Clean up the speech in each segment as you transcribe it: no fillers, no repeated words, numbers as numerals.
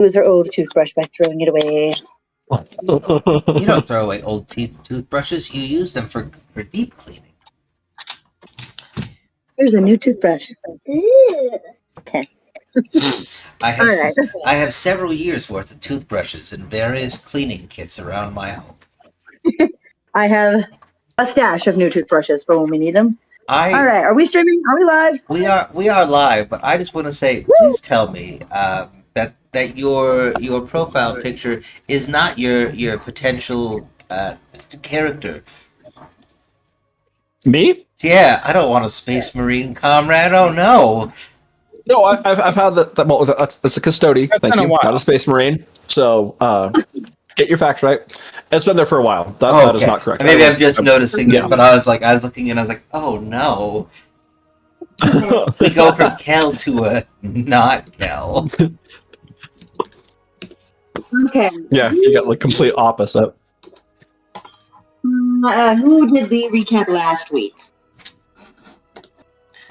Lose her old toothbrush by throwing it away. You don't throw away old toothbrushes. You use them for deep cleaning. Here's a new toothbrush. Okay. I have several years worth of toothbrushes and various cleaning kits around my home. I have a stash of new toothbrushes for when we need them. All right, are we streaming? Are we live? We are live, but I just want to say, please tell me that your profile picture is not your potential character. Me? Yeah, I don't want a Space Marine comrade. Oh no. No, I've had that. Well, that's a custodian. Thank you. Not a Space Marine. So get your facts right. It's been there for a while. That is not correct. Maybe I'm just noticing it, but I was looking and I was like, oh no. We go from Kel to a not Kel. Okay. Yeah, you got the complete opposite. Who did the recap last week?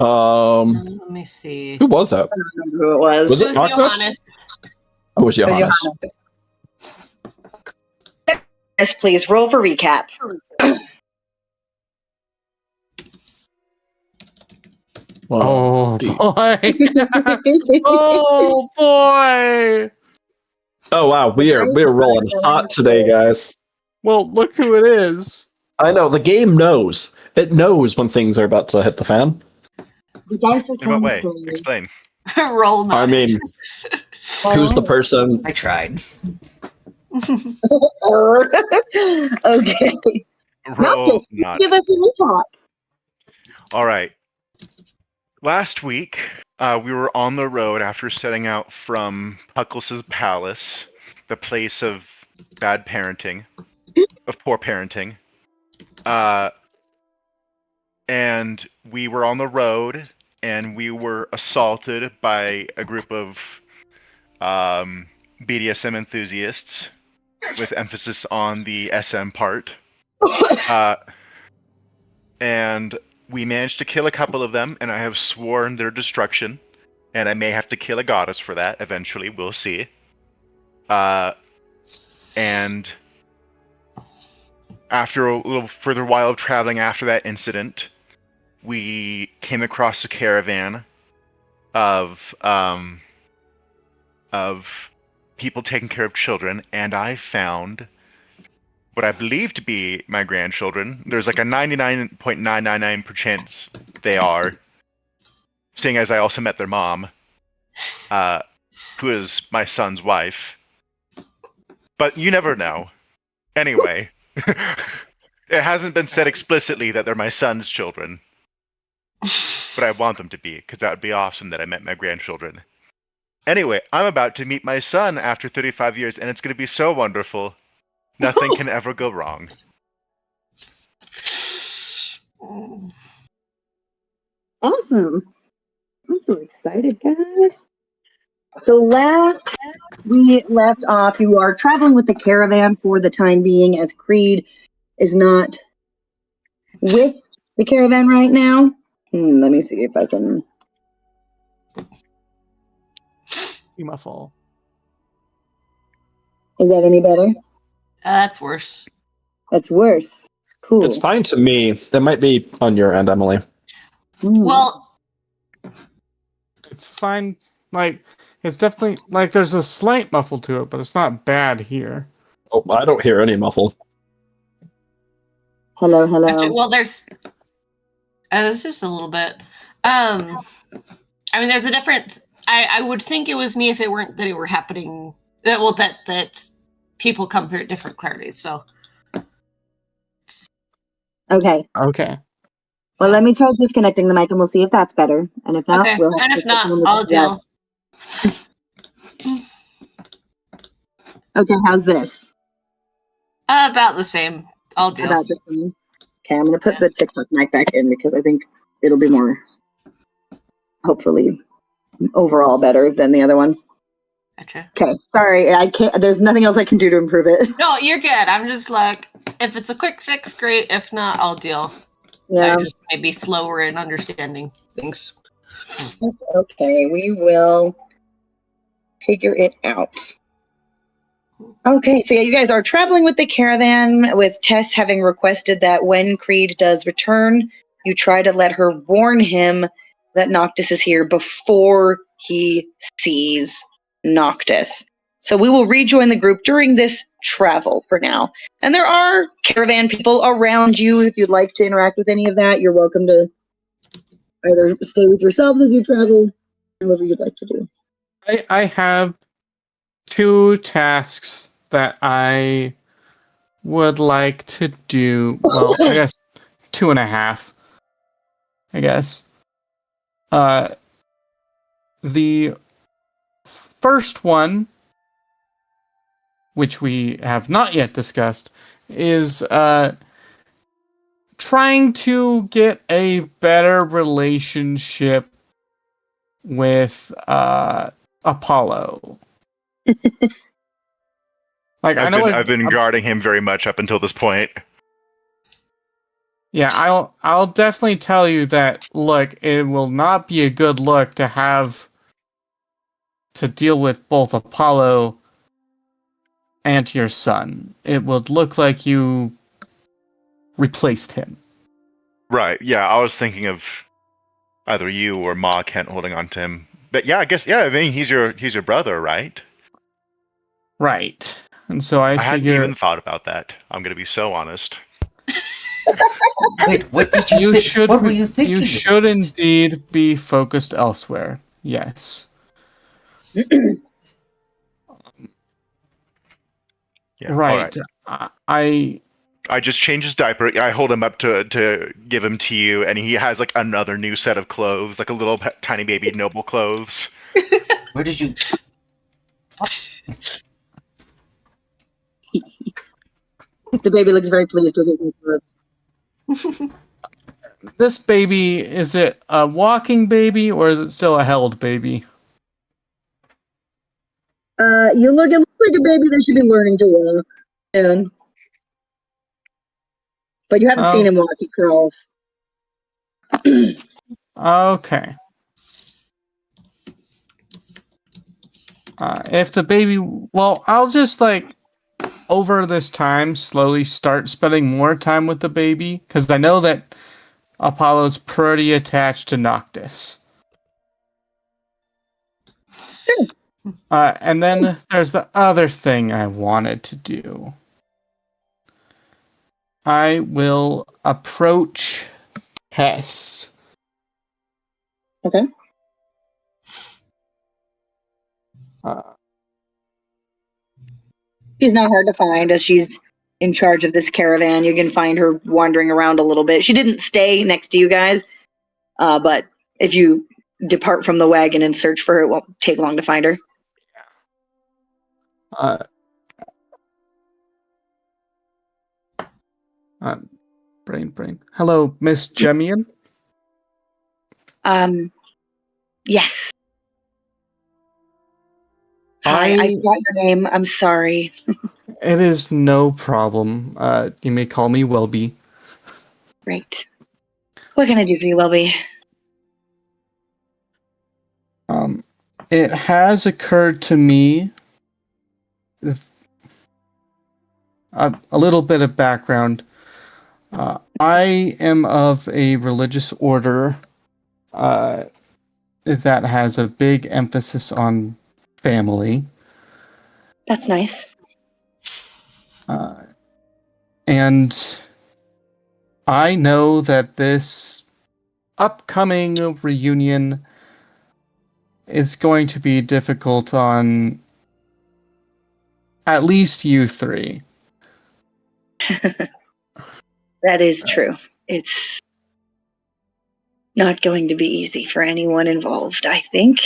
Let me see. Who was that? I don't remember who it was. Was it Johannes? Oh, it was Johannes. Yes, please roll for recap. Well, boy! Oh boy! Oh wow, we're rolling hot today, guys. Well, look who it is. I know the game knows. It knows when things are about to hit the fan. You guys are In telling what the way? story. Explain. Roll knowledge. I mean, who's the person? I tried. Okay. Roll not. Give us a recap. All right. Last week, we were on the road after setting out from Puckles' palace, the place of bad parenting, of poor parenting. And we were on the road, and we were assaulted by a group of BDSM enthusiasts, with emphasis on the SM part. And we managed to kill a couple of them, and I have sworn their destruction. And I may have to kill a goddess for that eventually. We'll see. And after a little further while of traveling after that incident, we came across a caravan of people taking care of children, and I found what I believe to be my grandchildren. There's like a 99.999% chance they are, seeing as I also met their mom, who is my son's wife. But you never know. Anyway, it hasn't been said explicitly that they're my son's children, but I want them to be, because that would be awesome that I met my grandchildren. Anyway, I'm about to meet my son after 35 years, and it's going to be so wonderful. Nothing can ever go wrong. Awesome. I'm so excited, guys. So last we left off, you are traveling with the caravan for the time being, as Creed is not with the caravan right now. Let me see if I can. You must fall. Is that any better? That's worse. That's worse. Cool. It's fine to me. It might be on your end, Emily. Well, It's fine. Like, it's definitely, like, there's a slight muffle to it, but it's not bad here. Oh, I don't hear any muffle. Hello. actually, well, there's just a little bit. I mean, there's a difference. I would think it was me if it weren't that it were happening. That people come through at different clarities. So Okay. Okay. Well, let me try disconnecting the mic, and we'll see if that's better. And if not, okay, we'll have and to if not, someone to I'll do that. deal. Okay, how's this? About the same. I'll deal. About the same? Okay, I'm gonna put the TikTok mic back in because I think it'll be more, hopefully, overall better than the other one. Okay. Okay, sorry, I can't. There's nothing else I can do to improve it. No, you're good. I'm just like, if it's a quick fix, great. If not, I'll deal. Yeah. I just may be slower in understanding things. Okay, we will figure it out. Okay, so yeah, you guys are traveling with the caravan, with Tess having requested that when Creed does return, you try to let her warn him that Noctis is here before he sees Noctis. So we will rejoin the group during this travel for now. And there are caravan people around you. If you'd like to interact with any of that, you're welcome to either stay with yourselves as you travel, however you'd like to do. I have 2 tasks that I would like to do. Well, I guess 2.5. I guess. The first one, which we have not yet discussed, is trying to get a better relationship with Apollo. Like I've been guarding him very much up until this point. Yeah, I'll definitely tell you that. Look, it will not be a good look to have to deal with both Apollo and your son. It would look like you replaced him. Right. Yeah, I was thinking of either you or Ma Kent holding on to him. But yeah, I guess I mean he's your brother, right? Right. And so I hadn't figure even thought about that. I'm gonna be so honest. Wait, what did you think? What were you thinking? You should indeed be focused elsewhere. Yes. Yeah, right. Right. I just change his diaper. I hold him up to give him to you, and he has like another new set of clothes, like a little tiny baby noble clothes. Where did you? The baby looks very pleased with his new clothes. This baby, is it a walking baby or is it still a held baby? It looks like a baby that should be learning to walk soon. But you haven't seen him walk himself. Okay. If the baby, well, I'll just over this time slowly start spending more time with the baby because I know that Apollo's pretty attached to Noctis. Sure. And then there's the other thing I wanted to do. I will approach Tess. Okay. She's not hard to find as she's in charge of this caravan. You can find her wandering around a little bit. She didn't stay next to you guys, but if you depart from the wagon and search for her, it won't take long to find her. Brain. Hello, Miss Jemian? Yes. Hi, I forgot your name. I'm sorry. It is no problem. You may call me Welby. Great. What can I do for you, Welby? It has occurred to me, a little bit of background. I am of a religious order that has a big emphasis on family. That's nice. And I know that this upcoming reunion is going to be difficult on at least you three. That is true. It's not going to be easy for anyone involved, I think.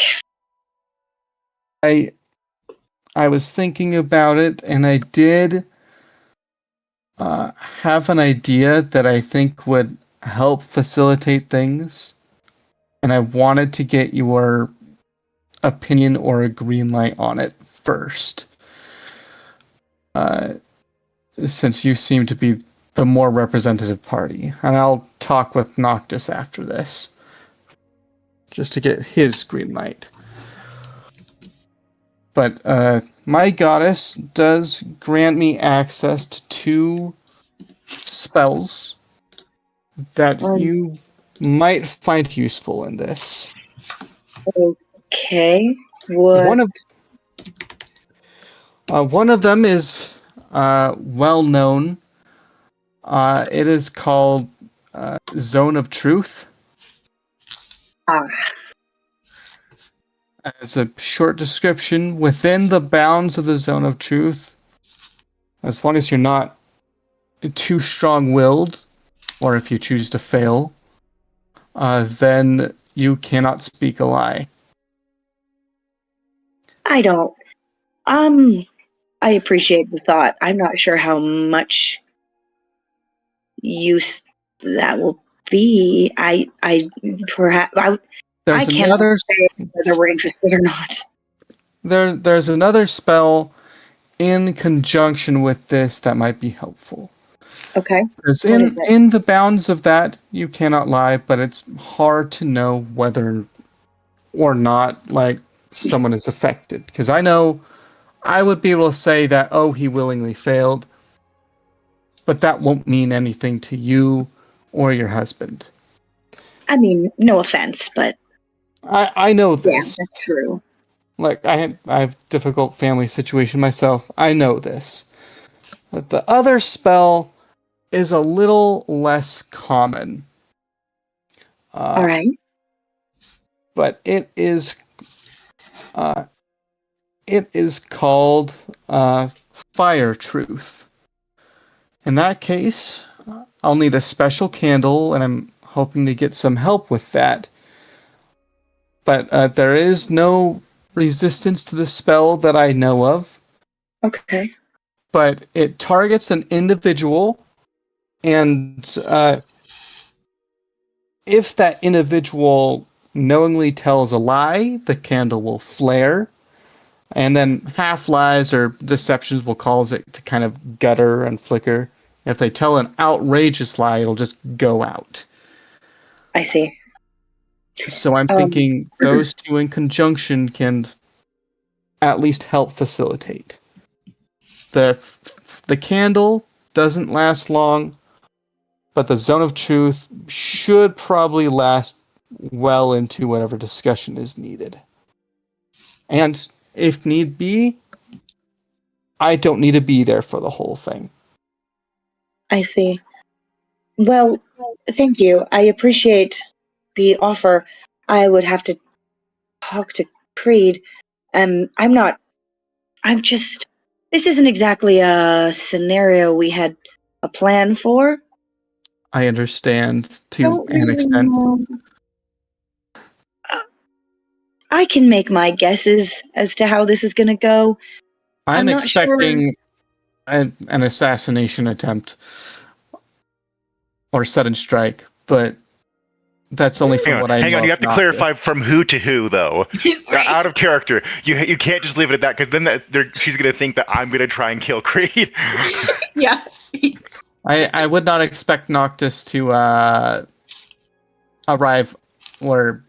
I was thinking about it, and I did have an idea that I think would help facilitate things, and I wanted to get your opinion or a green light on it first. Since you seem to be the more representative party, and I'll talk with Noctis after this, just to get his green light. But my goddess does grant me access to 2 spells that you might find useful in this. Okay. What? One of them is well known. It is called Zone of Truth. Ah. As a short description, within the bounds of the Zone of Truth, as long as you're not too strong-willed, or if you choose to fail, then you cannot speak a lie. I don't. I appreciate the thought. I'm not sure how much use that will be. I There's cannot another say whether we're interested or not. there's another spell in conjunction with this that might be helpful. Okay. Because What is it? in the bounds of that, you cannot lie, but it's hard to know whether or not like someone is affected. Because I know I would be able to say that, oh, he willingly failed, but that won't mean anything to you or your husband. I mean, no offense, but I know yeah, this. that's true. Like I have difficult family situation myself. I know this. But the other spell is a little less common. All right. But it is called Fire Truth. In that case, I'll need a special candle, and I'm hoping to get some help with that. But there is no resistance to the spell that I know of. Okay. But it targets an individual, and if that individual knowingly tells a lie, the candle will flare, and then half lies or deceptions will cause it to kind of gutter and flicker. If they tell an outrageous lie, it'll just go out. I see. So I'm thinking those two in conjunction can at least help facilitate. The candle doesn't last long, but the Zone of Truth should probably last well into whatever discussion is needed. And if need be, I don't need to be there for the whole thing. I see. Well, thank you. I appreciate the offer. I would have to talk to Creed. This isn't exactly a scenario we had a plan for. I understand to Don't an really extent. know. I can make my guesses as to how this is going to go. I'm not sure. expecting an assassination attempt or sudden strike, but that's only from what I know. Hang on, you have to clarify from who to who, though. Right. Out of character. You can't just leave it at that, because then she's going to think that I'm going to try and kill Creed. Yeah. I would not expect Noctis to arrive or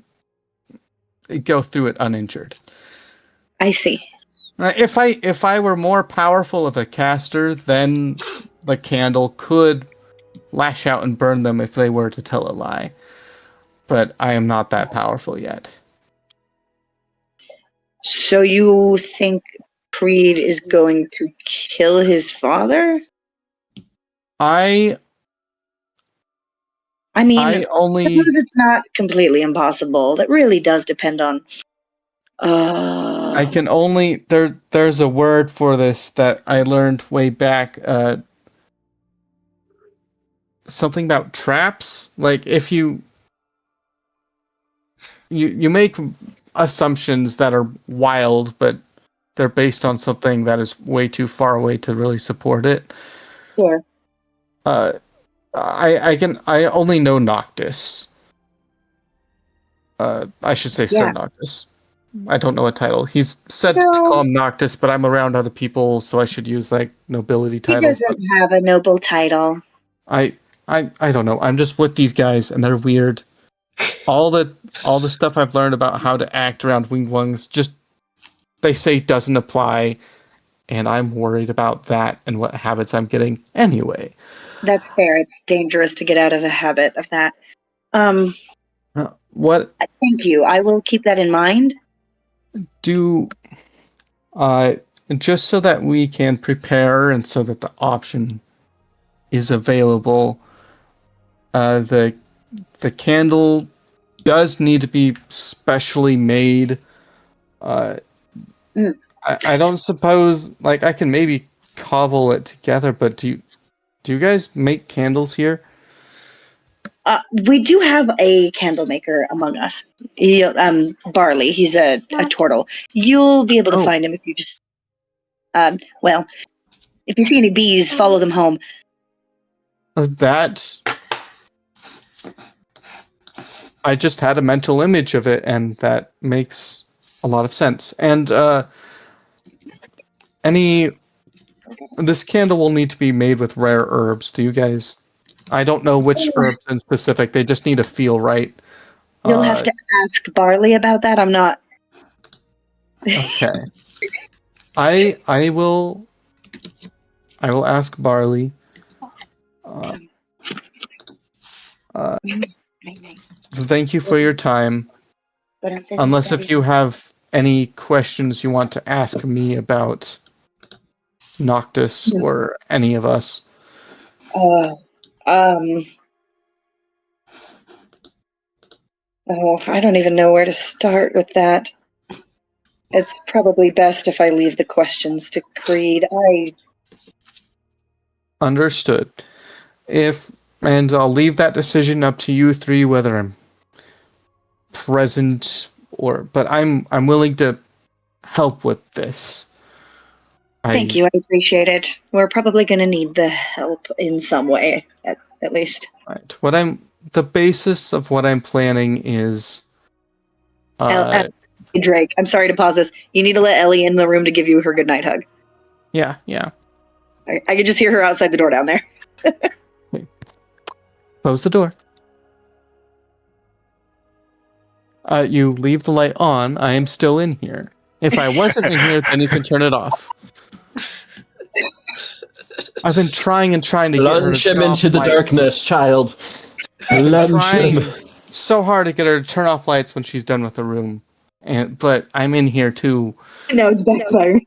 go through it uninjured. I see. If I were more powerful of a caster, then the candle could lash out and burn them if they were to tell a lie. But I am not that powerful yet. So you think Creed is going to kill his father? I mean, only it's not completely impossible. That really does depend on. I can only there's a word for this that I learned way back. Something about traps. Like if you make assumptions that are wild, but they're based on something that is way too far away to really support it. Sure. I only know Noctis. I should say Sir Noctis. I don't know a title. He's said to call him Noctis, but I'm around other people, so I should use like nobility titles. He doesn't have a noble title. I don't know. I'm just with these guys, and they're weird. All the stuff I've learned about how to act around winged ones, just they say doesn't apply, and I'm worried about that and what habits I'm getting anyway. That's fair. It's dangerous to get out of the habit of that. What Thank you. I will keep that in mind. do just so that we can prepare and so that the option is available, the candle does need to be specially made. I don't suppose, like, I can maybe cobble it together, but do you guys make candles here? We do have a candle maker among us. Barley. He's a turtle. You'll be able to find him if you just. Well, if you see any bees, follow them home. That I just had a mental image of it, and that makes a lot of sense. And this candle will need to be made with rare herbs. Do you guys? I don't know which herbs in specific. They just need to feel right. You'll have to ask Barley about that. I'm not. Okay. I will ask Barley. Thank you for your time. Unless if you have any questions you want to ask me about Noctis or any of us. I don't even know where to start with that. It's probably best if I leave the questions to Creed. Understood. And I'll leave that decision up to you three, whether I'm present but I'm willing to help with this. Thank you. I appreciate it. We're probably going to need the help in some way, at least. Right. The basis of what I'm planning is. Drake, I'm sorry to pause this. You need to let Ellie in the room to give you her goodnight hug. Yeah. I could just hear her outside the door down there. Close the door. You leave the light on. I am still in here. If I wasn't in here, then you can turn it off. I've been trying to get her Lunge him into the darkness, child. Lunge him. So hard to get her to turn off lights when she's done with the room. But I'm in here too. No, it's backfire.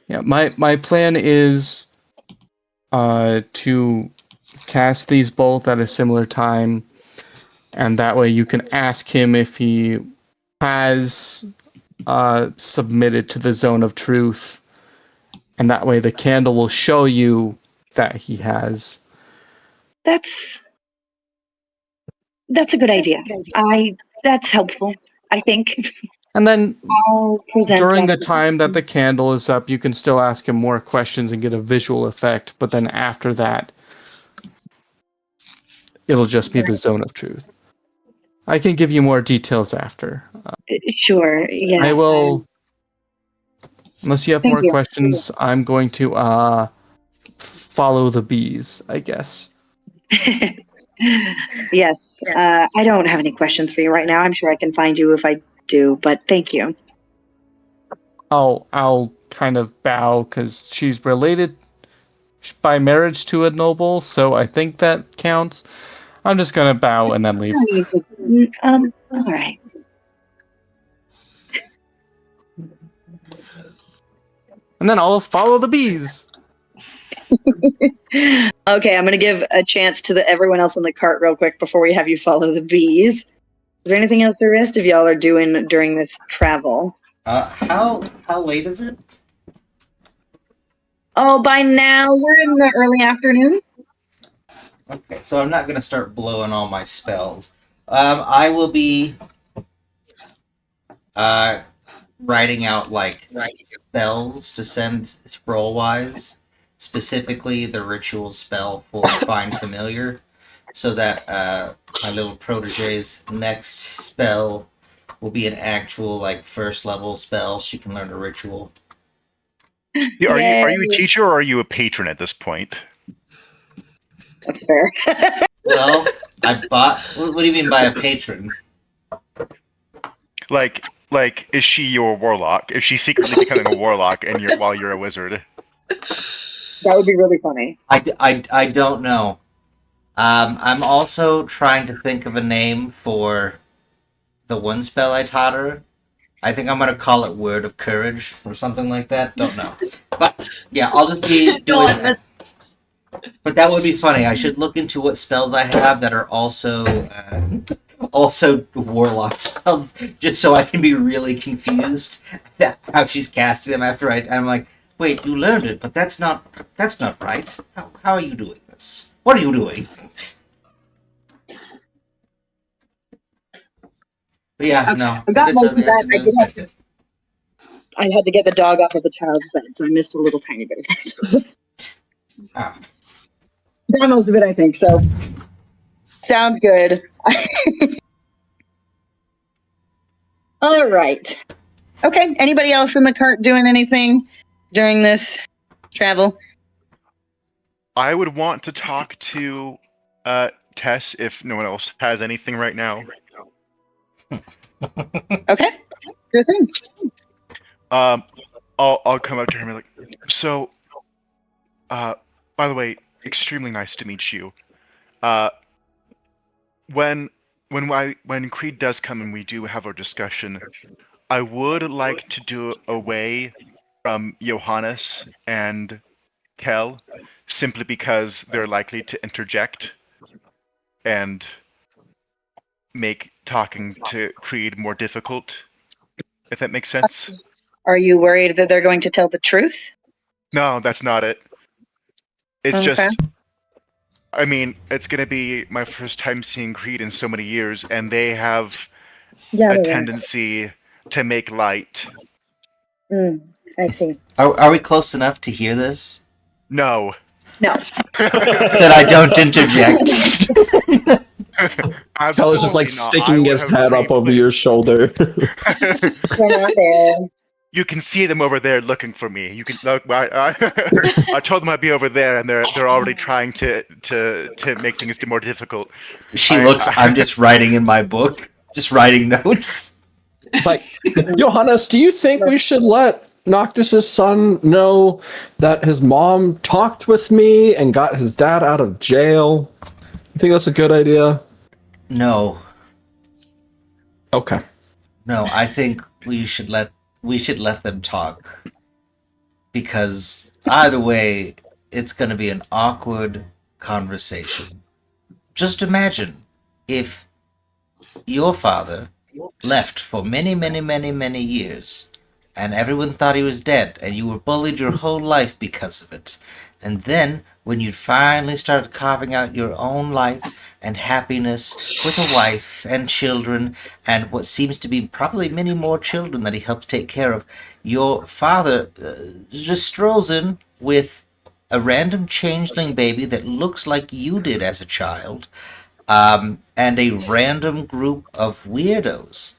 Yeah, my plan is to cast these both at a similar time, and that way you can ask him if he has submitted to the zone of truth, and that way the candle will show you that he has. That's a good idea. That's helpful, I think. And then during the time that the candle is up, you can still ask him more questions and get a visual effect, but then after that, it'll just be the zone of truth. I can give you more details after. Sure, yeah. I will. Unless you have more questions, I'm going to follow the bees, I guess. Yes. I don't have any questions for you right now. I'm sure I can find you if I do, but thank you. I'll kind of bow because she's related by marriage to a noble, so I think that counts. I'm just gonna bow and then leave. All right. And then I'll follow the bees. Okay, I'm gonna give a chance to everyone else on the cart real quick before we have you follow the bees. Is there anything else the rest of y'all are doing during this travel? How late is it? Oh, by now we're in the early afternoon. Okay, so I'm not gonna start blowing all my spells. I will be writing out like spells to send scroll wise, specifically the ritual spell for Find Familiar, so that my little protege's next spell will be an actual like first level spell. She can learn a ritual. Are you a teacher or are you a patron at this point? That's fair. Well, I bought. What do you mean by a patron? Like, Like, is she your warlock? Is she secretly becoming a warlock and while you're a wizard? That would be really funny. I don't know. I'm also trying to think of a name for the one spell I taught her. I think I'm gonna call it Word of Courage or something like that. Don't know. But yeah, I'll just be Go doing on, that. But that would be funny. I should look into what spells I have that are also warlock spells, just so I can be really confused at how she's casting them after I'm like, wait, you learned it, but that's not right. How are you doing this? What are you doing? But yeah, no. I got if it's most of early that. afternoon, that's it. I had to get the dog off of the child's bed, so I missed a little tiny bit of that. Ah. Got most of it, I think. So sounds good. All right. Okay. Anybody else in the cart doing anything during this travel? I would want to talk to Tess if no one else has anything right now. Okay. Good thing. I'll come up to her and be like, so, by the way, extremely nice to meet you. When Creed does come and we do have our discussion, I would like to do away from Johannes and Kel, simply because they're likely to interject and make talking to Creed more difficult, if that makes sense. Are you worried that they're going to tell the truth? No, that's not it. It's Okay. just, I mean, it's going to be my first time seeing Creed in so many years, and they have a tendency to make light. I see. Are we close enough to hear this? No. No. That I don't interject. Keller's just like sticking his head up over your shoulder. We're not there. You can see them over there looking for me. You can look. I told them I'd be over there, and they're already trying to make things more difficult. I'm just writing in my book, just writing notes. Like, Johannes, do you think we should let Noctis's son know that his mom talked with me and got his dad out of jail? You think that's a good idea? No. Okay. No, I think we should let them talk. Because either way, it's going to be an awkward conversation. Just imagine if your father left for many, many, many, many years, and everyone thought he was dead, and you were bullied your whole life because of it. And then, when you finally started carving out your own life and happiness with a wife and children, and what seems to be probably many more children that he helps take care of, your father just strolls in with a random changeling baby that looks like you did as a child, and a random group of weirdos.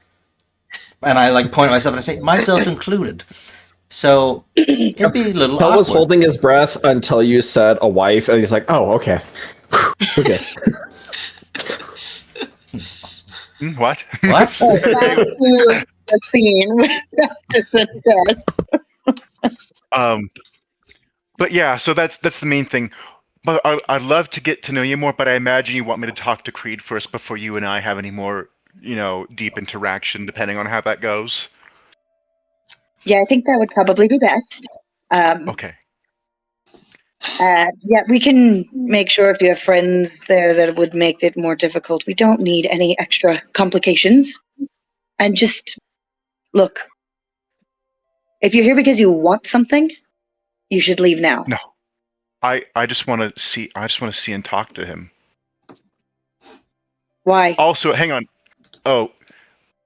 And I point at myself and I say, myself included. So it'd be a little Kel awkward. was holding his breath until you said a wife, and he's like, "Oh, okay, okay." What? What? The scene with But yeah, so that's the main thing. But I'd love to get to know you more, but I imagine you want me to talk to Creed first before you and I have any more, deep interaction, depending on how that goes. Yeah, I think that would probably be best. Okay. Yeah, we can make sure if you have friends there that would make it more difficult. We don't need any extra complications. And just look, if you're here because you want something, you should leave now. No. I just want to see and talk to him. Why? Also, hang on. Oh,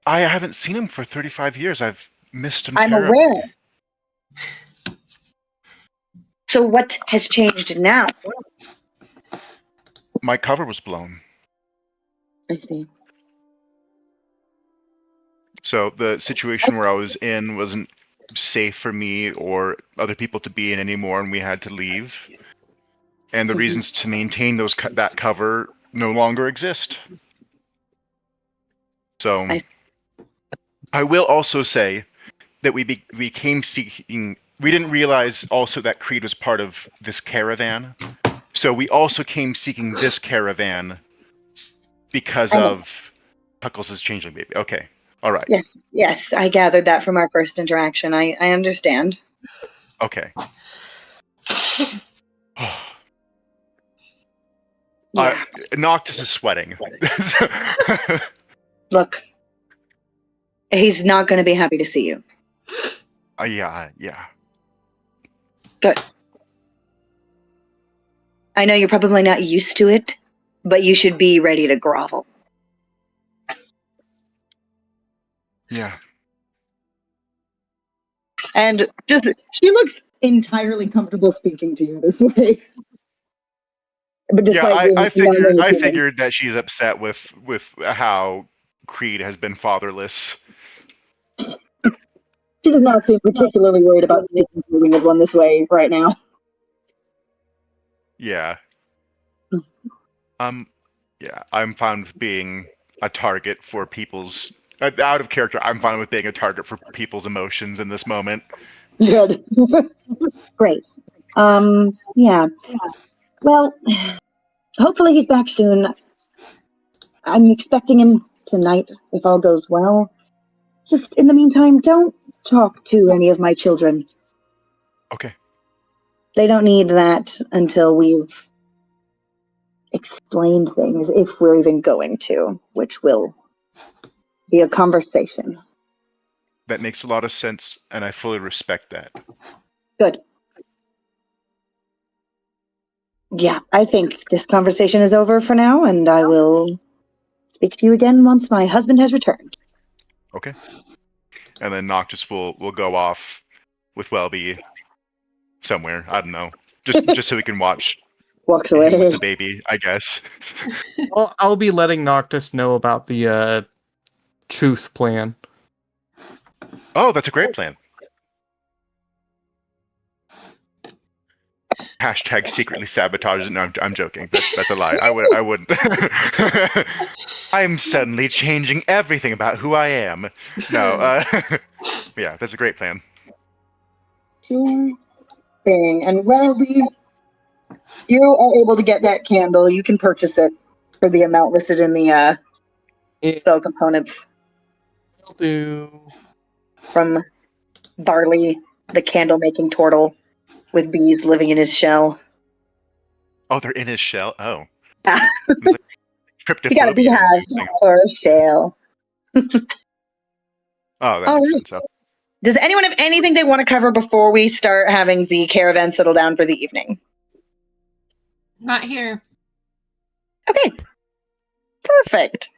I haven't seen him for 35 years. I've missed him I'm terribly. aware. So what has changed now? My cover was blown. I see. So the situation where I was in wasn't safe for me or other people to be in anymore, and we had to leave. And the reasons to maintain that cover no longer exist. So I will also say that we came seeking. We didn't realize also that Creed was part of this caravan, so we also came seeking this caravan because of Puckles' changeling baby. Okay, all right. Yeah. Yes, I gathered that from our first interaction. I understand. Okay. Yeah. Noctis is sweating. Look, he's not going to be happy to see you. Yeah. Good. I know you're probably not used to it, but you should be ready to grovel. Yeah. And just, she looks entirely comfortable speaking to you this way. But despite I being non-human. figured that she's upset with how Creed has been fatherless. She does not seem particularly worried about speaking to a winged one this way right now. Yeah. Yeah, I'm fine with being a target for people's out of character. I'm fine with being a target for people's emotions in this moment. Good. Great. Yeah. Well, hopefully he's back soon. I'm expecting him tonight if all goes well. Just in the meantime, don't talk to any of my children. Okay. They don't need that until we've explained things, if we're even going to, which will be a conversation. That makes a lot of sense, and I fully respect that. Good. Yeah, I think this conversation is over for now, and I will speak to you again once my husband has returned. Okay. And then Noctis will go off with Welby somewhere. I don't know. Just so we can watch Walks him with away. the baby, I guess. Well, I'll be letting Noctis know about the truth plan. Oh, that's a great plan. Hashtag secretly sabotage. No, I'm joking. That's a lie. I wouldn't. I'm suddenly changing everything about who I am. No, yeah, that's a great plan. Sure thing. And Welby, you are able to get that candle. You can purchase it for the amount listed in the spell components Will do. from Barley, the candle-making turtle with bees living in his shell. Oh, they're in his shell. Oh, Ah. It's like He got a tryptophobia. beehive or a shell. Oh, that All makes right. sense. Does anyone have anything they want to cover before we start having the caravan settle down for the evening? Not here. Okay. Perfect.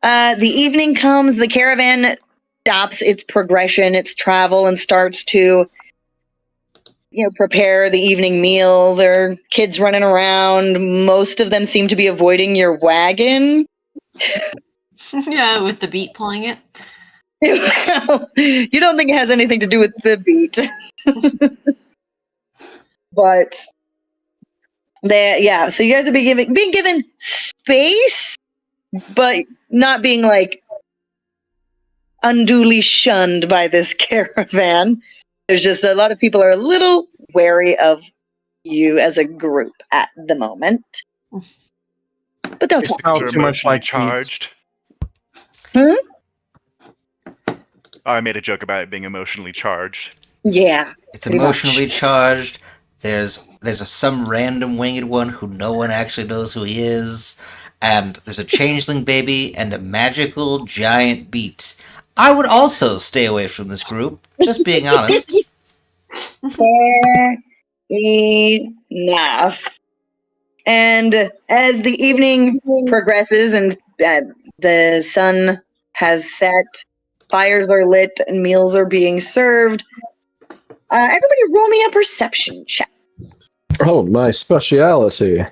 The evening comes, the caravan stops its progression, its travel, and starts to, prepare the evening meal. There are kids running around. Most of them seem to be avoiding your wagon. Yeah, with the beat pulling it. You don't think it has anything to do with the beat. But so you guys are being given space, but not being unduly shunned by this caravan. There's just a lot of people are a little wary of you as a group at the moment. But they'll It's talk. not They're too much emotionally like charged. Hmm? I made a joke about it being emotionally charged. Yeah. It's Pretty much. emotionally charged. There's some random winged one who no one actually knows who he is, and there's a changeling baby and a magical giant beat. I would also stay away from this group, just being honest. Fair enough. And as the evening progresses and the sun has set, fires are lit, and meals are being served, everybody roll me a perception check. Oh, my speciality.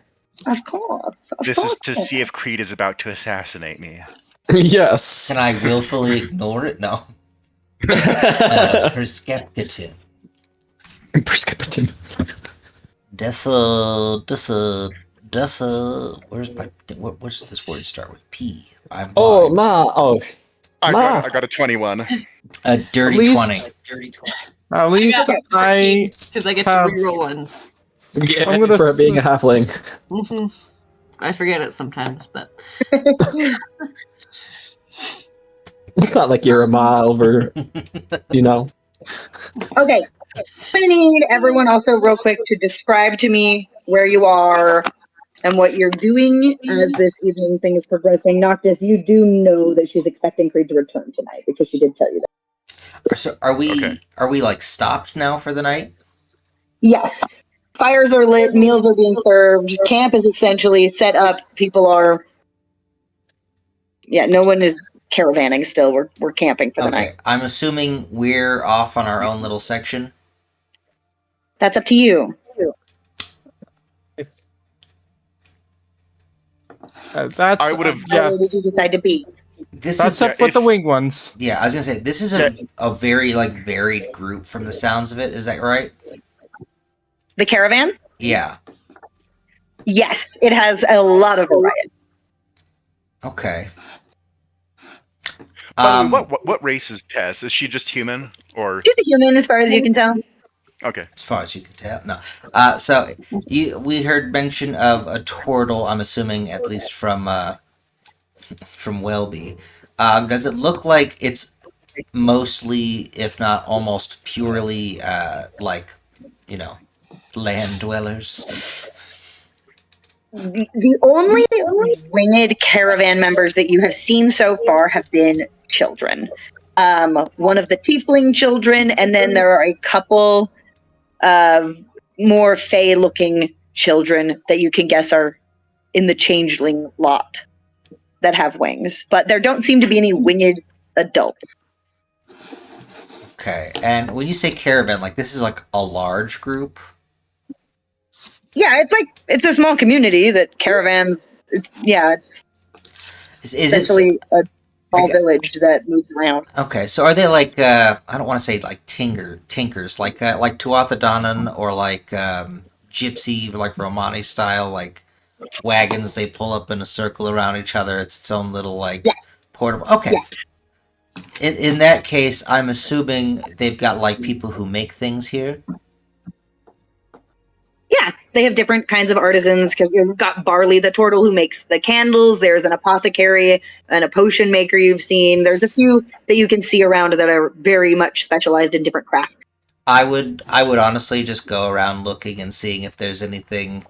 Of course. This is to see if Creed is about to assassinate me. Yes. Can I willfully ignore it? No. Perception. Prescription. Dessa. Where's my? What does this word start with? P. I'm Oh, blind. ma. Oh, Ma. I got a 21. A dirty least- 20. At least I because I get have- to reroll ones. Yeah, I'm gonna for it being a halfling. hmm I forget it sometimes, but It's not like you're a ma over, you know. Okay. I need everyone also real quick to describe to me where you are and what you're doing as this evening thing is progressing. Noctis, you do know that she's expecting Creed to return tonight because she did tell you that. So are we Okay. like stopped now for the night? Yes. Fires are lit, meals are being served, camp is essentially set up. People are no one is caravanning still. We're camping for the night. Okay, I'm assuming we're off on our own little section. That's up to you. that's I would've- yeah. Where did you decide to be? This That's is up with if- the wing ones. yeah. I was gonna say this is a very like varied group from the sounds of it. Is that right? The caravan? Yeah. Yes, it has a lot of variety. Okay. By the way, what race is Tess? Is she just human or She's a human as far as you can tell. okay? as far as you can tell, no. So we heard mention of a turtle. I'm assuming at least from Welby. Does it look like it's mostly, if not almost purely, like land dwellers? The only winged caravan members that you have seen so far have been children. One of the tiefling children, and then there are a couple of more fey-looking children that you can guess are in the changeling lot that have wings. But there don't seem to be any winged adults. Okay. And when you say caravan, like this is like a large group. Yeah, it's a small community that caravan. It's Is it essentially a small Okay. village that moves around. okay? So are they like I don't want to say like tinkers, like Tuatha Danann or like gypsy, like Romani style, like wagons they pull up in a circle around each other. It's its own little like portable. Okay. In that case, I'm assuming they've got like people who make things here. Yeah, they have different kinds of artisans because you've got Barley the turtle who makes the candles. There's an apothecary and a potion maker you've seen. There's a few that you can see around that are very much specialized in different crafts. I would honestly just go around looking and seeing if there's anything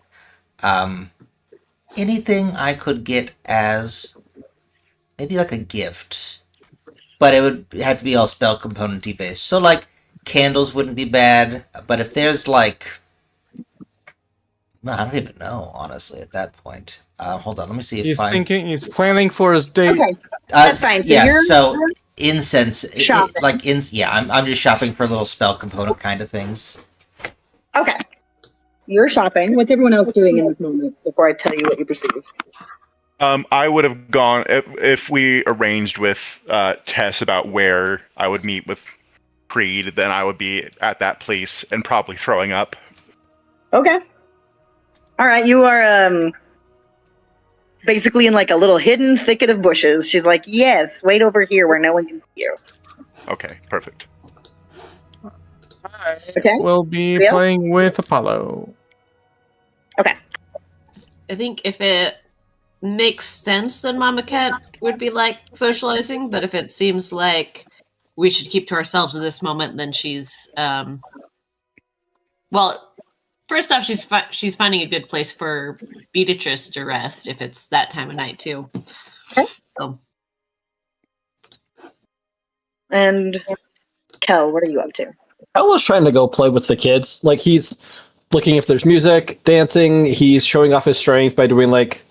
anything I could get as maybe like a gift. But it would have to be all spell component based. So like candles wouldn't be bad, but if there's like I don't even know, honestly, at that point. Hold on, let me see if He's planning for his date. Okay, that's fine. So Yeah, you're- so incense, Shopping. I'm just shopping for little spell component kind of things. okay. You're shopping. What's everyone else doing in this moment before I tell you what you perceive? I would have gone if we arranged with Tess about where I would meet with Creed. Then I would be at that place and probably throwing up. Okay. All right, you are basically in like a little hidden thicket of bushes. She's like, "Yes, wait over here where no one can see you." Okay, perfect. I Okay. will be Yeah. playing with Apollo. I think if it makes sense, then Mama Cat would be like socializing. But if it seems like we should keep to ourselves at this moment, then she's well. First off, she's finding a good place for Beatrice to rest if it's that time of night too. Okay. So And Kel, what are you up to? Ella's trying to go play with the kids. Like he's looking if there's music, dancing. He's showing off his strength by doing like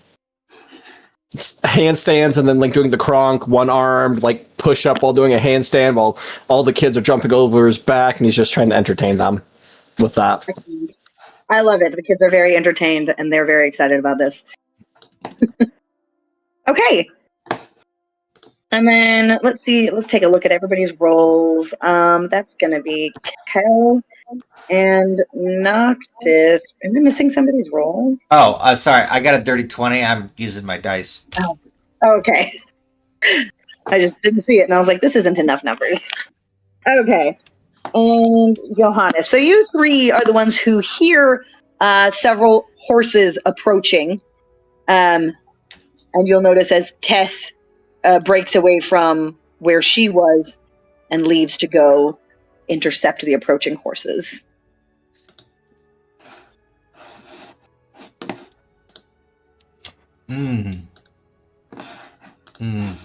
handstands and then like doing the kronk, one armed, like push up while doing a handstand while all the kids are jumping over his back, and he's just trying to entertain them with that. I love it. The kids are very entertained and they're very excited about this. Okay. And then let's see, let's take a look at everybody's roles. That's gonna be Kel and Noctis. Am I missing somebody's role? Oh, sorry, I got a dirty 20. I'm using my dice. Okay. I just didn't see it, and I was like, this isn't enough numbers. Okay. And Johannes. So you three are the ones who hear several horses approaching. And you'll notice as Tess breaks away from where she was and leaves to go intercept the approaching horses.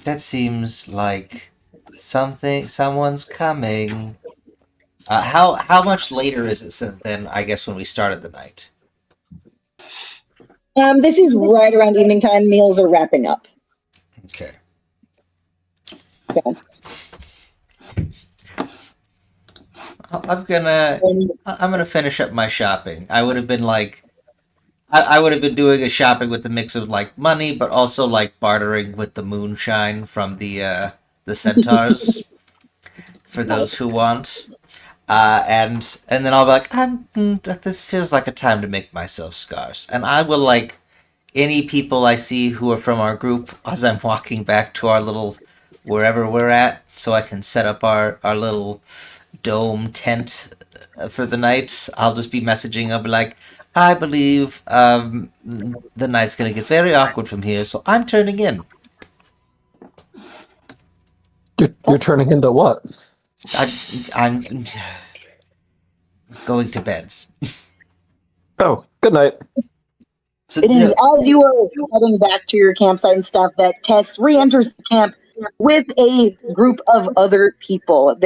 That seems like someone's coming. How much later is it than I guess when we started the night? This is right around evening time. Meals are wrapping up. Okay. So, I'm gonna finish up my shopping. I would have been like, I would have been doing a shopping with a mix of like money, but also like bartering with the moonshine from the centaurs for those who want. And then I'll be like, this feels like a time to make myself scarce, and I will like any people I see who are from our group as I'm walking back to our little wherever we're at, so I can set up our little dome tent for the night. I'll just be messaging. I'll be like, I believe the night's gonna get very awkward from here, so I'm turning in. You're turning into what? I'm going to bed. Oh, good night. So, it is as you are heading back to your campsite and stuff that Tess re-enters the camp with a group of other people.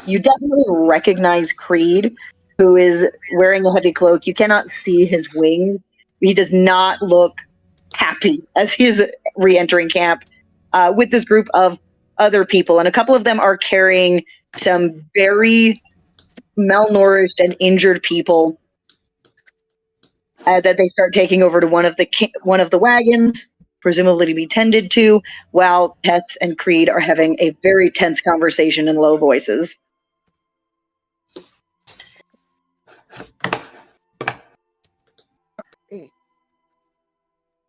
You definitely recognize Creed, who is wearing a heavy cloak. You cannot see his wings. He does not look happy as he is re-entering camp with this group of other people. And a couple of them are carrying some very malnourished and injured people that they start taking over to one of the wagons, presumably to be tended to, while Tess and Creed are having a very tense conversation in low voices.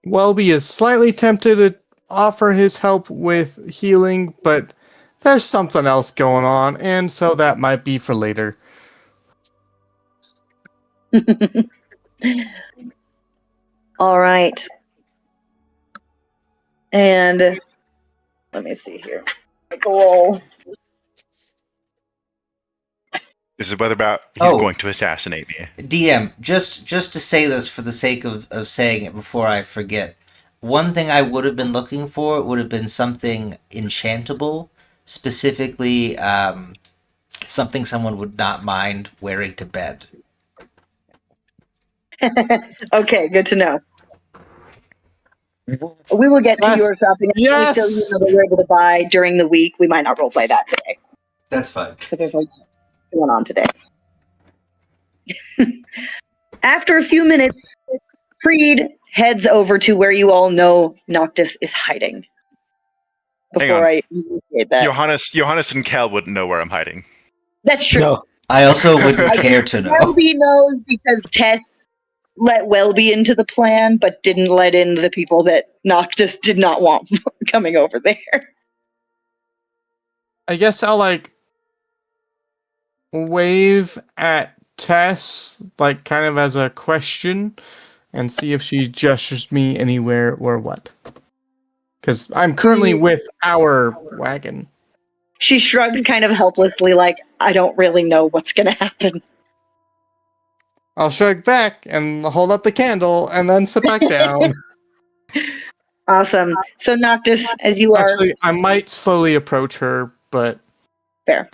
Welby is slightly tempted to offer his help with healing, but there's something else going on, and so that might be for later. All right. And let me see here. Goal. This is whether about he's Oh. going to assassinate me. DM, just to say this for the sake of saying it before I forget, one thing I would have been looking for would have been something enchantable, specifically something someone would not mind wearing to bed. Okay, good to know. We will get to Yes. your shopping. Yes. Until you were able to buy during the week. We might not roleplay that today That's fine. because there's a lot going on today. After a few minutes, Creed heads over to where you all know Noctis is hiding. Hang on. Before I initiate that. Johannes and Cal wouldn't know where I'm hiding. That's true. No. I also wouldn't care to know. Welby knows because Tess let Welby into the plan, but didn't let in the people that Noctis did not want coming over there. I guess I'll like wave at Tess, like kind of as a question, and see if she gestures me anywhere or what. Because I'm currently with our wagon. She shrugs kind of helplessly, like, I don't really know what's going to happen. I'll shrug back and hold up the candle and then sit back down. Awesome. So, Noctis, as you are... Actually, I might slowly approach her, but Fair.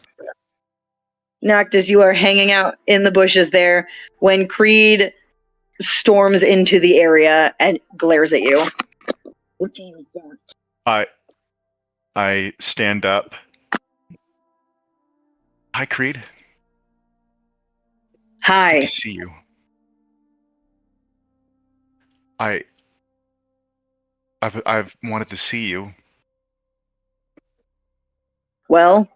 Noctis, you are hanging out in the bushes there when Creed storms into the area and glares at you. What do you want? I stand up. Hi, Creed. Hi. Good to see you. I've wanted to see you. Well,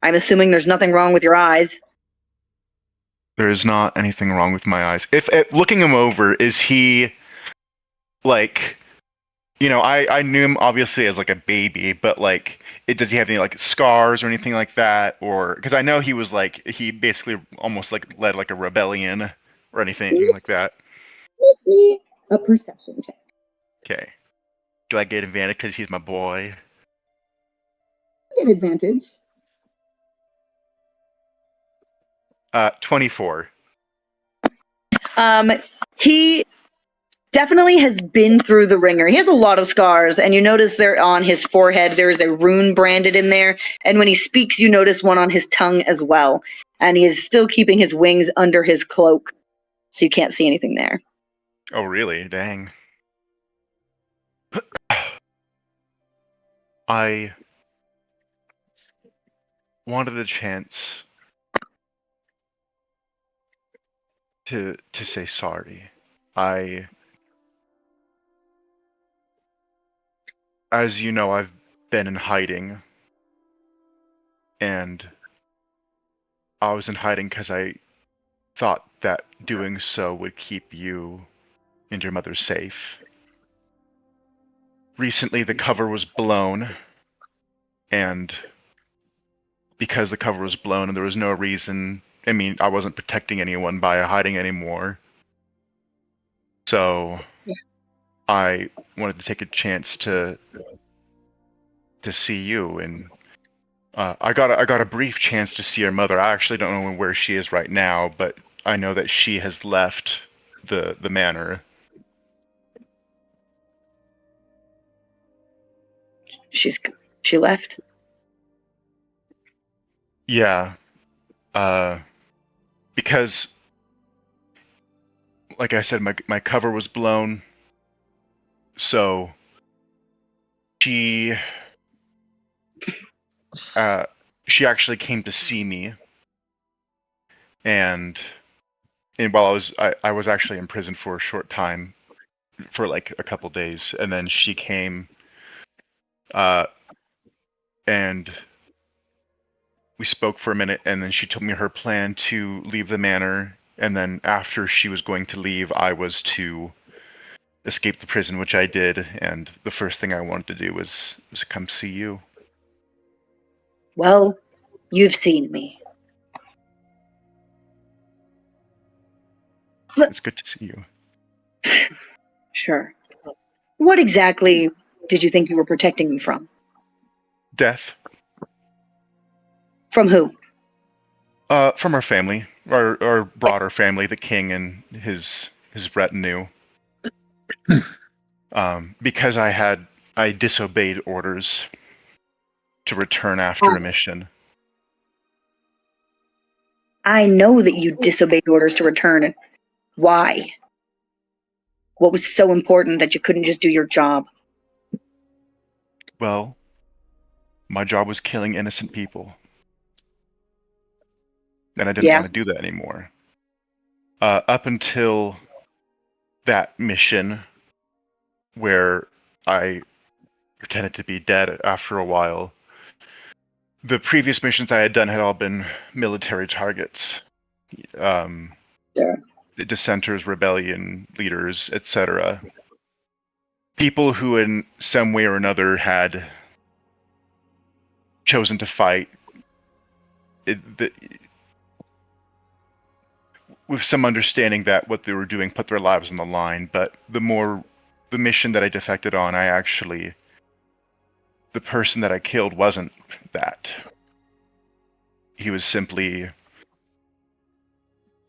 I'm assuming there's nothing wrong with your eyes. There is not anything wrong with my eyes. If looking him over, is he like You know, I knew him obviously as like a baby, but like, does he have any like scars or anything like that? Or because I know he was like he basically almost like led like a rebellion or anything like that. Make me a perception check. Okay. Do I get advantage because he's my boy? Get advantage. 24. He definitely has been through the ringer. He has a lot of scars, and you notice there on his forehead there is a rune branded in there. And when he speaks, you notice one on his tongue as well. And he is still keeping his wings under his cloak, so you can't see anything there. Oh, really? Dang. I wanted a chance to say sorry. As you know, I've been in hiding, and I was in hiding because I thought that doing so would keep you and your mother safe. Recently, the cover was blown, and because the cover was blown and there was no reason, I mean, I wasn't protecting anyone by hiding anymore. So I wanted to take a chance to see you, and I got a brief chance to see your mother. I actually don't know where she is right now, but I know that she has left the manor. She left. Yeah. Because like I said, my cover was blown. So she actually came to see me, and while I was actually in prison for a short time, for like a couple days, and then she came, and we spoke for a minute, and then she told me her plan to leave the manor, and then after she was going to leave, I was to escape the prison, which I did, and the first thing I wanted to do was come see you. Well, you've seen me. It's good to see you. Sure. What exactly did you think you were protecting me from? Death. From who? From our family, our broader family, the king and his retinue. Because I disobeyed orders to return after a mission. I know that you disobeyed orders to return. Why? What was so important that you couldn't just do your job? Well, my job was killing innocent people. And I didn't want to do that anymore. Up until that mission where I pretended to be dead after a while. The previous missions I had done had all been military targets. The dissenters, rebellion leaders, etc. People who in some way or another had chosen to fight with some understanding that what they were doing put their lives on the line. But the mission that I defected on, the person that I killed wasn't that. He was simply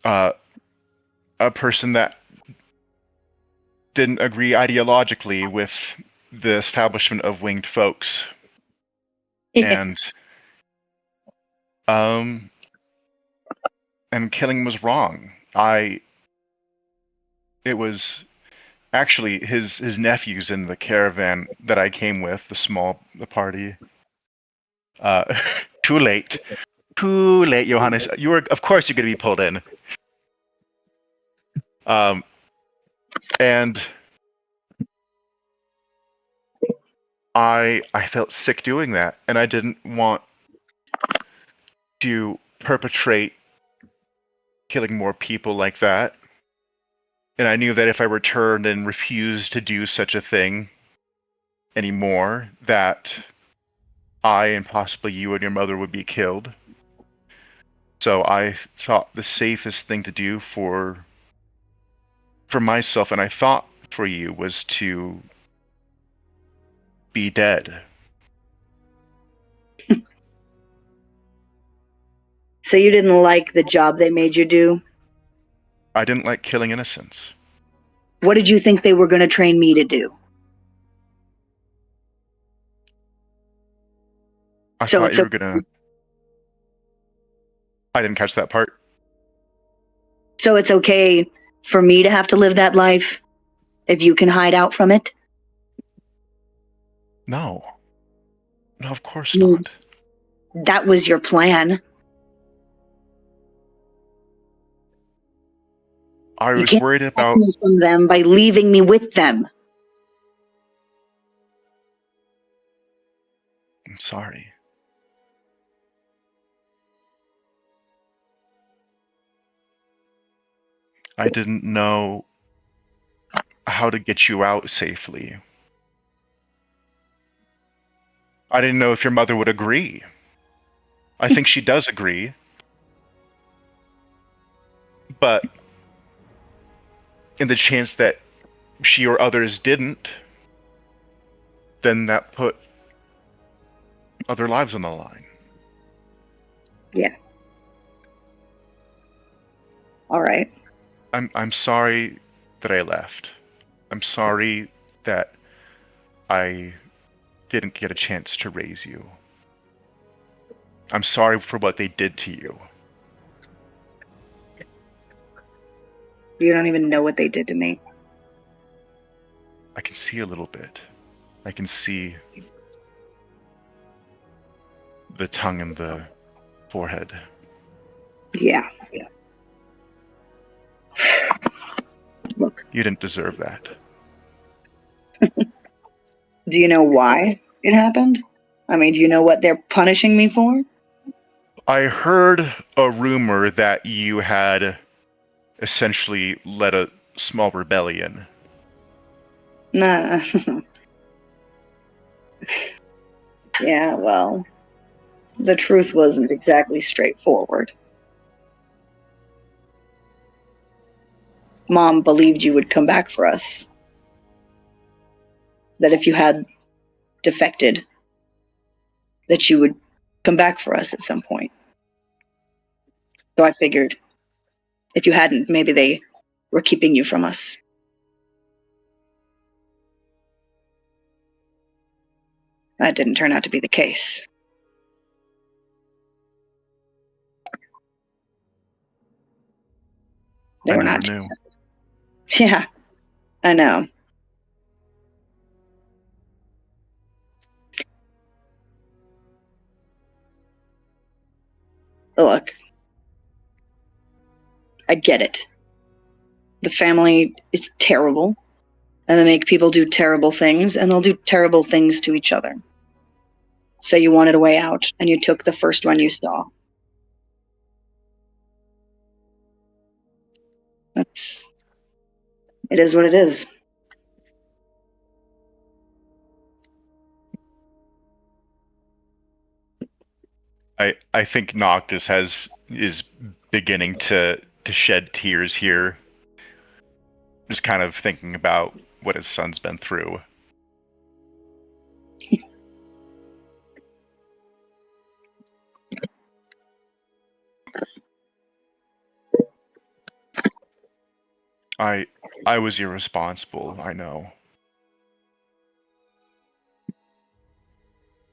a person that didn't agree ideologically with the establishment of winged folks. And killing was wrong. It was actually his nephews in the caravan that I came with, the party. Too late, Johannes. Of course you're gonna be pulled in. And I felt sick doing that, and I didn't want to perpetrate killing more people like that. And I knew that if I returned and refused to do such a thing, anymore that I and possibly you and your mother would be killed. So I thought the safest thing to do for myself, and I thought for you, was to be dead. So you didn't like the job they made you do? I didn't like killing innocents. What did you think they were going to train me to do? I So thought it's you were gonna. I didn't catch that part. So it's okay for me to have to live that life if you can hide out from it? No. No, of course Mm. not. That was your plan. I You was can't worried protect about. me from them by leaving me with them. I'm sorry. I didn't know how to get you out safely. I didn't know if your mother would agree. I think she does agree. But in the chance that she or others didn't, then that put other lives on the line. All right. I'm sorry that I left. I'm sorry that I didn't get a chance to raise you. I'm sorry for what they did to you. You don't even know what they did to me. I can see a little bit. I can see the tongue and the forehead. Yeah. Look, You didn't deserve that. do you know why it happened? I mean, do you know what they're punishing me for? I heard a rumor that you had essentially led a small rebellion. Nah. Yeah, well, the truth wasn't exactly straightforward. Mom believed you would come back for us. That if you had defected, that you would come back for us at some point. So I figured if you hadn't, maybe they were keeping you from us. That didn't turn out to be the case. They I were never not. knew. Yeah, I know. Look, I get it. The family is terrible, and they make people do terrible things, and they'll do terrible things to each other. So you wanted a way out, and you took the first one you saw. It is what it is. I think Noctis is beginning to shed tears here. Just kind of thinking about what his son's been through. I was irresponsible, I know.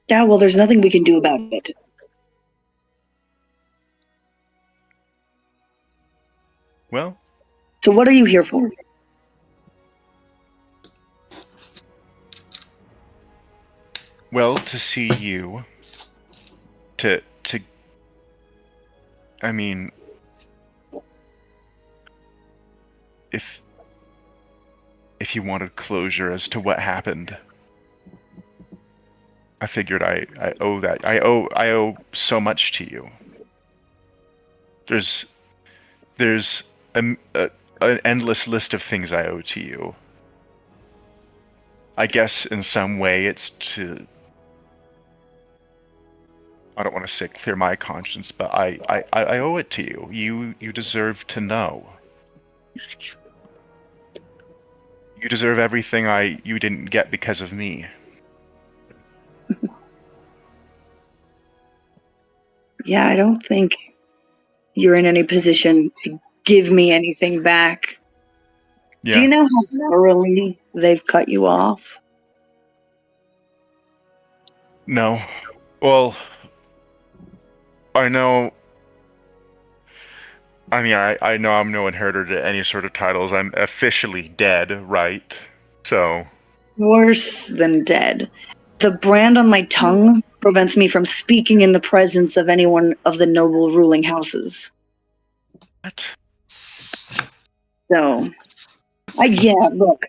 Yeah, well, there's nothing we can do about it. Well, So what are you here for? to see you. To I mean, if you wanted closure as to what happened, I figured I owe that. I owe so much to you. There's an endless list of things I owe to you. I guess in some way it's to, I don't want to say clear my conscience, but I owe it to you. You deserve to know. You deserve everything you didn't get because of me. Yeah, I don't think you're in any position to give me anything back. Yeah. Do you know how thoroughly they've cut you off? No. Well, I know. I mean, I know I'm no inheritor to any sort of titles. I'm officially dead, right? So. Worse than dead. The brand on my tongue prevents me from speaking in the presence of anyone of the noble ruling houses. What? So, yeah, look,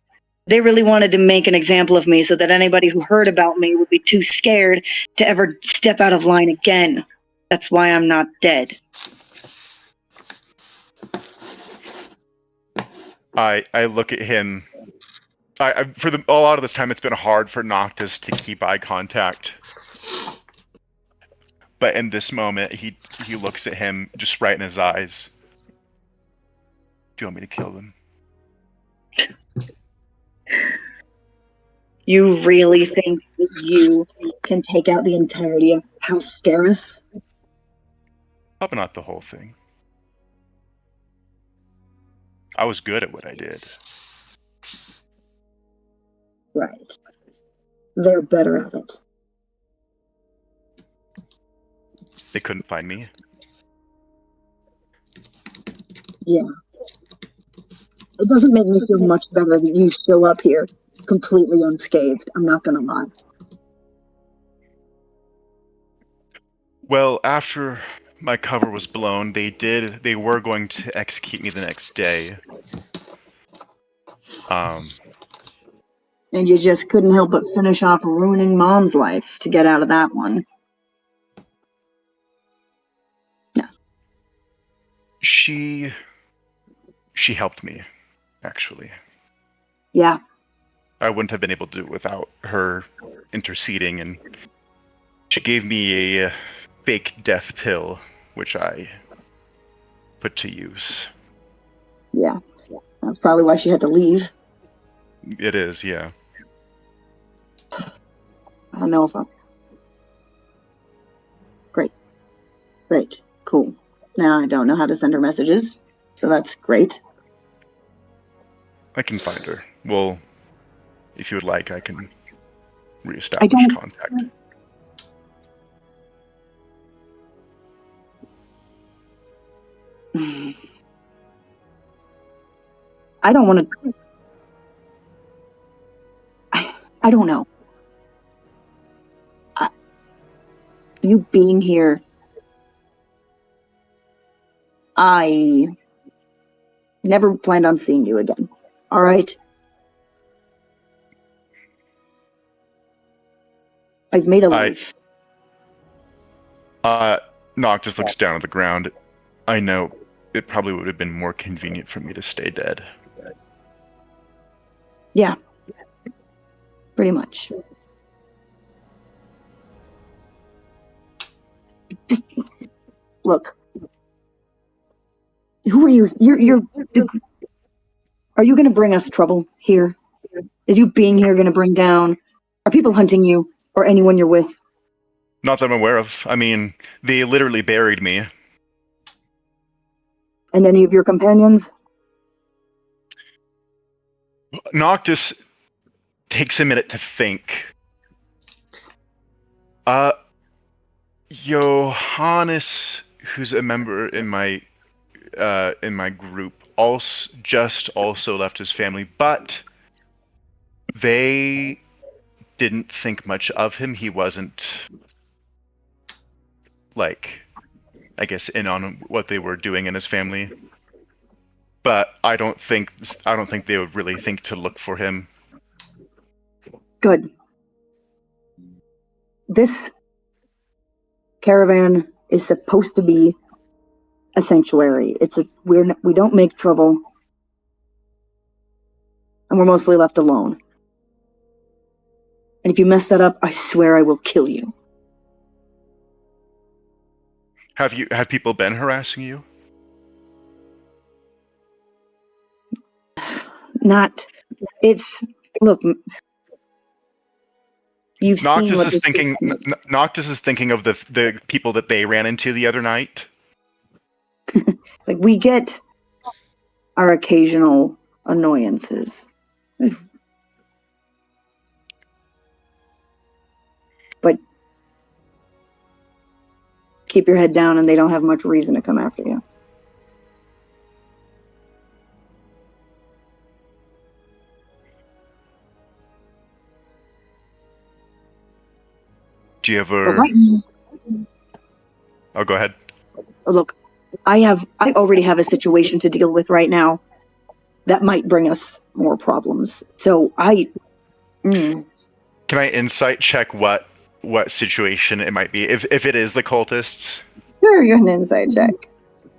they really wanted to make an example of me so that anybody who heard about me would be too scared to ever step out of line again. That's why I'm not dead. I look at him. For a lot of this time, it's been hard for Noctis to keep eye contact. But in this moment, he looks at him just right in his eyes. Do you want me to kill them? You really think that you can take out the entirety of House Gareth? Probably not the whole thing. I was good at what I did. Right. They're better at it. They couldn't find me. Yeah. It doesn't make me feel much better that you show up here completely unscathed. I'm not gonna lie. Well, after my cover was blown, they were going to execute me the next day. And you just couldn't help but finish off ruining Mom's life to get out of that one. No. She helped me, actually. Yeah. I wouldn't have been able to do it without her interceding, and she gave me a fake death pill, which I put to use. Yeah. That's probably why she had to leave. It is, yeah. I don't know if I'm... Great. Cool. Now I don't know how to send her messages, so that's great. I can find her. Well, if you would like, I can reestablish contact. I don't want to... I don't know. You being here... I never planned on seeing you again. All right? I've made a life. Noctis looks down at the ground. I know it probably would have been more convenient for me to stay dead. Yeah. Pretty much. Just, look. Who are you? You're are you going to bring us trouble here? Is you being here going to bring down... Are people hunting you or anyone you're with? Not that I'm aware of. I mean, they literally buried me. And any of your companions? Noctis takes a minute to think. Johannes, who's a member in my group, also left his family, but they didn't think much of him. He wasn't, like, I guess, in on what they were doing in his family. But I don't think they would really think to look for him. Good. This caravan is supposed to be a sanctuary. We don't make trouble, and we're mostly left alone. And if you mess that up, I swear I will kill you. Have people been harassing you? Not. It's. Look. You've seen Noctis what is this thinking. Noctis is thinking of the people that they ran into the other night. Like, we get our occasional annoyances. But keep your head down and they don't have much reason to come after you. Do you But ever? right now, Oh, go ahead. look, I already have a situation to deal with right now that might bring us more problems. So Can I insight check what situation it might be? If it is the cultists, sure, you're an inside check.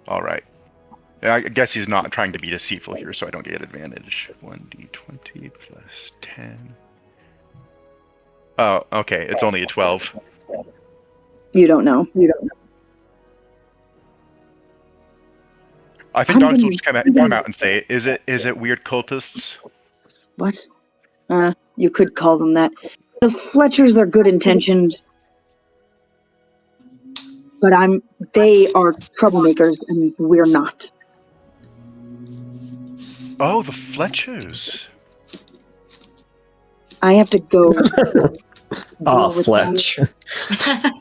all right. And I guess he's not trying to be deceitful here, so I don't get advantage. 1d20 plus 10. Oh, okay. It's only a 12. You don't know. I think I'm Dogs will gonna- just come out and say, "Is it weird cultists?" What? You could call them that. The Fletchers are good intentioned, but they are troublemakers and we're not. Oh, the Fletchers. I have to go. Ah, deal with Fletch.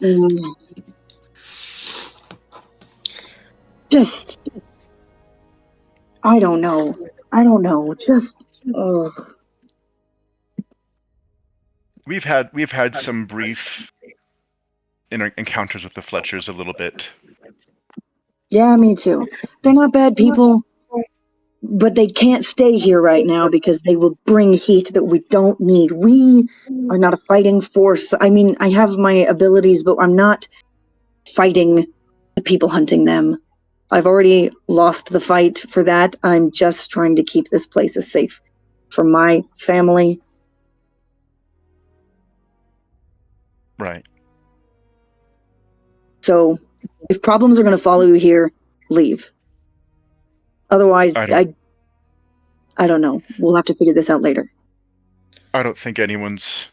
them. Just, I don't know. Just, oh. We've had some brief encounters with the Fletchers a little bit. Yeah, me too. They're not bad people, but they can't stay here right now because they will bring heat that we don't need. We are not a fighting force. I mean, I have my abilities, but I'm not fighting the people hunting them. I've already lost the fight for that. I'm just trying to keep this place as safe for my family. Right. So, if problems are going to follow you here, leave. Otherwise, I don't know. We'll have to figure this out later. I don't think anyone's,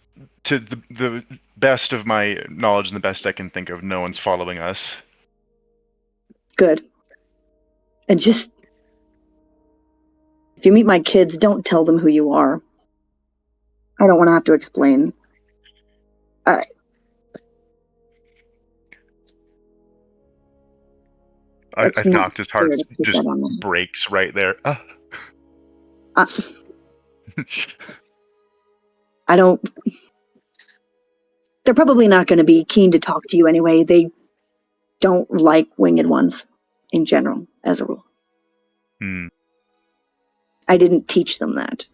to the best of my knowledge and the best I can think of, no one's following us. Good. And just, if you meet my kids, don't tell them who you are. I don't want to have to explain. It's I've not knocked his heart fair to put just that on them. breaks right there. Ah. I don't. They're probably not going to be keen to talk to you anyway. They don't like winged ones in general, as a rule. Hmm. I didn't teach them that.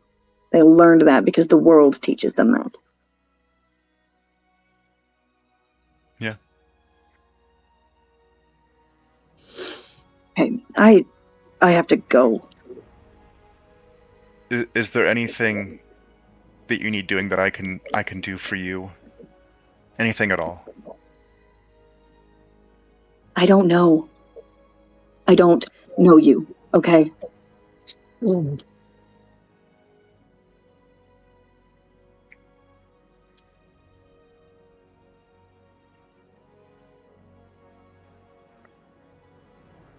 They learned that because the world teaches them that. Yeah. Hey, I have to go. Is there anything that you need doing that I can do for you? Anything at all? I don't know. I don't know you, okay?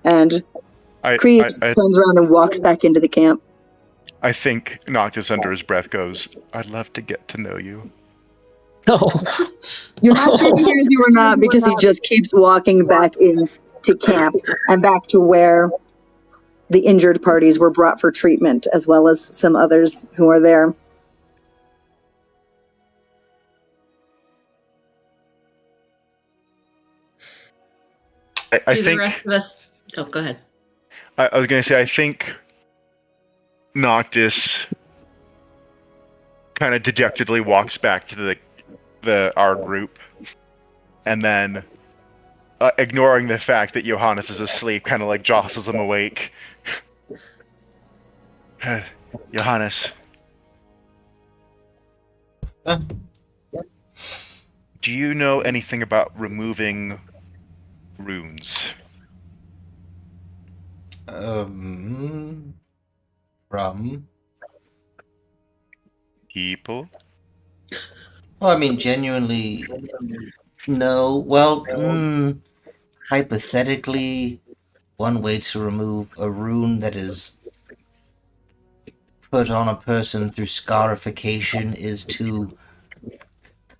And Creed I turns around and walks back into the camp. I think Noctis under his breath goes, "I'd love to get to know you." Oh. You're not saying here's you or not because he just keeps walking back into camp and back to where the injured parties were brought for treatment, as well as some others who are there. I Do the think rest of us? Oh, go ahead. I was gonna say I think Noctis kind of dejectedly walks back to our group, and then ignoring the fact that Johannes is asleep, kind of like jostles him awake. Johannes. Do you know anything about removing runes? From. People? Well, I mean, genuinely, no. Well, hypothetically, one way to remove a rune that is put on a person through scarification is to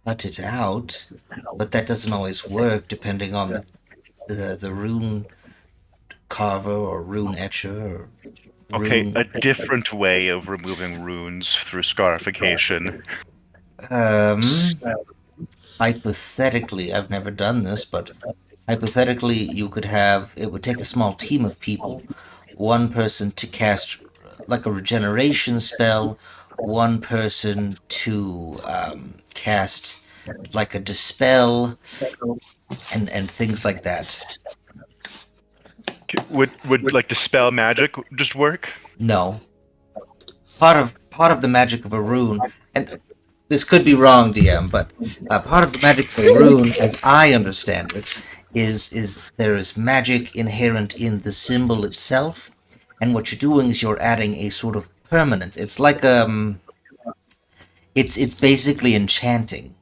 cut it out, but that doesn't always work depending on the rune carver or rune etcher or Okay, rune. a different way of removing runes through scarification. Hypothetically, I've never done this, but hypothetically, you could have it would take a small team of people, one person to cast like a regeneration spell, one person to cast like a dispel, and things like that. Would like dispel magic just work? No, part of the magic of a rune, and this could be wrong, DM, but part of the magic of a rune, as I understand it, is there is magic inherent in the symbol itself, and what you're doing is you're adding a sort of permanent. It's like it's basically enchanting.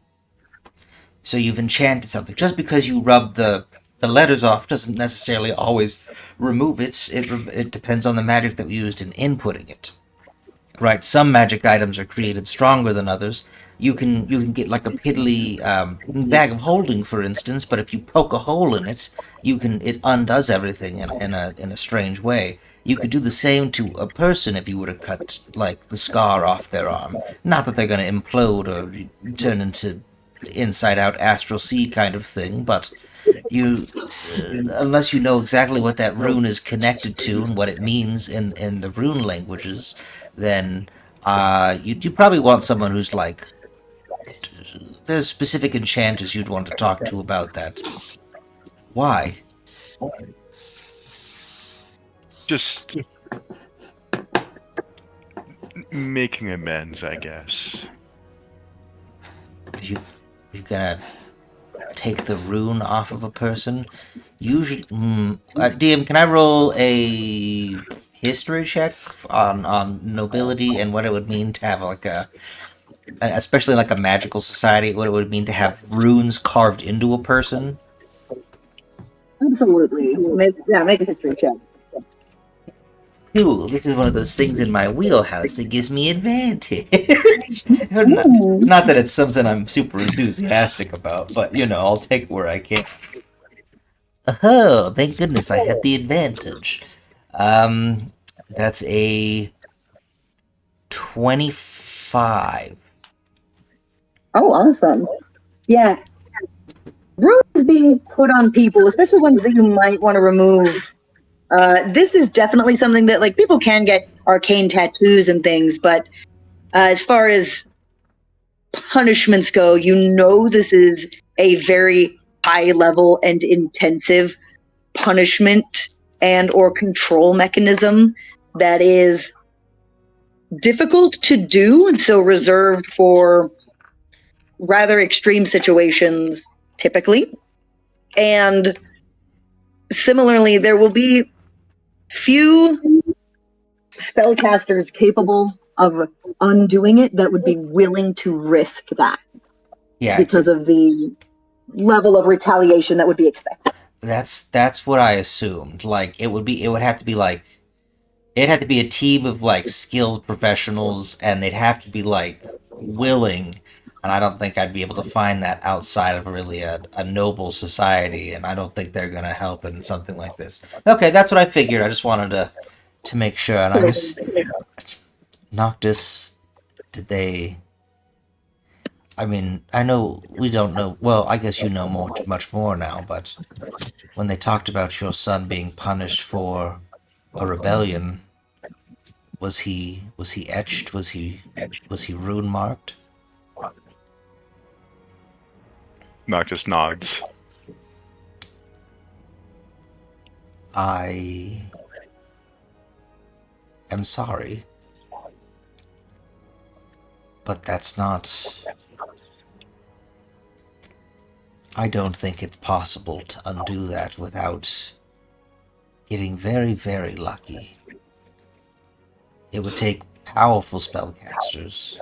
So you've enchanted something. Just because you rub the letters off doesn't necessarily always remove it. It depends on the magic that we used in inputting it. Right, some magic items are created stronger than others. You can get like a piddly bag of holding, for instance, but if you poke a hole in it, it undoes everything in a strange way. You could do the same to a person if you were to cut like the scar off their arm. Not that they're going to implode or turn into inside out astral sea kind of thing, but you unless you know exactly what that rune is connected to and what it means in the rune languages, then you probably want someone who's like there's specific enchanters you'd want to talk to about that. Why? Just making amends, I guess. You gonna take the rune off of a person? Usually, DM, can I roll a history check on nobility and what it would mean to have like especially like a magical society, what it would mean to have runes carved into a person? Absolutely. Make a history check. Cool, this is one of those things in my wheelhouse that gives me advantage. Not that it's something I'm super enthusiastic about, but you know, I'll take it where I can. Oh, thank goodness I had the advantage. That's a 25. Oh, awesome. Yeah. Runes being put on people, especially ones that you might want to remove. This is definitely something that like people can get arcane tattoos and things, but as far as punishments go, you know this is a very high level and intensive punishment and or control mechanism that is difficult to do, and so reserved for rather extreme situations typically. And similarly, there will be few spellcasters capable of undoing it that would be willing to risk that. Yeah, because of the level of retaliation that would be expected. that's what I assumed. Like it would have to be like it had to be a team of like skilled professionals, and they'd have to be like willing. And I don't think I'd be able to find that outside of really a noble society, and I don't think they're gonna help in something like this. Okay, that's what I figured. I just wanted to make sure. And I just Noctis, did they? I mean, I know we don't know. Well, I guess you know much more now. But when they talked about your son being punished for a rebellion, was he etched? Was he rune marked? Noctis nods. I am sorry, but that's not I don't think it's possible to undo that without getting very, very lucky. It would take powerful spellcasters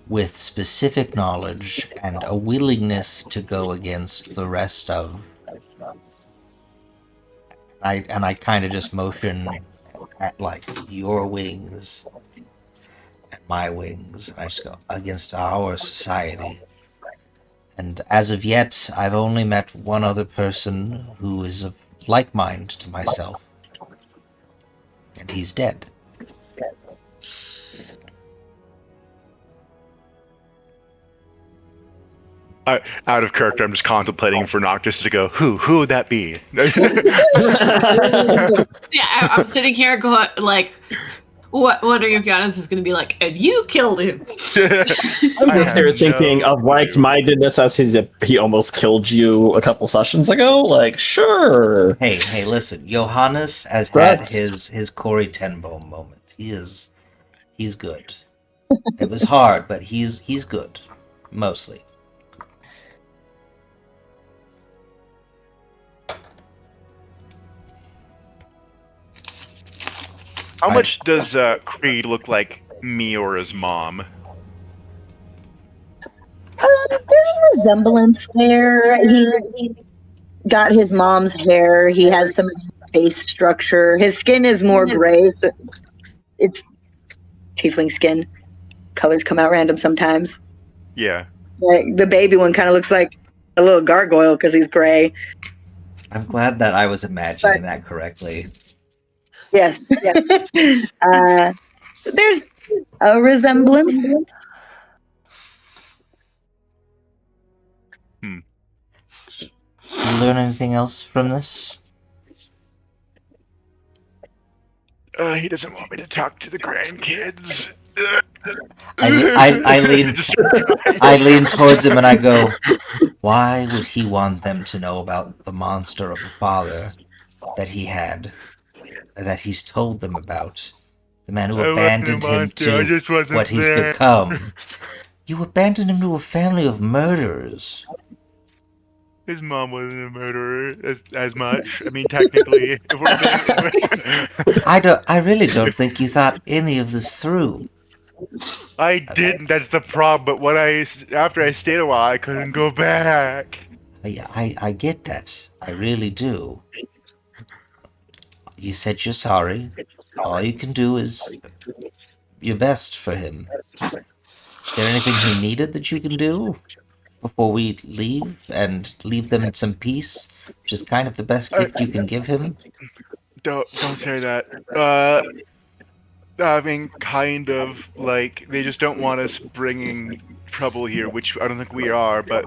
with specific knowledge and a willingness to go against the rest of. I kind of just motion at like your wings and my wings, and I just go against our society. And as of yet, I've only met one other person who is of like mind to myself, and he's dead. Out of character, I'm just contemplating for Noctis to go, who would that be? Yeah, I'm sitting here going like, what are your guns is going to be like? And you killed him. I'm just here thinking of like-mindedness as he almost killed you a couple sessions ago. Like, sure. Hey, listen, Johannes has had his Corey Tenboom moment. He's good. It was hard, but he's good, mostly. How much does Creed look like me or his mom? There's a resemblance there. He got his mom's hair. He has some face structure. His skin is more gray. It's tiefling skin. Colors come out random sometimes. Yeah. Like, the baby one kind of looks like a little gargoyle because he's gray. I'm glad that I was imagining that correctly. Yes. There's a resemblance. You learn anything else from this? He doesn't want me to talk to the grandkids. I lean towards him and I go, why would he want them to know about the monster of a father that he had, that he's told them about? The man who abandoned him to what he's become. You abandoned him to a family of murderers. His mom wasn't a murderer as much. I mean, technically. I really don't think you thought any of this through. I didn't. That's the problem. But after I stayed a while, I couldn't go back. I get that. I really do. You said you're sorry. All you can do is your best for him. Is there anything he needed that you can do before we leave and leave them in some peace? Which is kind of the best gift you can give him. Don't say that. I mean, kind of, like, they just don't want us bringing trouble here, which I don't think we are, but,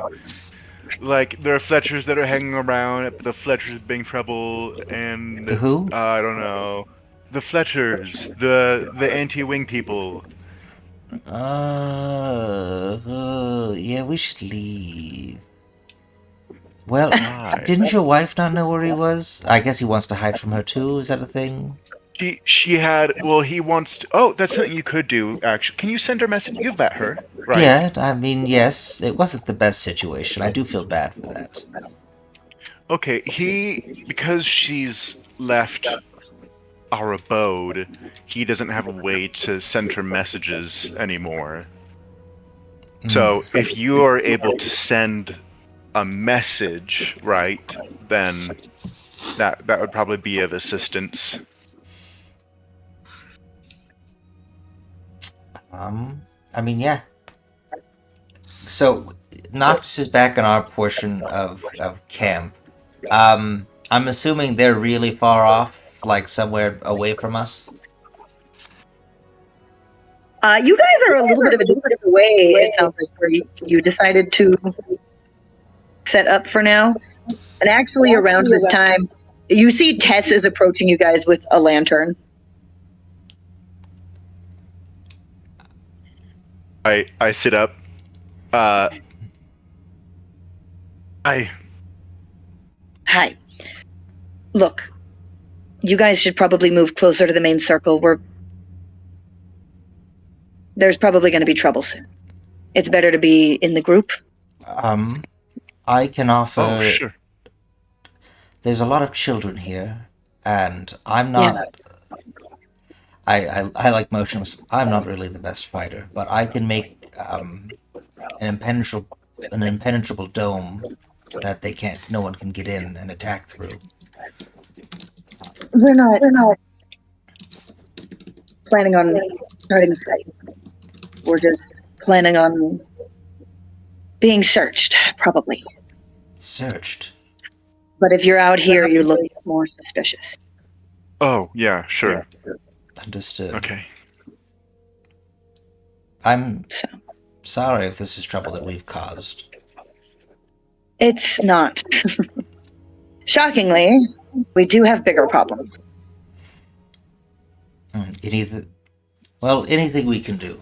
like, there are Fletchers that are hanging around, the Fletchers bring trouble, and... The who? I don't know. The Fletchers, the anti-wing people. Yeah, we should leave. Well, Why? didn't your wife not know where he was? I guess he wants to hide from her too, is that a thing? She had, well, he wants to, oh, that's something you could do, actually. Can you send her a message? You've met her, right? Yeah, I mean, yes, it wasn't the best situation. I do feel bad for that. Okay, because she's left our abode, he doesn't have a way to send her messages anymore. So, if you are able to send a message, right, then that would probably be of assistance. I mean, yeah. So, Noctis is back in our portion of camp. I'm assuming they're really far off, like somewhere away from us? You guys are a little bit of a different way, it sounds like, where you decided to set up for now. And actually, around this time, you see Tess is approaching you guys with a lantern. I sit up. Hi. Hi. Look, you guys should probably move closer to the main circle. There's probably going to be trouble soon. It's better to be in the group I can offer. Oh, sure. There's a lot of children here, and I'm not. I like motionless. I'm not really the best fighter, but I can make an impenetrable dome that no one can get in and attack through. We're not planning on starting a fight. We're just planning on being searched, probably. Searched. But if you're out here, you look more suspicious. Oh, yeah, sure. Understood. Okay. I'm So sorry if this is trouble that we've caused. it's not. Shockingly, we do have bigger problems. Anything we can do.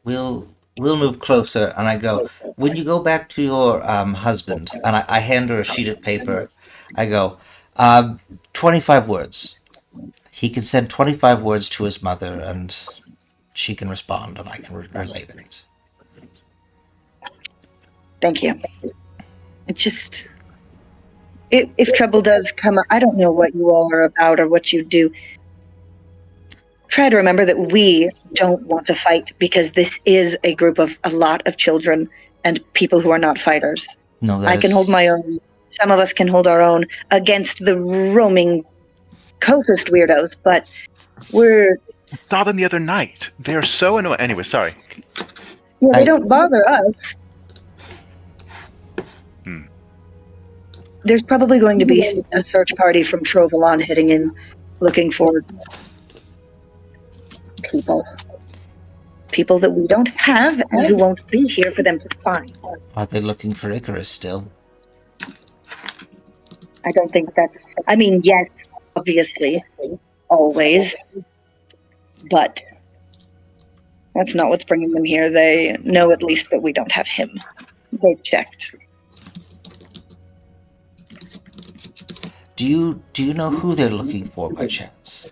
We'll move closer. And I go, when you go back to your husband, and I hand her a sheet of paper. I go, 25 words. He can send 25 words to his mother, and she can respond, and I can relay that. Thank you. It just, if trouble does come up, I don't know what you all are about or what you do. Try to remember that we don't want to fight because this is a group of a lot of children and people who are not fighters. No, I can hold my own. Some of us can hold our own against the roaming coastist weirdos, but we're... Saw them the other night. They're so annoying. Anyway, sorry. Yeah, they don't bother us. There's probably going to be a search party from Trovalon heading in, looking for people that we don't have and who won't be here for them to find. Are they looking for Icarus still? I don't think that's... I mean, yes, obviously, always, but that's not what's bringing them here. They know at least that we don't have him. They've checked. Do you know who they're looking for by chance?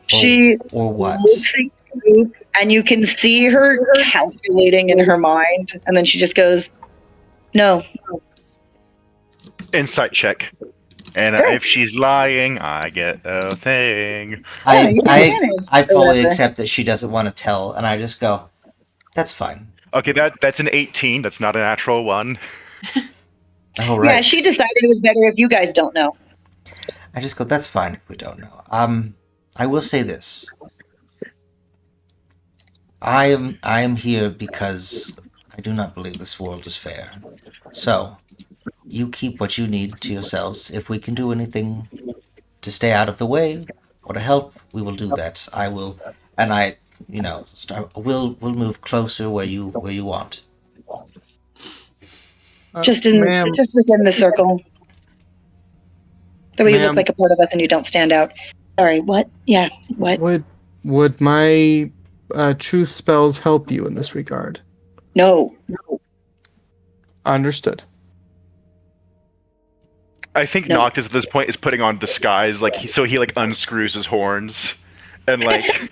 She or what? looks at you, and you can see her calculating in her mind, and then she just goes, "No." Insight check. And if she's lying, I get a thing. I fully accept that she doesn't want to tell, and I just go, "That's fine." Okay, that's an 18. That's not a natural one. Oh, right. Yeah, she decided it was better if you guys don't know. I just go, "That's fine if we don't know." I will say this. I am here because I do not believe this world is fair. So, you keep what you need to yourselves. If we can do anything to stay out of the way or to help, we will do that. I will, and I, we'll move closer where you want. Just ma'am, within the circle. The way you Ma'am. look like a part of us and you don't stand out. Sorry, what? Yeah, what? would my truth spells help you in this regard? No. Understood. I think No. Noctis at this point is putting on disguise, he unscrews his horns, and I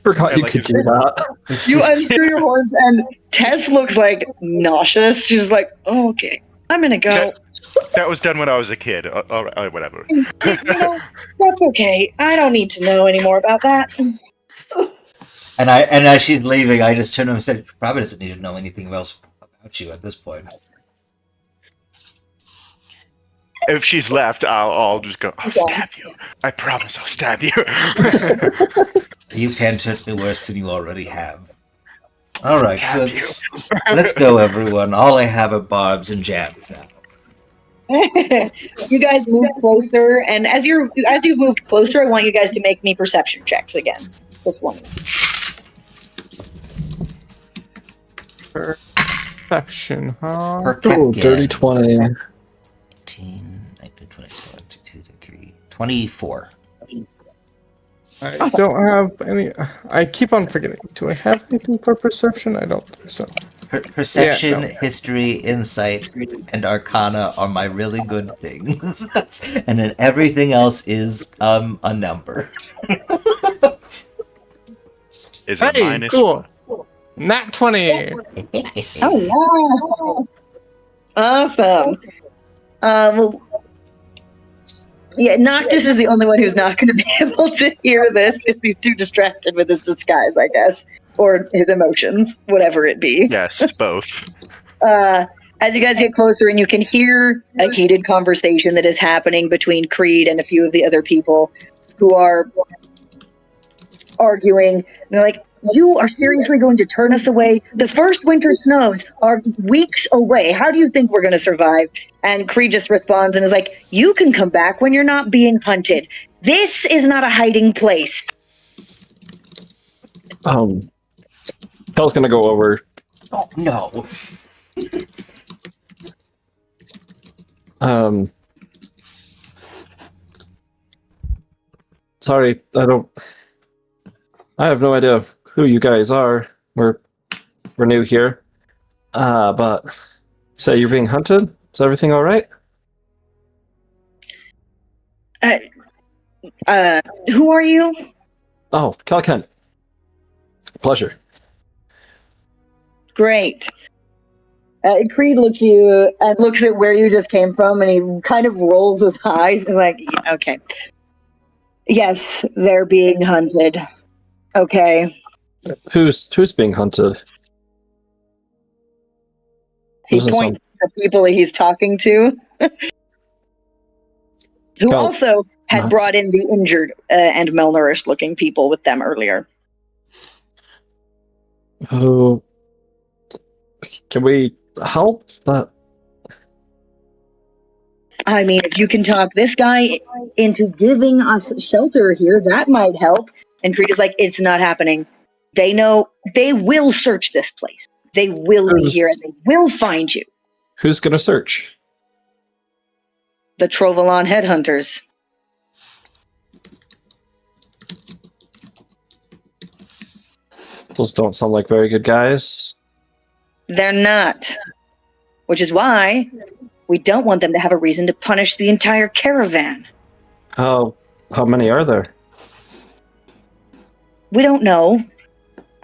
forgot you like could his- do that. You unscrew your horns and Tess looks like nauseous. She's like, oh, okay, I'm gonna go. that was done when I was a kid. All right, whatever. You know, that's okay. I don't need to know any more about that. And as she's leaving, I just turned to him and said, "Probably doesn't need to know anything else about you at this point." If she's left, I'll just go, "I'll stab you. I promise I'll stab you." You can't hurt me worse than you already have. All right, so let's go, everyone. All I have are barbs and jabs now. You guys move closer, and as you move closer, I want you guys to make me perception checks again. Just one. Perfection, huh? Oh, dirty 20. 18, 19, 20, 22, 23, 24. I don't have any. I keep on forgetting. Do I have anything for perception? I don't think so. Perception, Yeah, no. history, insight, and arcana are my really good things. And then everything else is a number. is a Hey, minus cool. one. Nat 20. Oh, wow. Awesome. Well, yeah, Noctis is the only one who's not going to be able to hear this because he's too distracted with his disguise, I guess, or his emotions, whatever it be. Yes, both. As you guys get closer and you can hear a heated conversation that is happening between Creed and a few of the other people who are arguing. They're like, you are seriously going to turn us away? The first winter snows are weeks away. How do you think we're going to survive? And Creed just responds and is like, you can come back when you're not being hunted. This is not a hiding place. Kel's gonna go over. Oh no. Sorry, I have no idea who you guys are. We're new here. But say you're being hunted? Is everything all right? Who are you? Oh, Cal Kent. Pleasure. Great. Creed looks at you and looks at where you just came from, and he kind of rolls his eyes. He's like, "Yeah, okay. Yes, they're being hunted. Okay." Who's being hunted? He Doesn't points to the people he's talking to, who Cal- also had nuts. brought in the injured and malnourished looking people with them earlier. Who? Can we help? That I mean, if you can talk this guy into giving us shelter here, that might help. And Creed is like, it's not happening. They know they will search this place. They will be here and they will find you. who's gonna search? The Trovolon headhunters. Those don't sound like very good guys. They're not. Which is why we don't want them to have a reason to punish the entire caravan. How many are there? We don't know.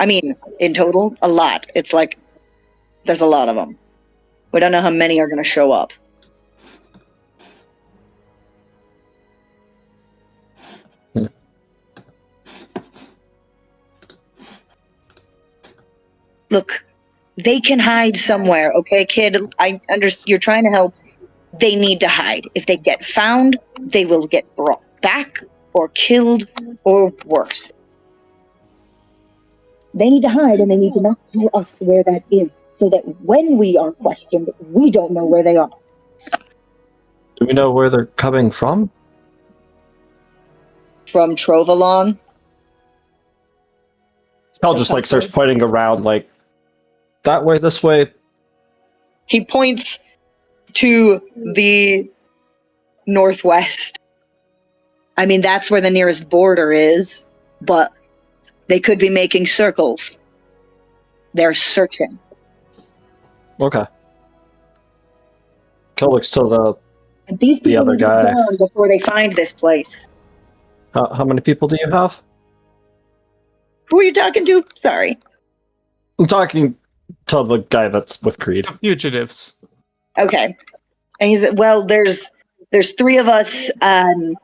I mean, in total, a lot. It's like, there's a lot of them. We don't know how many are going to show up. Look, they can hide somewhere, okay, kid? I understand you're trying to help. They need to hide. If they get found, they will get brought back or killed or worse. They need to hide and they need to not tell us where that is so that when we are questioned, we don't know where they are. Do we know where they're coming from? From Trovolon. Cal just like starts pointing around, like that way, this way. He points to the northwest. I mean, that's where the nearest border is, but they could be making circles. They're searching. Okay. Cal looks to the. These people other need to be guy. found before they find this place. How many people do you have? Who are you talking to? Sorry. I'm talking to the guy that's with Creed. Fugitives. Okay. And he's well. There's three of us. Cal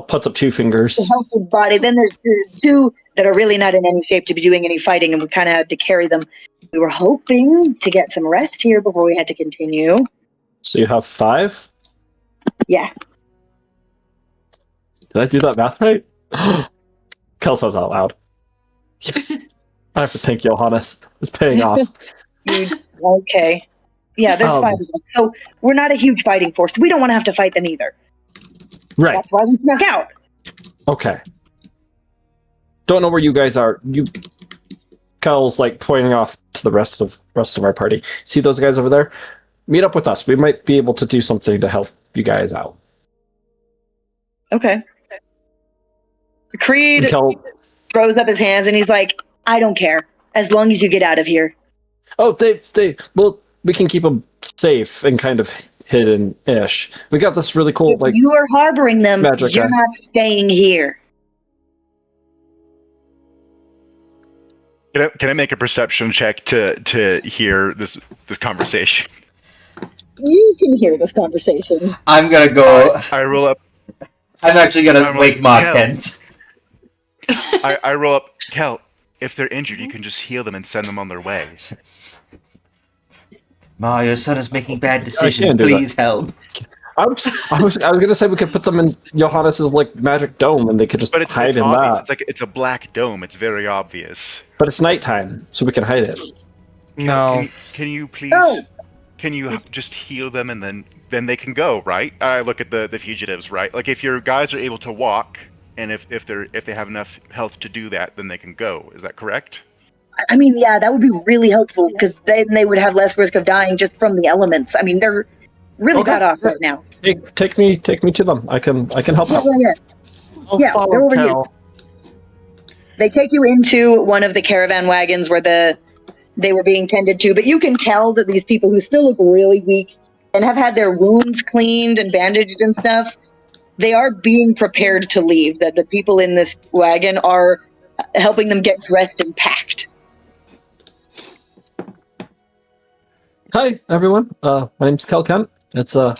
puts up two fingers. To help his body. Then there's two that are really not in any shape to be doing any fighting, and we kind of had to carry them. We were hoping to get some rest here before we had to continue. So you have 5? Yeah. Did I do that math right? Cal says out loud. Yes. I have to thank Johannes. It's paying off. Okay. Yeah, there's 5 of them. So we're not a huge fighting force. We don't want to have to fight them either. Right. That's why we snuck out. Okay. Don't know where you guys are. Cal's like pointing off to the rest of our party. See those guys over there? Meet up with us. We might be able to do something to help you guys out. Okay. Creed Cal, throws up his hands and he's like, I don't care. As long as you get out of here. oh, well, we can keep them safe and kind of hidden-ish. We got this really cool, If like, you are harboring them, magic you're guy. not staying here. Can I make a perception check to hear this conversation? You can hear this conversation. I'm gonna go. I roll up. I'm actually gonna I'm wake like, Ma Kel. Kent. I roll up. Kel, if they're injured, you can just heal them and send them on their way. Ma, your son is making bad decisions. can't do that. Please help. I was gonna say we could put them in Johannes's like magic dome, and they could just But it's hide in obvious. that. It's a black dome. It's very obvious. But it's nighttime, so we can hide it. No. Can you please? No. Can you just heal them and then they can go, right? I look at the fugitives, right? Like if your guys are able to walk, and if they have enough health to do that, then they can go. Is that correct? I mean, yeah, that would be really helpful because then they would have less risk of dying just from the elements. I mean, they're really Okay. bad off right now. Take me to them. I can help out. Yeah. I'll Yeah, they're follow over here. Kel. They take you into one of the caravan wagons where they were being tended to, but you can tell that these people who still look really weak and have had their wounds cleaned and bandaged and stuff, they are being prepared to leave. That the people in this wagon are helping them get dressed and packed. Hi, everyone. My name's Kel Kent. It's Hi.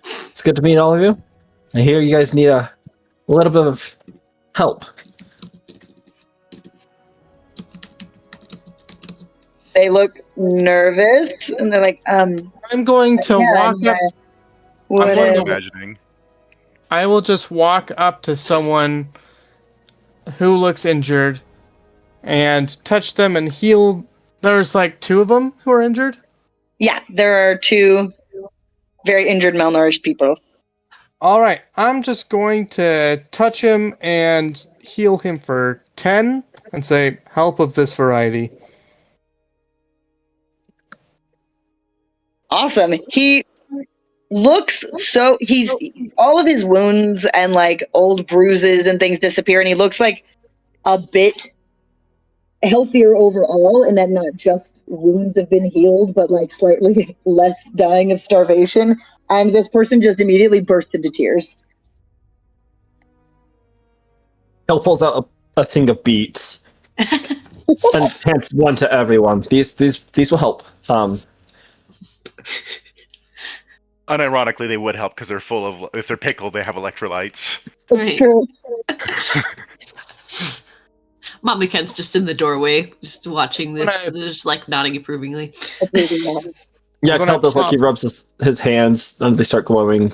It's good to meet all of you. I hear you guys need a little bit of help. They look nervous and they're like, I'm going to yeah, walk yeah. up. What I'm going to- Imagining. I will just walk up to someone who looks injured and touch them and heal. There's like two of them who are injured. Yeah, there are two very injured, malnourished people. All right, I'm just going to touch him and heal him for 10 and say, help of this variety. Awesome. He looks he's all of his wounds and like old bruises and things disappear, and he looks like a bit healthier overall, and that not just wounds have been healed, but like slightly less dying of starvation. And this person just immediately burst into tears. Kel pulls out a thing of beets and hands one to everyone. These will help. Unironically, they would help because they're full of. If they're pickled, they have electrolytes. It's Right. true. Mommy Kent's just in the doorway, just watching this, Right. just like nodding approvingly. It's really bad. Yeah, I'm gonna Kel does like he pop- rubs his hands and they start glowing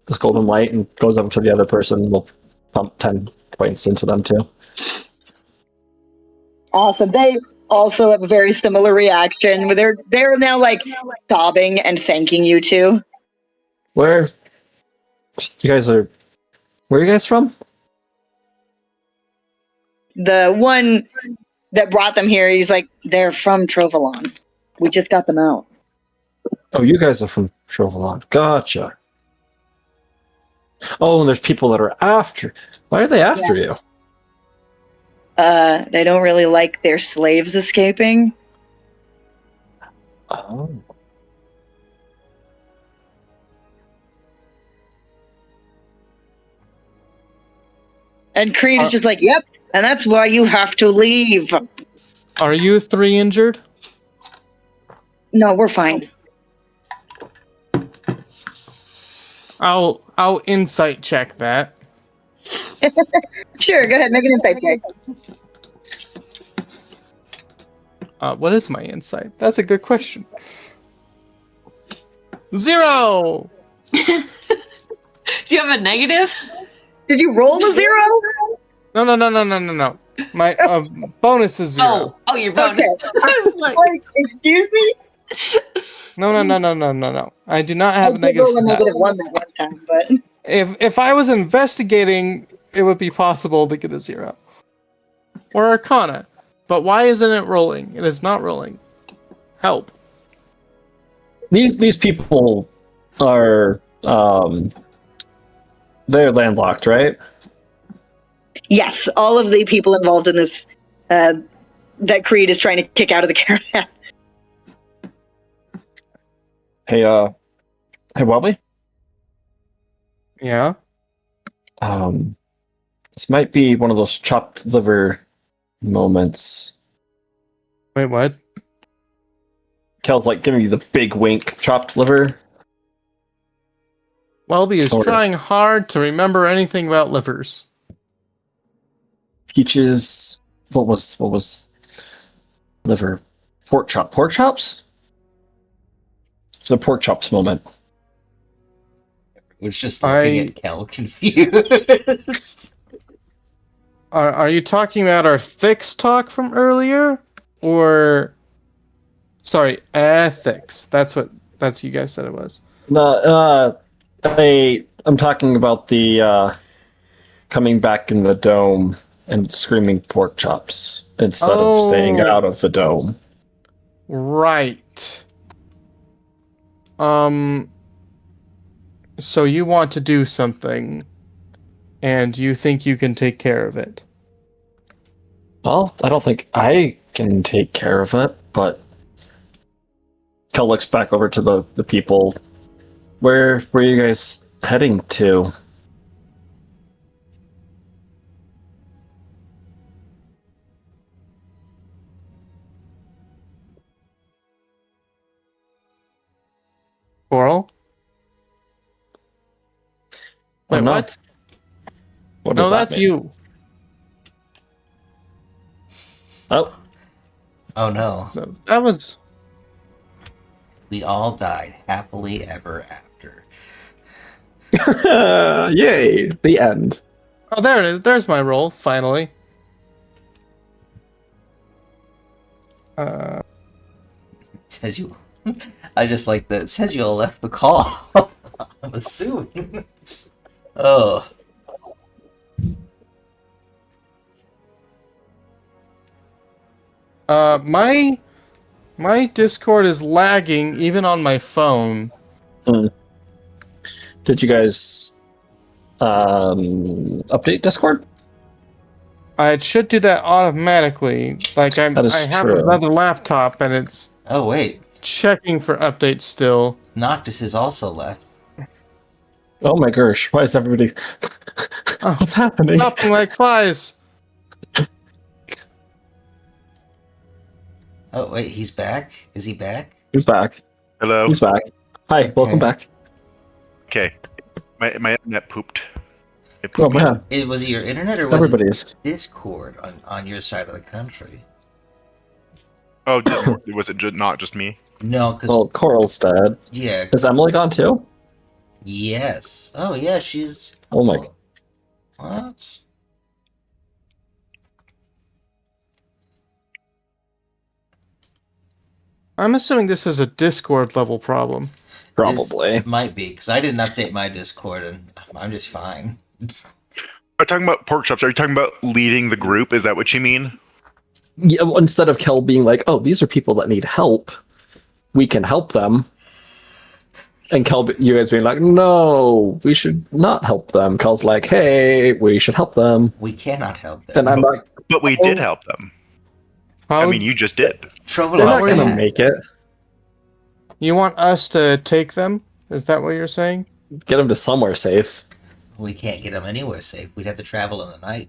this golden light and goes over to the other person and will pump 10 points into them too. Awesome. They also have a very similar reaction. They're now like sobbing and thanking you too. Where are you guys from? The one that brought them here, he's like, they're from Trovalon. We just got them out. Oh, you guys are from Trovalon. Gotcha. Oh, and there's people that are after. Why are they after you? They don't really like their slaves escaping. Oh. And Creed is just like, yep, and that's why you have to leave. Are you three injured? No, we're fine. I'll insight check that. Sure, go ahead, make an insight check. What is my insight? That's a good question. 0! Do you have a negative? Did you roll a 0? No. My bonus is 0. Oh, your bonus. Okay. I was like, Like, excuse me? No. I do not have I a did negative roll a for that. -1 that one time, but If I was investigating, it would be possible to get a 0. Or Arcana. But why isn't it rolling? It is not rolling. Help. These people are they're landlocked, right? yes, all of the people involved in this that Creed is trying to kick out of the caravan. Hey, Welby? Yeah? This might be one of those chopped liver moments. Wait, what? Kel's like giving you the big wink. Chopped liver. Welby is Order. trying hard to remember anything about livers. Peaches. What was liver? Pork chop. Pork chops? It's a pork chops moment. Was just looking I- at Kel confused. Are you talking about our Thix talk from earlier? Or sorry, ethics. That's what you guys said it was. No, I'm talking about the coming back in the dome and screaming pork chops instead of staying Oh. out of the dome. Right. So you want to do something, and you think you can take care of it. Well, I don't think I can take care of it, but Kel looks back over to the people. Where are you guys heading to? Coral? Oh, Wait, no. what? What does No, that that's mean? you. Oh, Oh no. That was. We all died happily ever after. yay! The end. Oh, there it is. There's my roll, finally. It says you. I just like that. It says you all left the call. I'm assuming. Oh. My Discord is lagging even on my phone. Did you guys update Discord? I should do that automatically. Like That is I have true. another laptop and it's Oh wait. checking for updates still. Noctis is also left. Oh my gosh! Why is everybody? What's happening? Nothing like flies. Oh wait, he's back. Is he back? He's back. Hello. He's back. Hi, welcome back. Okay. My internet pooped. It Oh pooped. man, Was it your internet or was everybody's. it Discord on your side of the country? Oh, was it not just me? No, because Well, Coral's dead. yeah, Is Emily gone too? yes. Oh yeah, she's. Oh my. What? I'm assuming this is a Discord level problem. Probably. This might be because I didn't update my Discord and I'm just fine. Are you talking about pork chops? Are you talking about leading the group? Is that what you mean? Yeah, well, instead of Kel being like, "Oh, these are people that need help. We can help them," and Kel, you guys being like, "No, we should not help them." Kel's like, "Hey, we should help them," We cannot help them. and I'm like, But we did help them. How I mean, you just did. Trouble "They're not over gonna that. make it. you want us to take them? Is that what you're saying? Get them to somewhere safe." We can't get them anywhere safe. We'd have to travel in the night.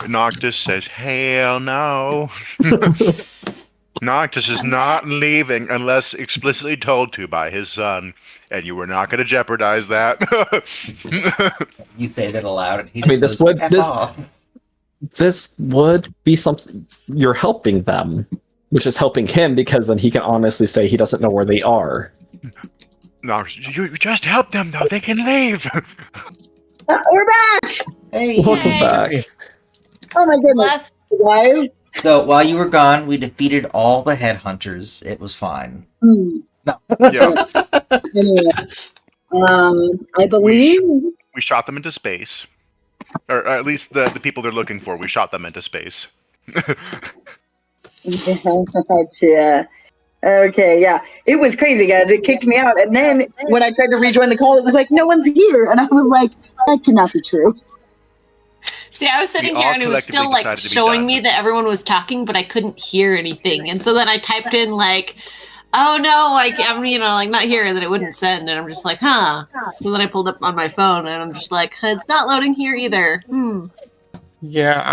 Noctis says, "Hell no." Noctis is not leaving unless explicitly told to by his son, and you were not going to jeopardize that. You say that aloud, and he I mean, just this goes, would- "F this- off." This would be something you're helping them, which is helping him because then he can honestly say he doesn't know where they are. Noctis, you just help them though. They can leave. We're back! Hey. Welcome Yay. back. Oh my goodness, Less guys. So while you were gone, we defeated all the headhunters. It was fine. Yeah, Anyway, I believe we shot them into space, or at least the people they're looking for. We shot them into space. yeah. Okay, yeah. It was crazy, guys. It kicked me out. And then when I tried to rejoin the call, it was like, no one's here. And I was like, that cannot be true. See, I was sitting We here all and it was collectively still like decided to be showing done. me that everyone was talking, but I couldn't hear anything. And so then I typed in like, "Oh no, I'm like not here," and then it wouldn't send. And I'm just like, huh. So then I pulled up on my phone and I'm just like, it's not loading here either. Yeah,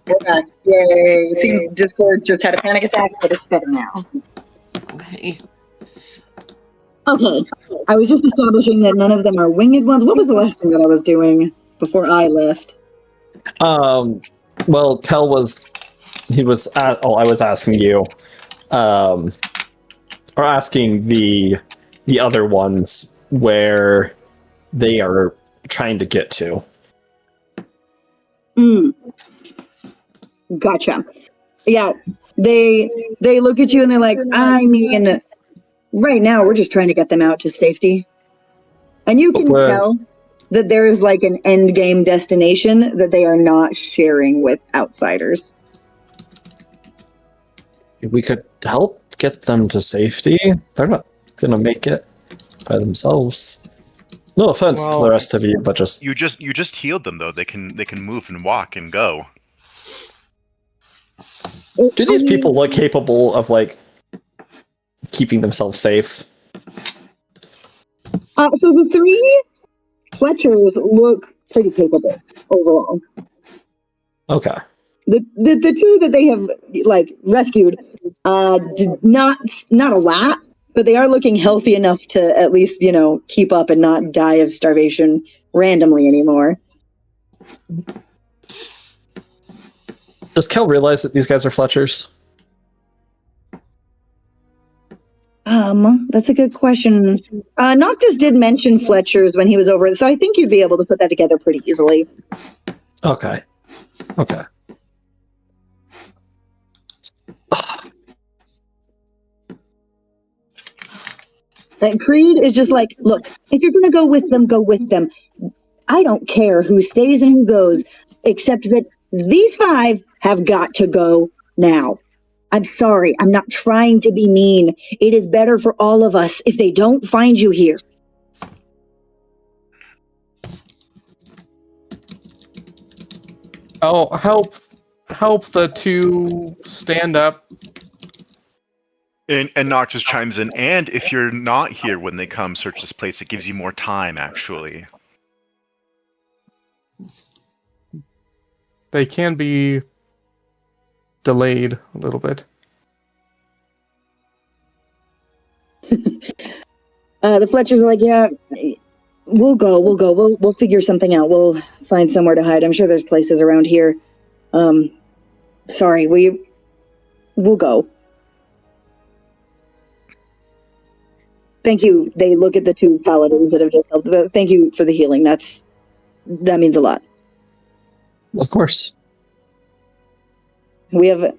We're back. Yay. Seems Discord just had a panic attack, but it's better now. Okay. Okay. I was just establishing that none of them are winged ones. What was the last thing that I was doing before I left? Well, Kel was. He was. I was asking you. Or asking the other ones where they are trying to get to. Gotcha. Yeah. They look at you and they're like, I mean, right now we're just trying to get them out to safety. And you can Where- tell that there is like an end game destination that they are not sharing with outsiders. We could help get them to safety. They're not gonna make it by themselves. No offense to Well, the rest of you, but just You just healed them though. They can move and walk and go. do these people look capable of like keeping themselves safe? So the three Fletchers look pretty capable overall. Okay. The two that they have like rescued, not a lot, but they are looking healthy enough to at least keep up and not die of starvation randomly anymore. Does Kel realize that these guys are Fletchers? That's a good question. Noctis did mention Fletchers when he was over it, so I think you'd be able to put that together pretty easily. Okay. Okay. And Creed is just like, look, if you're gonna go with them, go with them. I don't care who stays and who goes, except that these 5 have got to go now. I'm sorry, I'm not trying to be mean. It is better for all of us if they don't find you here. I'll help the two stand up. And Noctis chimes in, and if you're not here when they come search this place, it gives you more time, actually. They can be delayed a little bit. The Fletchers are like, yeah, we'll go. We'll figure something out. We'll find somewhere to hide. I'm sure there's places around here. Sorry, we'll go. Thank you. They look at the 2 paladins that have just helped. Thank you for the healing. That means a lot. Of course. We have,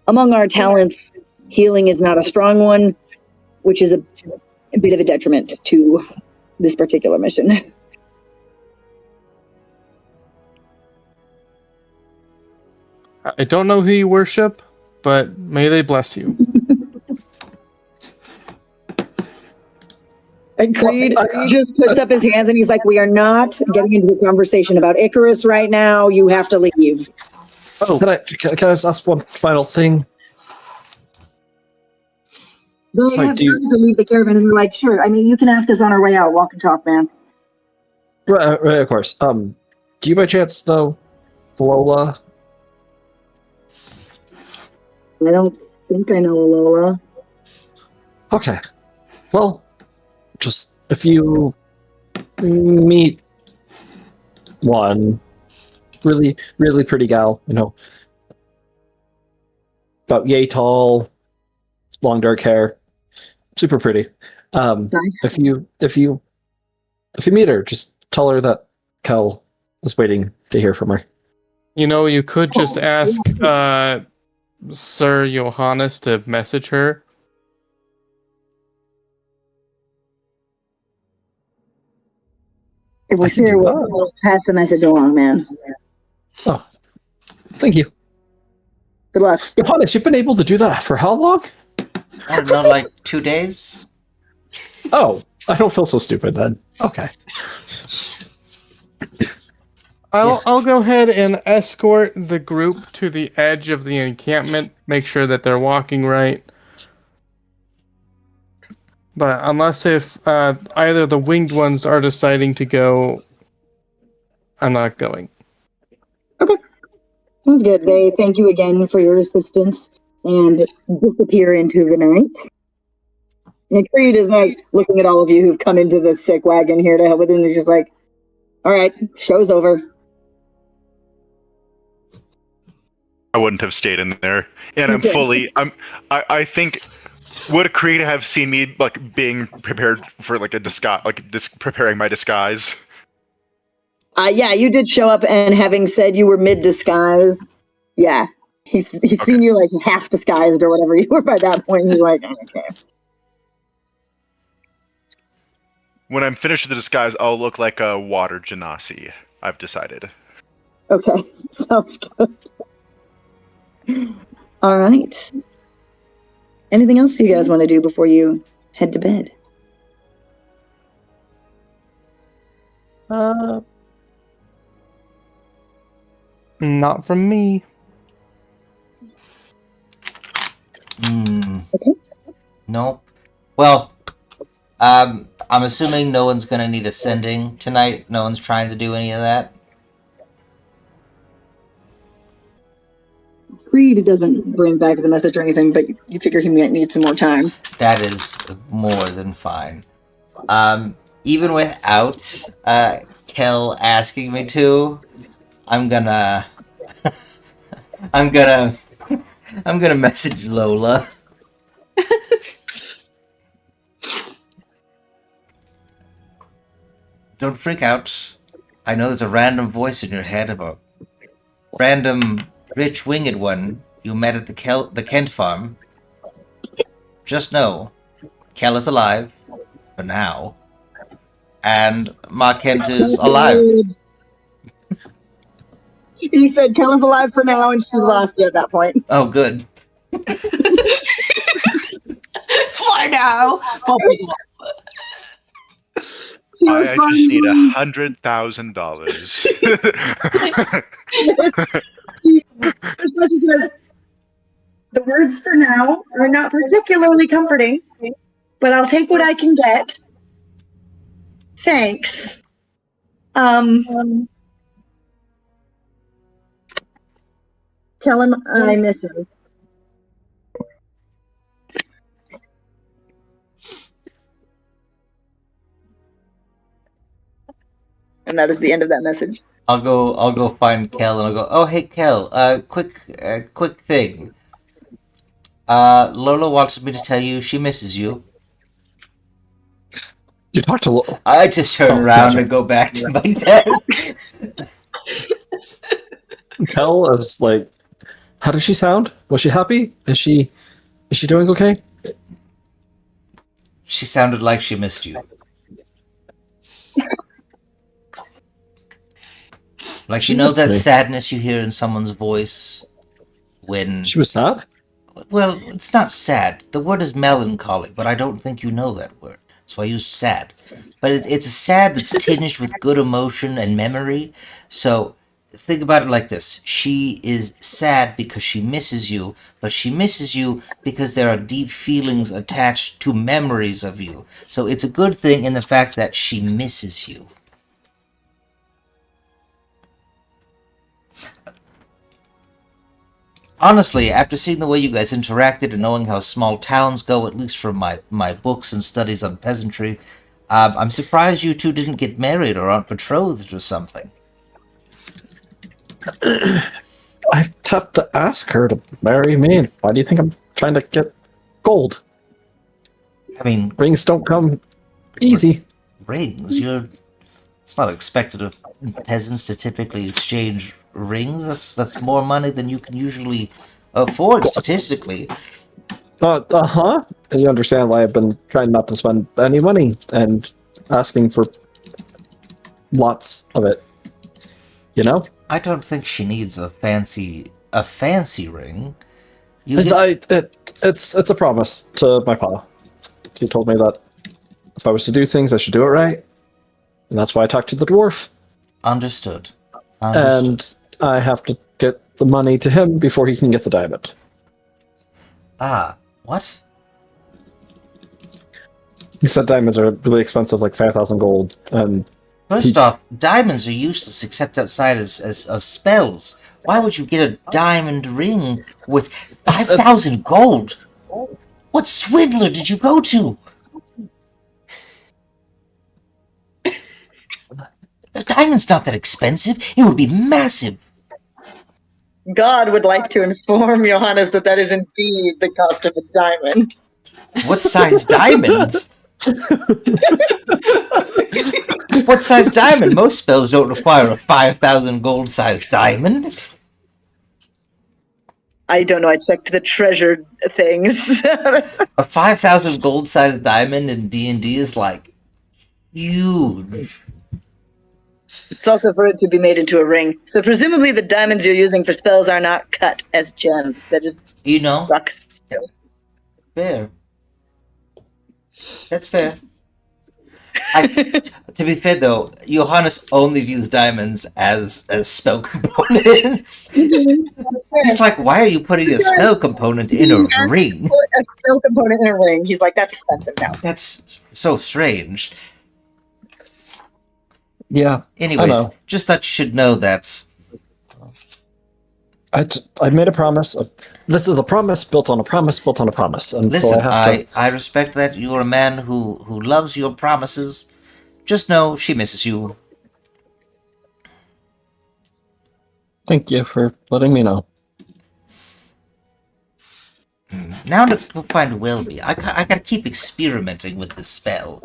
among our talents, healing is not a strong one, which is a bit of a detriment to this particular mission. I don't know who you worship, but may they bless you. And Creed just puts up his hands and he's like, we are not getting into a conversation about Icarus right now. You have to leave. Oh, can I just ask one final thing? They Sorry, have do you- started to leave the caravan and they're like, sure. I mean, you can ask us on our way out. Walk and talk, man. Right, of course. Do you by chance know Lola? I don't think I know Lola. Okay. Well, just if you meet one really, really pretty gal, about yay tall, long dark hair, super pretty. If you meet her, just tell her that Kel is waiting to hear from her. You could just ask Sir Johannes to message her. If we're I can do serious, that. we'll pass the message along, man. Oh, thank you. Good luck. Johannes, you've been able to do that for how long? I don't know, like 2 days? Oh, I don't feel so stupid then. Okay. I'll go ahead and escort the group to the edge of the encampment, make sure that they're walking right. But unless if either the winged ones are deciding to go, I'm not going. Sounds good. They thank you again for your assistance and disappear into the night. And Creed is like looking at all of you who've come into the sick wagon here to help with him. And he's just like, all right, show's over. I wouldn't have stayed in there. And I'm Okay. fully I think would Creed have seen me like being prepared for like a disguise, preparing my disguise? Yeah, you did show up, and having said you were mid disguise, yeah, he's seen you like half disguised or whatever you were by that point. He's like, okay. When I'm finished with the disguise, I'll look like a water genasi. I've decided. Okay, sounds good. All right. Anything else you guys want to do before you head to bed? Not from me. Okay. Nope. Well, I'm assuming no one's gonna need ascending tonight. No one's trying to do any of that. Creed doesn't bring back the message or anything, but you figure he might need some more time. That is more than fine. Even without Kel asking me to, I'm gonna message Lola. Don't freak out. I know there's a random voice in your head of a random rich winged one you met at the Kent farm. Just know, Kel is alive, for now, and Ma Kent is alive. He said Kel is alive for now, and she lost you at that point. Oh, good. For now. I just need $100,000. The words for now are not particularly comforting, but I'll take what I can get. Thanks. Tell him I miss him. And that is the end of that message. I'll go find Kel and I'll go, oh, hey, Kel, quick thing. Lola wanted me to tell you she misses you. You talked to Lola. I just turn around and go back to my desk. Kel is like, how does she sound? Was she happy? Is she doing okay? She sounded like she missed you. Like, She you know missed that me. sadness you hear in someone's voice when... She was sad? Well, it's not sad. The word is melancholy, but I don't think you know that word. So I used sad. But it's a sad that's tinged with good emotion and memory. So think about it like this. She is sad because she misses you, but she misses you because there are deep feelings attached to memories of you. So it's a good thing in the fact that she misses you. Honestly, after seeing the way you guys interacted and knowing how small towns go, at least from my books and studies on peasantry, I'm surprised you two didn't get married or aren't betrothed or something. I have to ask her to marry me. Why do you think I'm trying to get gold? I mean, Rings don't come easy. rings, it's not expected of peasants to typically exchange rings. That's more money than you can usually afford statistically. And you understand why I've been trying not to spend any money and asking for lots of it. You know? I don't think she needs a fancy ring. You get, It's a promise to my pa. He told me that if I was to do things, I should do it right. And that's why I talked to the dwarf. understood. And I have to get the money to him before he can get the diamond. Ah, what? He said diamonds are really expensive, like 5,000 gold. And First off, diamonds are useless except outside as spells. Why would you get a diamond ring with 5,000 gold? What swindler did you go to? The diamond's not that expensive. It would be massive. God would like to inform Johannes that that is indeed the cost of a diamond. What size diamond? What size diamond? Most spells don't require a 5,000 gold size diamond. I don't know. I checked the treasured things. A 5,000 gold size diamond in D&D is like huge. It's also for it to be made into a ring. So presumably the diamonds you're using for spells are not cut as gems. They're just You know, rocks. fair. That's fair. To be fair though, Johannes only views diamonds as spell components. He's like, why are you putting a spell component in a ring? Put a spell component in a ring. He's like, that's expensive now. That's so strange. Yeah. Anyways, know. just thought you should know that. I made a promise. This is a promise built on a promise built on a promise, and Listen, so I have to. I respect that you're a man who loves your promises. Just know she misses you. Thank you for letting me know. Now to go find Welby. I gotta keep experimenting with this spell.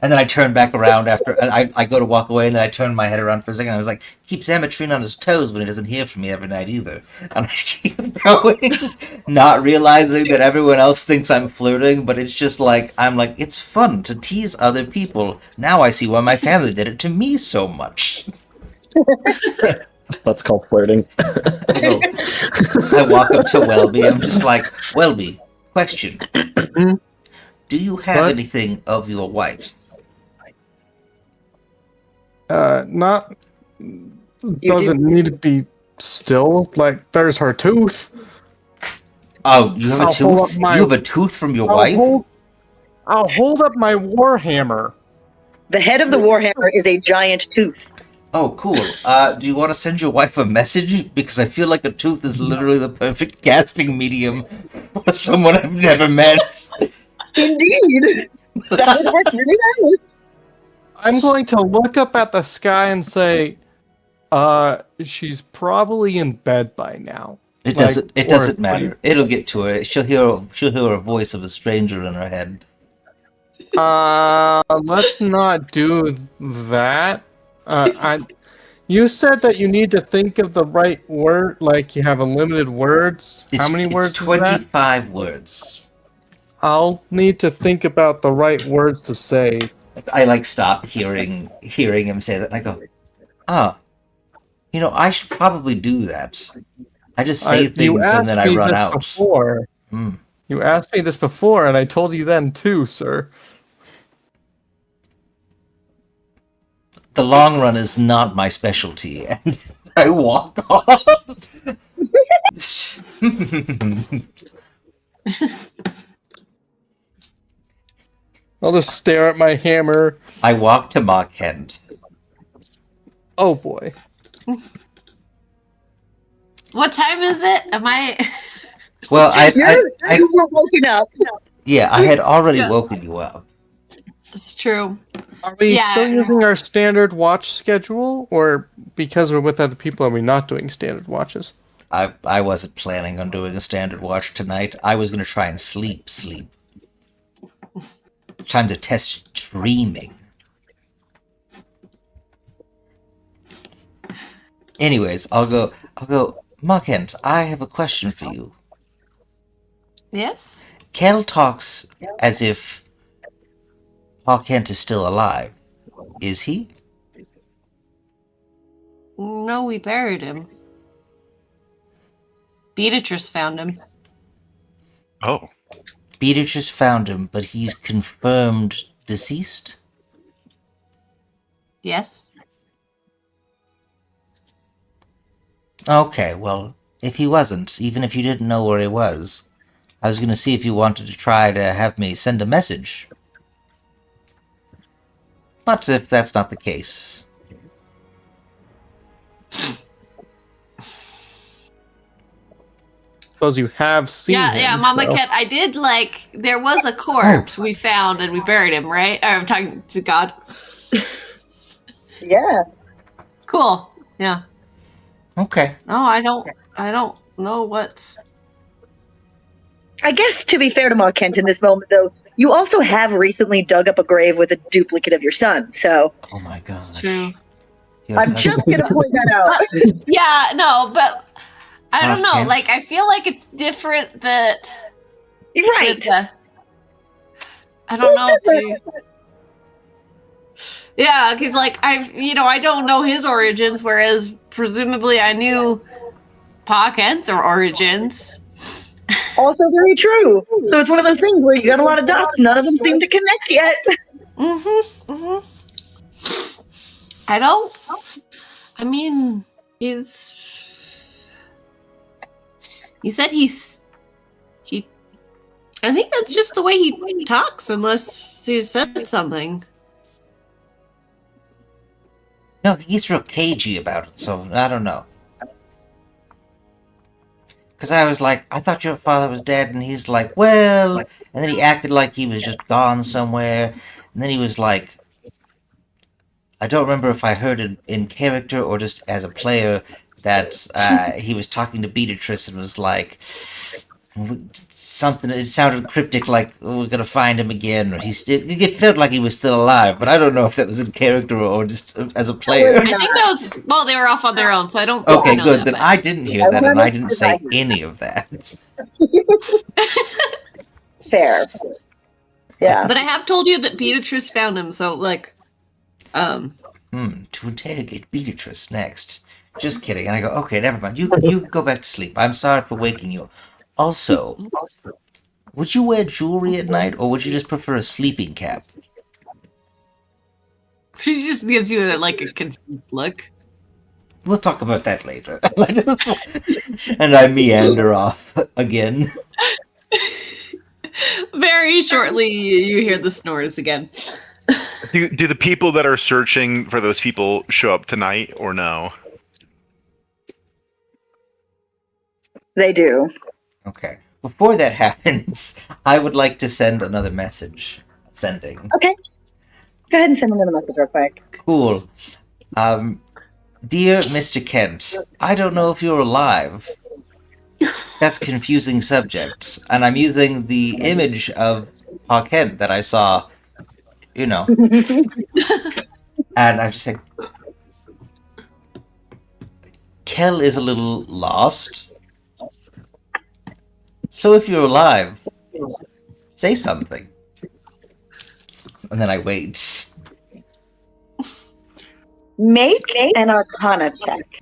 And then I turn back around after and I go to walk away, and then I turn my head around for a second. And I was like, keeps Ametrine on his toes when he doesn't hear from me every night either. And I keep going, not realizing that everyone else thinks I'm flirting, but it's just like I'm like, it's fun to tease other people. Now I see why my family did it to me so much. That's called flirting. I walk up to Welby. I'm just like, Welby, question. Do you have What? anything of your wife's? Not doesn't need to be still. Like, there's her tooth. Oh, you have a I'll hold tooth? up my- You have a tooth from your I'll wife? hold up my warhammer. The head of the warhammer is a giant tooth. Oh, cool. Do you want to send your wife a message? Because I feel like a tooth is literally the perfect casting medium for someone I've never met. Indeed. That would work really well. I'm going to look up at the sky and say, she's probably in bed by now. It Like, doesn't. It or doesn't asleep. matter. It'll get to her. She'll hear a voice of a stranger in her head. Let's not do that. You said that you need to think of the right word, like you have unlimited words. How many words It's is that? 25 words. I'll need to think about the right words to say. I like stop hearing him say that, and I go, "Ah, I should probably do that." I just say You things and then I asked me run this out. Before. Hmm. You asked me this before, and I told you then too, sir. The long run is not my specialty, and I walk off. I'll just stare at my hammer. I walk to Mock Kent. Oh boy. What time is it? Am I? Well, You were woken up. I had already Yeah. woken you up. It's true. Are we Yeah. still using our standard watch schedule, or because we're with other people, are we not doing standard watches? I wasn't planning on doing a standard watch tonight. I was going to try and sleep. Time to test dreaming. Anyways, I'll go, Mock Kent, I have a question for you. Yes. Kel talks as if Paul Kent is still alive. Is he? No, we buried him. Beatrice found him. Oh, Beatrice found him, but he's confirmed deceased? Yes. Okay, well, if he wasn't, even if you didn't know where he was, I was going to see if you wanted to try to have me send a message. But if that's not the case... suppose you have seen him. Yeah, Mama so- Cat, I did there was a corpse we found and we buried him, right? Or, I'm talking to God. Yeah. Cool. Yeah. Okay. No, I don't know what's. I guess to be fair to Ma Kent in this moment, though, you also have recently dug up a grave with a duplicate of your son. So Oh my gosh. True. Your I'm just husband- gonna point that out. Yeah, no, but I don't know. Hence- I feel like it's different that. Right. I don't know. Yeah, because I don't know his origins, whereas presumably I knew Pa Kent's origins. Also very true. So it's one of those things where you got a lot of dots. None of them seem to connect yet. I don't. I mean, He said he. I think that's just the way he talks, unless he said something. No, he's real cagey about it, so I don't know. Because I was like, I thought your father was dead, and he's like, well, and then he acted like he was just gone somewhere, and then he was like, I don't remember if I heard it in character or just as a player that he was talking to Beatrice and was like, something, it sounded cryptic, like, oh, we're gonna find him again, or it felt like he was still alive, but I don't know if that was in character or just as a player. I think that was. Well, they were off on their own, so I don't. Okay, I know good. that, Then but- I didn't hear that, and I didn't say any of that. Fair. Yeah. But I have told you that Beatrice found him, so To interrogate Beatrice next. Just kidding. And I go, okay, never mind. You go back to sleep. I'm sorry for waking you. Also, would you wear jewelry at night, or would you just prefer a sleeping cap? she just gives you a confused look. We'll talk about that later. And I meander off again. Very shortly, you hear the snores again. Do the people that are searching for those people show up tonight or no? They do. Okay. Before that happens, I would like to send another message. Sending. Okay. Go ahead and send another message real quick. Cool. Dear Mr. Kent, I don't know if you're alive. That's confusing subject. And I'm using the image of Pa Kent that I saw, and I'm just saying, Kel is a little lost. So if you're alive, say something. And then I wait. Make an Arcana check.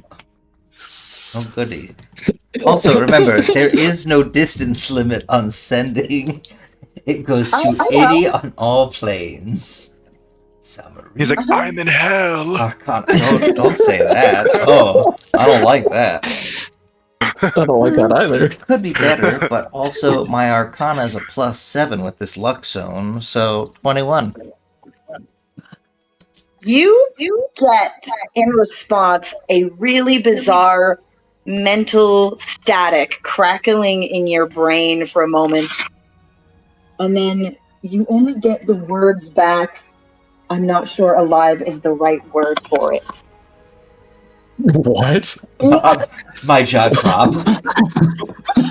Oh, goody. Also, remember, there is no distance limit on sending. It goes to Oh, I know. 80 on all planes. Summary. He's like, I'm in hell. Don't say that. Oh, I don't like that. I don't like that either. Could be better, but also my Arcana is a +7 with this luck zone, so 21. You get in response a really bizarre mental static crackling in your brain for a moment. And then you only get the words back. I'm not sure alive is the right word for it. What? My jaw drops.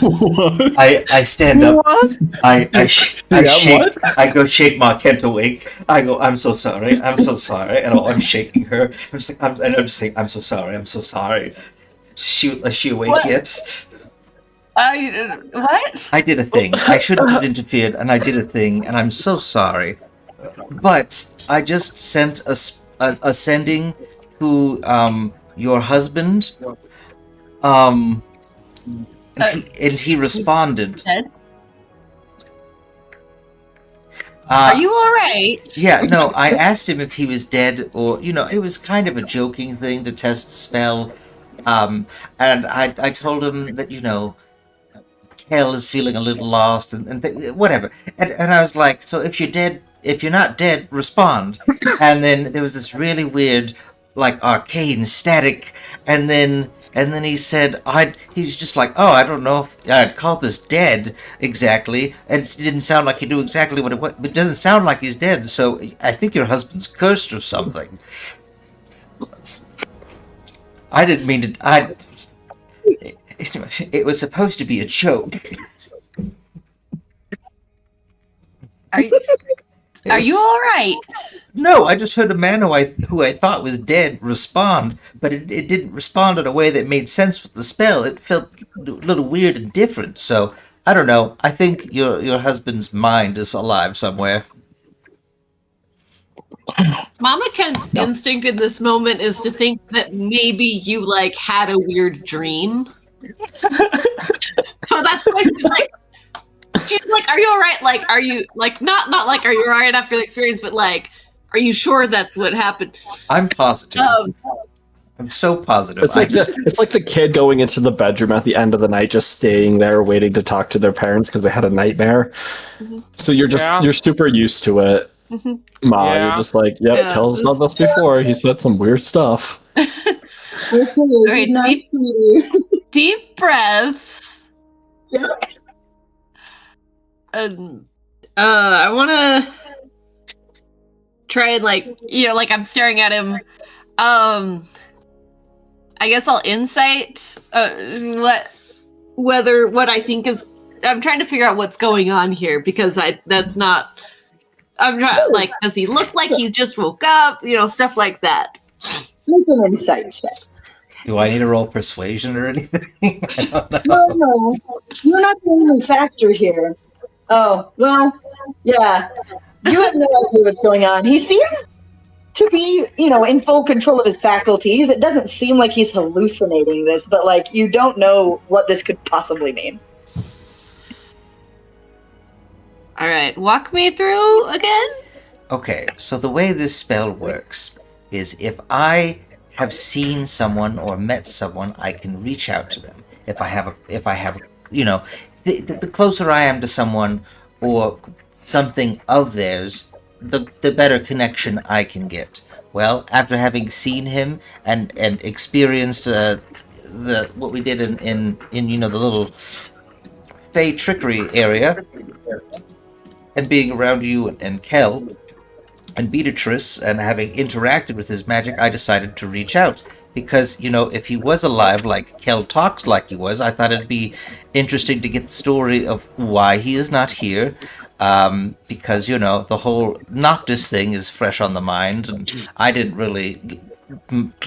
What? I stand up. What? I Yeah, shake. what? I go shake Ma Kent awake. I go, I'm so sorry. I'm so sorry. And I'm shaking her. I'm just saying, I'm so sorry. I'm so sorry. Is she awake What? yet? What? I did a thing. I shouldn't have interfered, and I did a thing, and I'm so sorry. But I just sent a sending to your husband. And he responded. Dead? Uh, Are you all right? Yeah, no, I asked him if he was dead, or, it was kind of a joking thing to test the spell. And I told him that, Kel is feeling a little lost, and whatever. And I was like, so if you're not dead, respond. And then there was this really weird, arcane static, and then And then he said, he's just like, oh, I don't know if I'd call this dead exactly. And it didn't sound like he knew exactly what it was. It doesn't sound like he's dead, so I think your husband's cursed or something. I didn't mean to. It was supposed to be a joke. Are you all right? No, I just heard a man who I thought was dead respond, but it didn't respond in a way that made sense with the spell. It felt a little weird and different. So I don't know. I think your husband's mind is alive somewhere. Mama Ken's instinct in this moment is to think that maybe you like had a weird dream. So that's why she's like, are you all right? Like, are you like not like are you all right after the experience, but like, are you sure that's what happened? I'm positive. I'm so positive. It's like the kid going into the bedroom at the end of the night, just staying there, waiting to talk to their parents because they had a nightmare. Mm-hmm. So you're super used to it, Ma. Yeah. You're just like, yep, Yeah. tell us about this before. He said some weird stuff. All right, deep breaths. Yeah. I want to try and like I'm staring at him. I guess I'll insight what I think is. I'm trying to figure out what's going on here because that's not. I'm not like, does he look like he just woke up? Stuff like that. Make an insight check. Do I need to roll persuasion or anything? I don't No, know. no, you're not the only factor here. Oh, well, yeah. You have no idea what's going on. He seems to be, in full control of his faculties. It doesn't seem like he's hallucinating this, but, like, you don't know what this could possibly mean. All right, walk me through again. Okay, so the way this spell works is if I have seen someone or met someone, I can reach out to them. If I have, the closer I am to someone or something of theirs, the better connection I can get. Well, after having seen him and experienced what we did in the little Fey trickery area, and being around you and Kel and Beatrice and having interacted with his magic, I decided to reach out. Because, if he was alive like Kel talks like he was, I thought it'd be interesting to get the story of why he is not here. Because, the whole Noctis thing is fresh on the mind, and I didn't really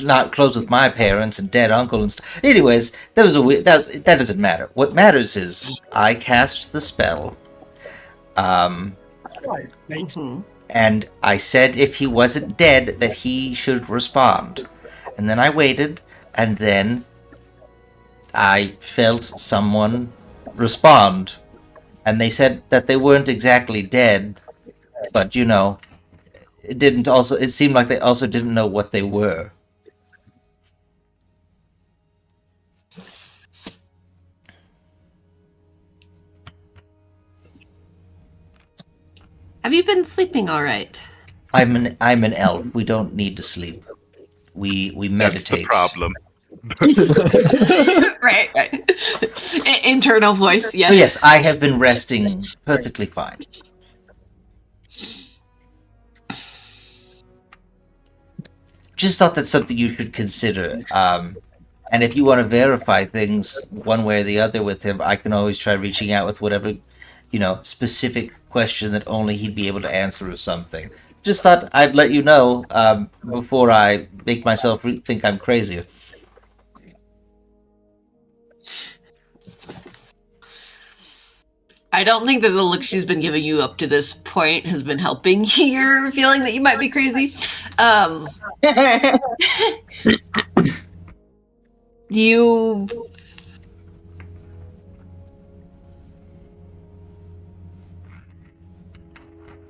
not close with my parents and dead uncle and stuff. Anyways, that doesn't matter. What matters is I cast the spell. And I said if he wasn't dead, that he should respond. And then I waited, and then I felt someone respond. And they said that they weren't exactly dead, but it seemed like they also didn't know what they were. Have you been sleeping all right? I'm an elf. We don't need to sleep. We meditate. That's the problem. Right. Internal voice, yes. So yes, I have been resting perfectly fine. Just thought that's something you should consider. And if you want to verify things one way or the other with him, I can always try reaching out with whatever, specific question that only he'd be able to answer or something. Just thought I'd let you know before I make myself think I'm crazy. I don't think that the look she's been giving you up to this point has been helping your feeling that you might be crazy.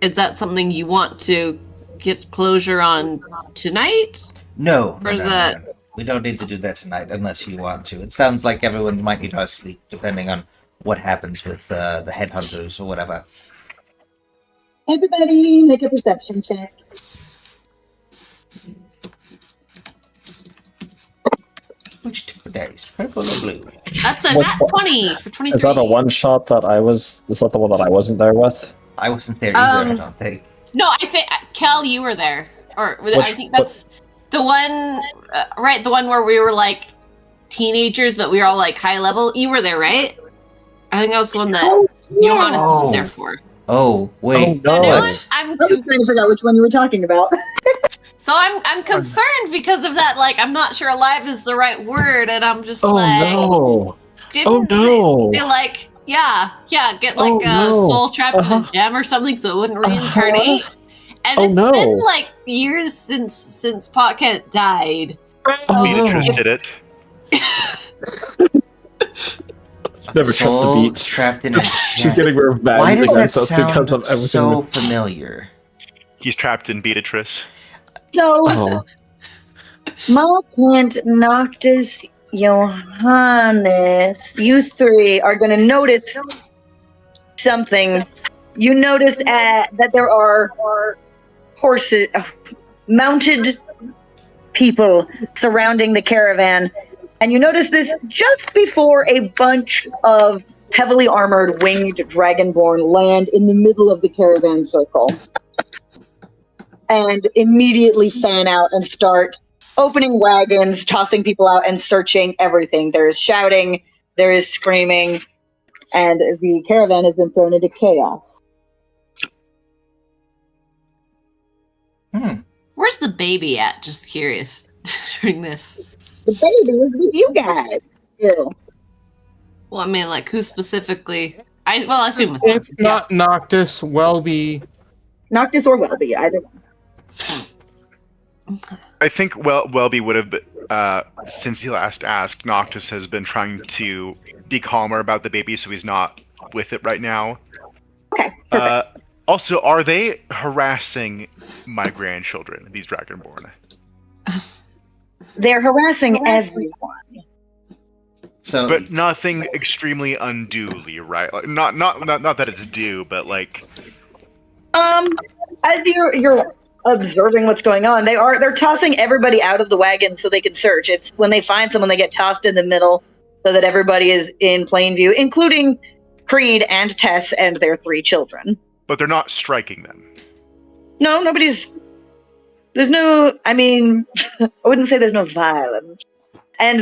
Is that something you want to get closure on tonight? No, Or is no. that- We don't need to do that tonight unless you want to. It sounds like everyone might need our sleep, depending on what happens with the headhunters or whatever. Everybody make a perception check. Which dice. Purple or blue. That's a Which nat one? 20 for 23. Is that a one shot that I was? Is that the one that I wasn't there with? I wasn't there either, I Um, don't think. No, I think Kel, you were there, or I Which- think that's the one, right? The one where we were like teenagers, but we were all like high level. You were there, right? I think that was the one that Johannes wasn't there for. Oh, wait. Oh, So no. now What? I was trying to figure out which one you were talking about. I'm concerned because of that. Like, I'm not sure alive is the right word, and I'm just Oh like, no! didn't Oh no! they like, yeah, get like Oh, a no. soul trapped in Uh-huh. a gem or something so it wouldn't reincarnate? And Oh, it's no. been like years since Potkent died. So Beatrice no. did it. Never trust the Soul beats. trapped in a She's gem. getting revenge Why does that against us because sound of everything. so familiar? He's trapped in Beatrice. So, Oh, Malkant, Noctis, Johannes, you three are going to notice something. You notice that there are horses, mounted people surrounding the caravan. And you notice this just before a bunch of heavily armored winged dragonborn land in the middle of the caravan circle. And immediately fan out and start opening wagons, tossing people out, and searching everything. There is shouting, there is screaming, and the caravan has been thrown into chaos. where's the baby at? Just curious during this. The baby is with you guys. Ew. Well, I mean, like, who specifically? I assume. If not Noctis, Welby. Noctis or Welby, either one. I think Welby would have, since he last asked, Noctis has been trying to be calmer about the baby, so he's not with it right now. Okay, perfect. Also, are they harassing my grandchildren, these Dragonborn? They're harassing everyone. So, But nothing extremely unduly, right? Like, not that it's due, but like, As you're observing what's going on, they're tossing everybody out of the wagon so they can search. It's when they find someone, they get tossed in the middle so that everybody is in plain view, including Creed and Tess and their 3 children. but they're not striking them. No, there's no, I mean, I wouldn't say there's no violence. And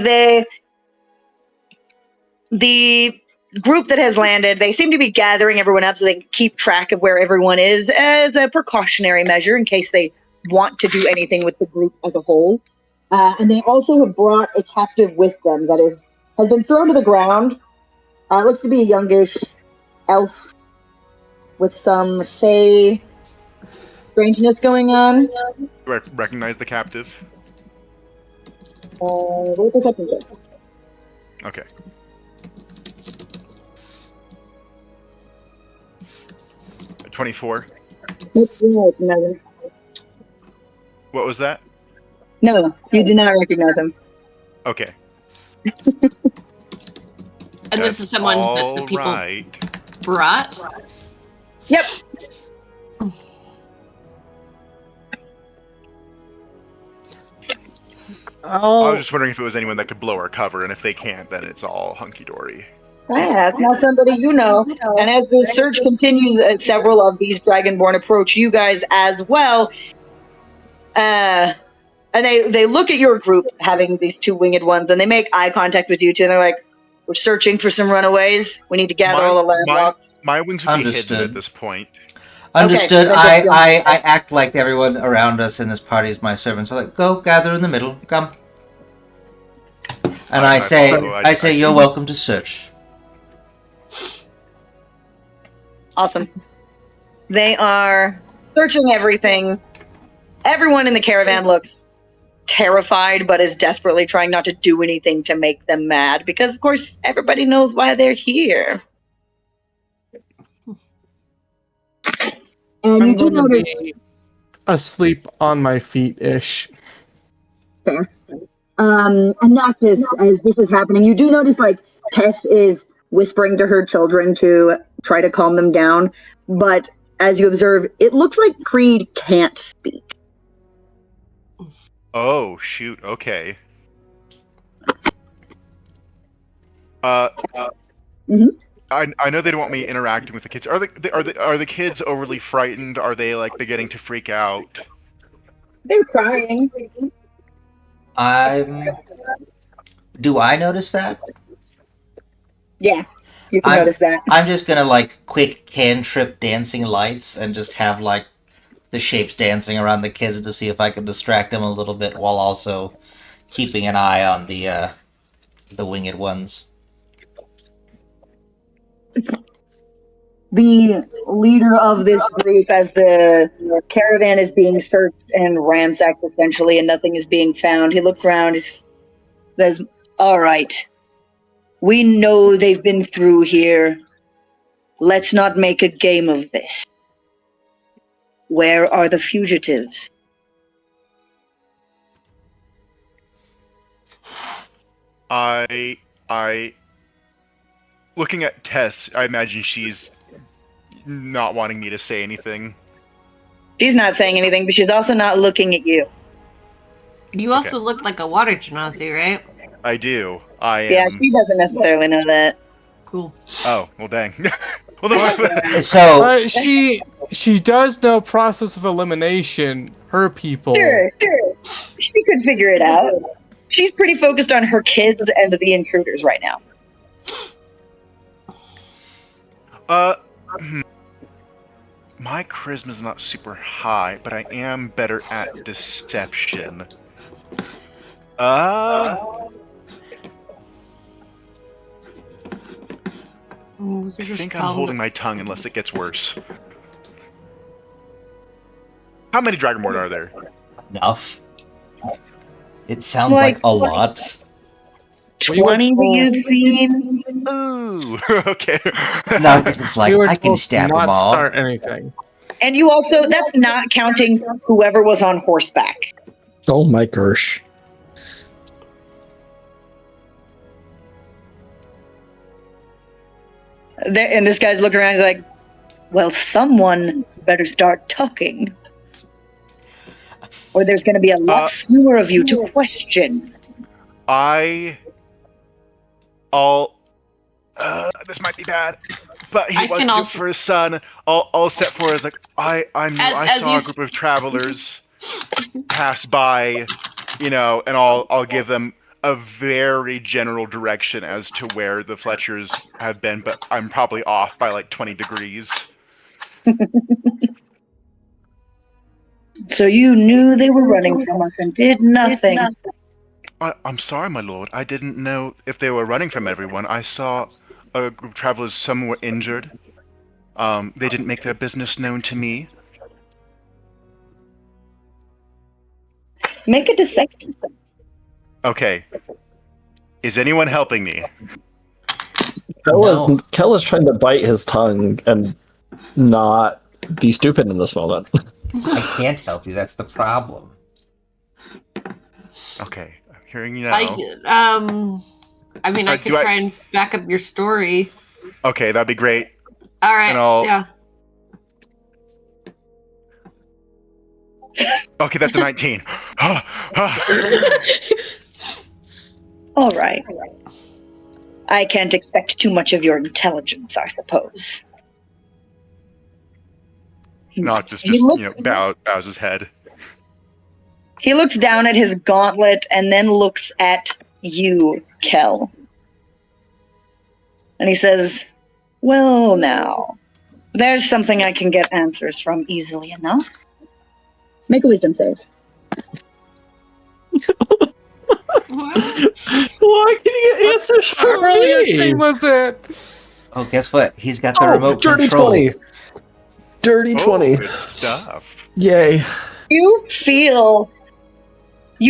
the group that has landed, they seem to be gathering everyone up so they can keep track of where everyone is as a precautionary measure in case they want to do anything with the group as a whole. And they also have brought a captive with them that has been thrown to the ground. Looks to be a youngish elf with some fey strangeness going on. Recognize the captive. Roll perception check. Okay. A 24. Nope, you don't recognize him. What was that? No, you do not recognize him. Okay. And this is someone that the people Alright. brought. Yep. I was just wondering if it was anyone that could blow our cover, and if they can't, then it's all hunky dory. Yeah, it's not somebody you know. And as the search continues, several of these Dragonborn approach you guys as well. And they look at your group, having these 2 winged ones, and they make eye contact with you two, and they're like, "We're searching for some runaways. We need to gather all the landlocked." My wings would be hidden Understood. at this point. understood. Okay, I act like everyone around us in this party is my servants. So like, go gather in the middle. Come. And I say, you're welcome to search. Awesome. They are searching everything. Everyone in the caravan looks terrified, but is desperately trying not to do anything to make them mad, because, of course, everybody knows why they're here. And you I'm do going to notice, be asleep on my feet-ish. and Noctis, as this is happening, you do notice, like, Tess is whispering to her children to try to calm them down, but as you observe, it looks like Creed can't speak. Oh, shoot. Okay. I know they don't want me interacting with the kids. Are the kids overly frightened? Are they like beginning to freak out? They're crying. Do I notice that? Yeah, you can I'm- notice that. I'm just gonna like quick cantrip dancing lights and just have like the shapes dancing around the kids to see if I can distract them a little bit while also keeping an eye on the winged ones. The leader of this group, as the caravan is being searched and ransacked essentially and nothing is being found, he looks around and says, "All right, we know they've been through here. Let's not make a game of this. Where are the fugitives?" I looking at Tess, I imagine she's not wanting me to say anything. She's not saying anything, but she's also not looking at you. You also look like a water genasi, right? I do. I Yeah, am. she doesn't necessarily know that. Cool. Oh, well, dang. Well, then, So But she does know process of elimination. Her people. Sure. She could figure it out. She's pretty focused on her kids and the intruders right now. my charisma's not super high, but I am better at deception. I think I'm holding my tongue unless it gets worse. How many Dragonborn are there? enough. It sounds like a lot. 20 that you've seen? Ooh, okay. No, because it's like We were I can told stab not them all. start anything. And you also, that's not counting whoever was on horseback. Oh my gosh. And this guy's looking around, he's like, well, someone better start talking. Or there's going to be a lot fewer of you to question. This might be bad, but he I was can good also- for his son. All set for is like I As saw you a group of travelers pass by, and I'll give them a very general direction as to where the Fletchers have been, but I'm probably off by like 20 degrees. So you knew they were running from us and did nothing. I'm sorry, my lord. I didn't know if they were running from everyone. I saw a group of travelers. Some were injured. They didn't make their business known to me. Make a deception. Okay. Is anyone helping me? No. Kella's trying to bite his tongue and not be stupid in this moment. I can't help you. That's the problem. Okay, I'm hearing you now. I mean, I could try and back up your story. Okay, that'd be great. All right. And I'll- Yeah. Okay, that's a 19. All right. I can't expect too much of your intelligence, I suppose. Not just bows his head. He looks down at his gauntlet and then looks at you, Kel. And he says, well, now, there's something I can get answers from easily enough. Make a wisdom save. Why can you get answers from me? Was it? Oh, guess what? He's got the remote dirty control. 20. Dirty 20. Good stuff. Yay. You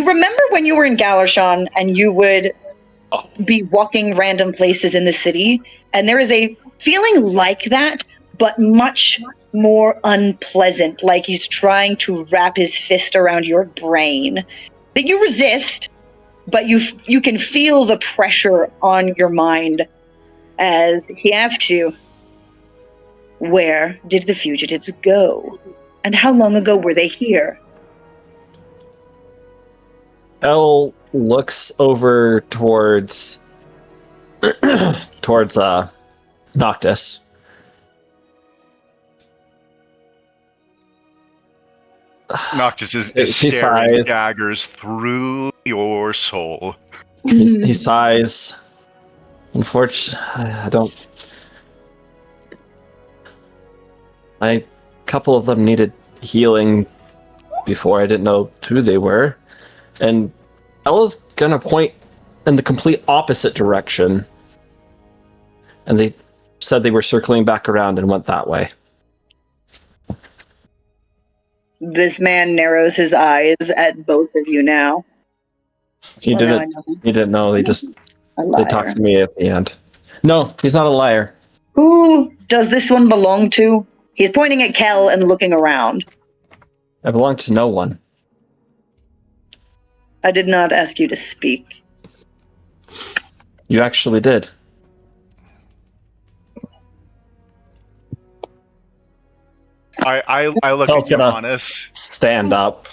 remember when you were in Galarshon and you would be walking random places in the city, and there is a feeling like that, but much more unpleasant, like he's trying to wrap his fist around your brain, that you resist, but you can feel the pressure on your mind as he asks you, where did the fugitives go? And how long ago were they here? Elle looks over towards towards Noctis. Noctis is He staring sighs. daggers through your soul. He sighs. Unfortunately, I don't. A couple of them needed healing before. I didn't know who they were, and I was gonna point in the complete opposite direction, and they said they were circling back around and went that way. This man narrows his eyes at both of you now. He Well, now I didn't. know. He didn't know. They A talked liar. to me at the end. No, he's not a liar. Who does this one belong to? He's pointing at Kel and looking around. I belong to no one. I did not ask you to speak. You actually did. I look Kel's at gonna- Johannes. Stand up.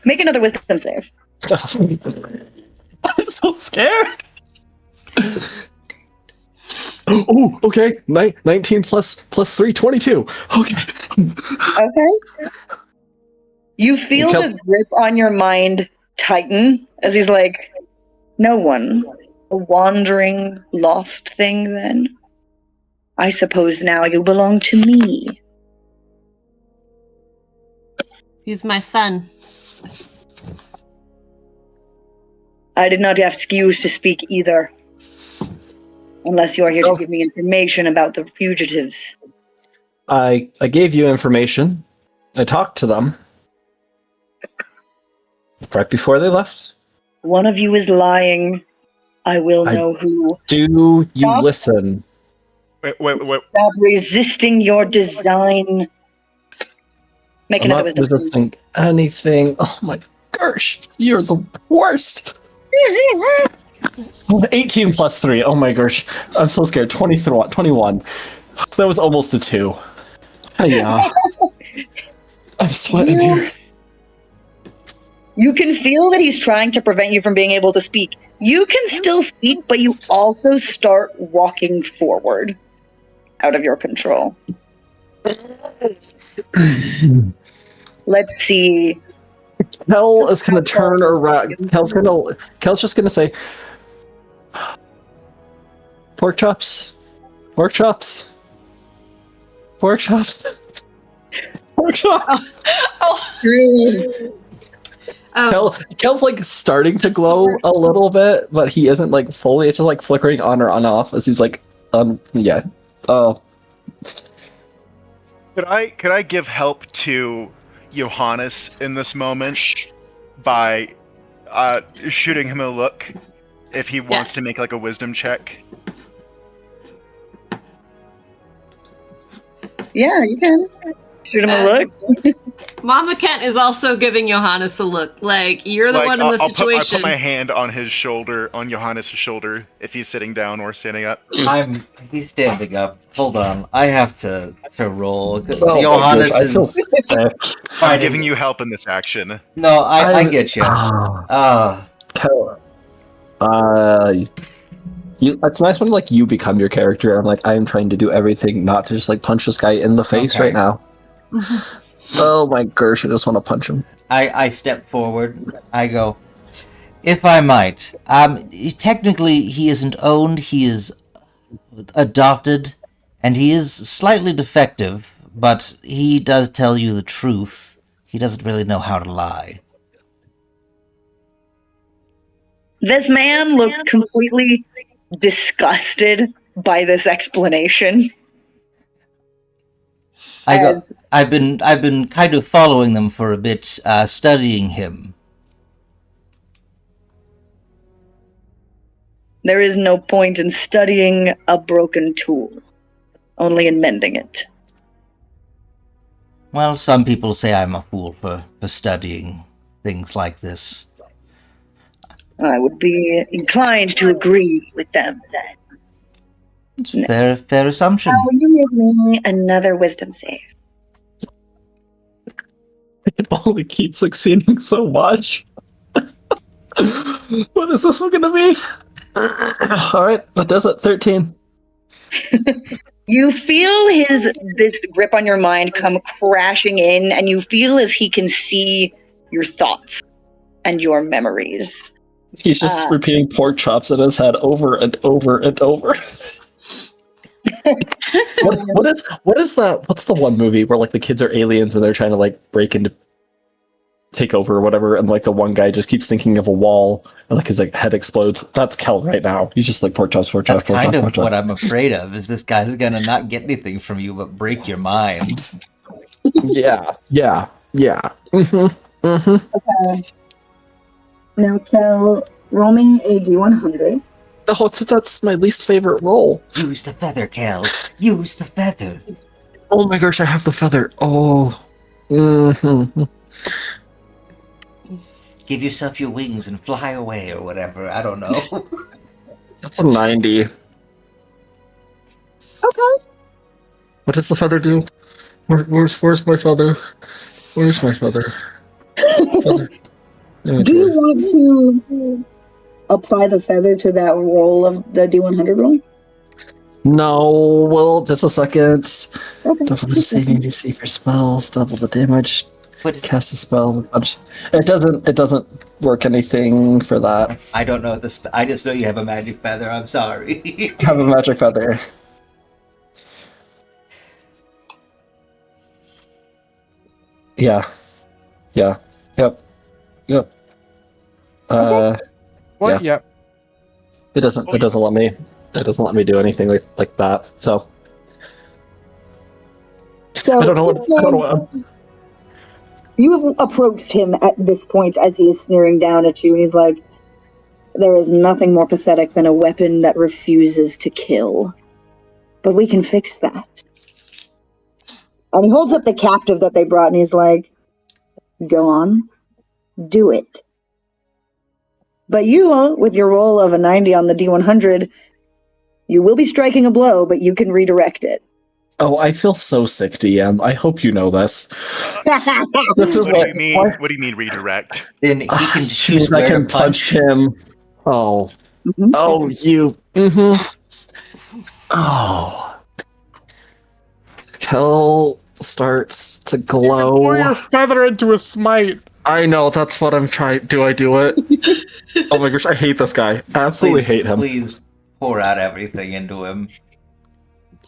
Make another wisdom save. I'm so scared. Oh, okay. 19 plus 3, 22. Okay. Okay. You feel Kel- the grip on your mind tighten as he's like, no one. A wandering, lost thing, then? I suppose now you belong to me. He's my son. I did not ask you to speak either. Unless you are here to give me information about the fugitives. I gave you information. I talked to them. Right before they left. One of you is lying. I will I- know who. Do you Stop. listen? Wait. Stop resisting your design. Make I'm another not wisdom. resisting anything. Oh my gosh, you're the worst. 18 plus 3. Oh my gosh. I'm so scared. 21. That was almost a 2. Yeah. I'm sweating here. You can feel that he's trying to prevent you from being able to speak. You can still speak, but you also start walking forward out of your control. Let's see. Kel is gonna turn around. Kel's just gonna say, pork chops, pork chops, pork chops, pork chops. Kel's like starting to glow a little bit, but he isn't like fully. It's just like flickering on or on off as he's like, yeah. Oh, Could I give help to Johannes in this moment by shooting him a look if he wants Yes. to make like a wisdom check? Yeah, you can. Shoot him a look. Mama Kent is also giving Johannes a look. Like, you're the Like, one in the I'll situation. put my hand on his shoulder, on Johannes' shoulder, if he's sitting down or standing up. He's standing up. Hold on, I have to roll. Oh Johannes my gosh, I feel is sick. I'm fighting. giving you help in this action. No, I get you. Ah, Kel, it's nice when like you become your character. I'm like, I am trying to do everything, not to just like punch this guy in the face Okay. right now. Oh my gosh, I just want to punch him. I step forward. I go, if I might. Technically, he isn't owned. He is adopted, and he is slightly defective. But he does tell you the truth. He doesn't really know how to lie. This man looked completely disgusted by this explanation. I go. I've been kind of following them for a bit, studying him. There is no point in studying a broken tool, only in mending it. Well, some people say I'm a fool for studying things like this. I would be inclined to agree with them then. It's a fair assumption. Will you give me another wisdom save? It only keeps succeeding so much. What is this one gonna be? All right, that does it. 13. You feel this grip on your mind come crashing in, and you feel as he can see your thoughts and your memories. He's just repeating pork chops in his head over and over and over. what is that? What's the one movie where like the kids are aliens and they're trying to like break into take over or whatever, and like the one guy just keeps thinking of a wall and like his like head explodes? That's Kel right now. He's just like pork chops, pork chops, That's pork kind chops, of pork chops. what I'm afraid of. Is this guy's gonna not get anything from you but break your mind? Yeah. Mm-hmm. Okay. Now, Kel, roll me a D100. Oh, that's my least favorite roll. Use the feather, Kel. Use the feather. Oh my gosh, I have the feather. Oh. Mm-hmm. Give yourself your wings and fly away or whatever. I don't know. That's a 90. Okay. What does the feather do? Where's my feather? Where's my feather? Feather. Do you want to apply the feather to that roll of the D100 roll? No, well, just a second. Okay. Double the saving DC for spells, double the damage. What is Cast a spell. It doesn't work anything for that. I don't know this. I just know you have a magic feather. I'm sorry. I have a magic feather. Yeah. Yep. What? Yeah. Yep. It doesn't let me do anything like that. So So I don't know what you have approached him at this point as he is sneering down at you, and he's like, "There is nothing more pathetic than a weapon that refuses to kill. But we can fix that." And he holds up the captive that they brought, and he's like, "Go on. Do it." But you, with your roll of a 90 on the D100, you will be striking a blow, but you can redirect it. Oh, I feel so sick, DM. I hope you know this. This is What do like, you mean? what? What do you mean redirect? Then he can Jeez, choose I where can to punch. him. Oh. Mhm. Oh, you. Mm-hmm. Oh. Kel starts to glow. Pour your feather into a smite. I know, that's what I'm trying. Do I do it? Oh my gosh, I hate this guy. I absolutely Please, hate him. Please pour out everything into him.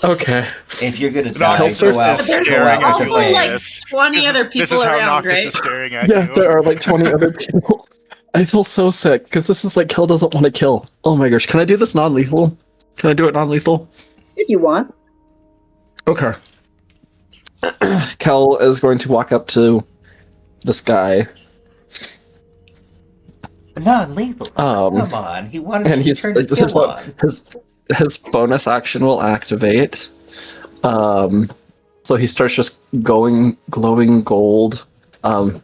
Okay. If you're gonna No, die, Noctis go is out. staring Go out at with Also, a bang. like, This- 20 other This people is how around, Noctis right? is staring at Yeah, you. there are like 20 other people. I feel so sick because this is like Kel doesn't want to kill. Oh my gosh, can I do this non-lethal? Can I do it non-lethal? If you want. Okay. Kel is going to walk up to this guy. Non-lethal. Um, Come on. He wanted And to he's turn this his is kill what on. his bonus action will activate. So he starts just glowing gold. They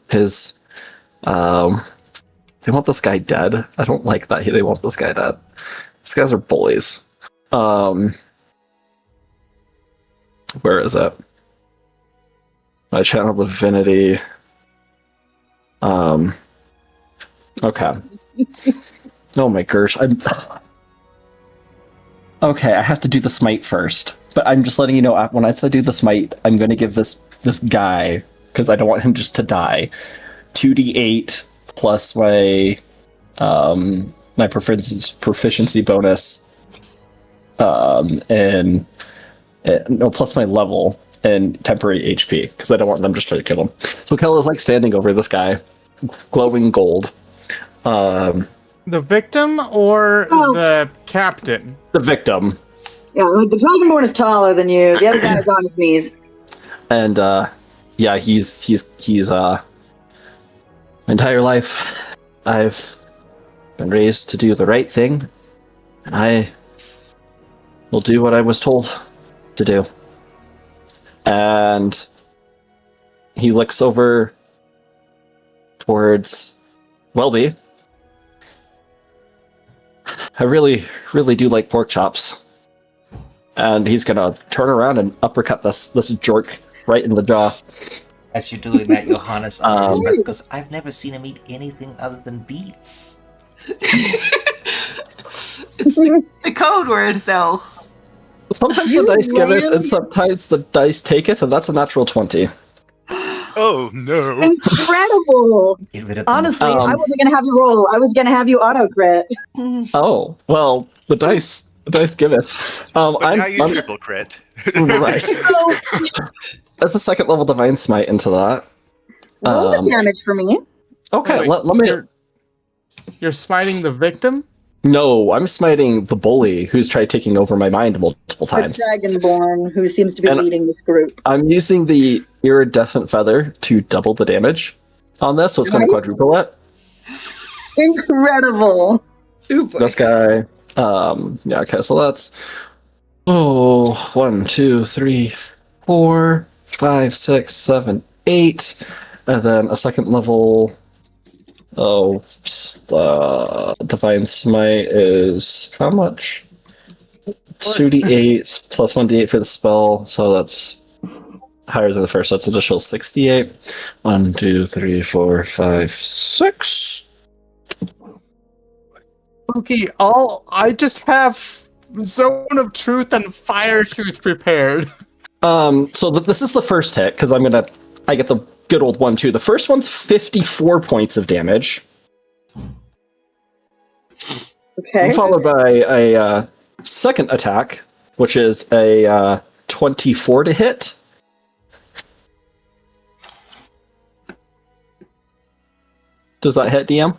want this guy dead. I don't like that. They want this guy dead. These guys are bullies. Where is it? My channel divinity. Okay. Oh my gosh, Okay, I have to do the smite first. But I'm just letting you know, when I do the smite, I'm going to give this guy, because I don't want him just to die, 2d8 plus my my proficiency bonus, and no, plus my level and temporary HP, because I don't want them just trying to kill him. So Kel is like standing over this guy, glowing gold. The victim or Oh. the captain? The victim. Yeah, like the Dragonborn is taller than you. The other guy is on his knees. And yeah, he's my entire life I've been raised to do the right thing, and I will do what I was told to do. And he looks over towards Welby. I really, really do like pork chops. And he's gonna turn around and uppercut this jork right in the jaw. As you're doing that, Johannes under his breath goes, I've never seen him eat anything other than beets. It's the code word, though. Sometimes the You dice giveth, land- and sometimes the dice taketh, and that's a natural 20. Oh no! Incredible. Get rid of the Honestly, I Um, wasn't gonna have you roll. I was gonna have you auto crit. Oh, well, the dice giveth. But now I'm you triple crit. right. So That's a second level divine smite into that. roll the Um, damage for me. Okay, Wait, let me. You're smiting the victim? No, I'm smiting the bully who's tried taking over my mind multiple The times. Dragonborn, who seems to be And- leading this group. I'm using the iridescent feather to double the damage on this, so it's going to Nice. quadruple it. Incredible. Super. This guy. Yeah, okay, so that's 1, 2, 3, 4, 5, 6, 7, 8. And then a second level divine smite is how much? 2d8 plus 1d8 for the spell, so that's higher than the first, so that's an additional 68. 1, 2, 3, 4, 5, 6. Okay, I just have Zone of Truth and Fire Truth prepared. So this is the first hit, because I get the good old 1-2. The first one's 54 points of damage, Okay. followed by a second attack, which is a 24 to hit. Does that hit, DM?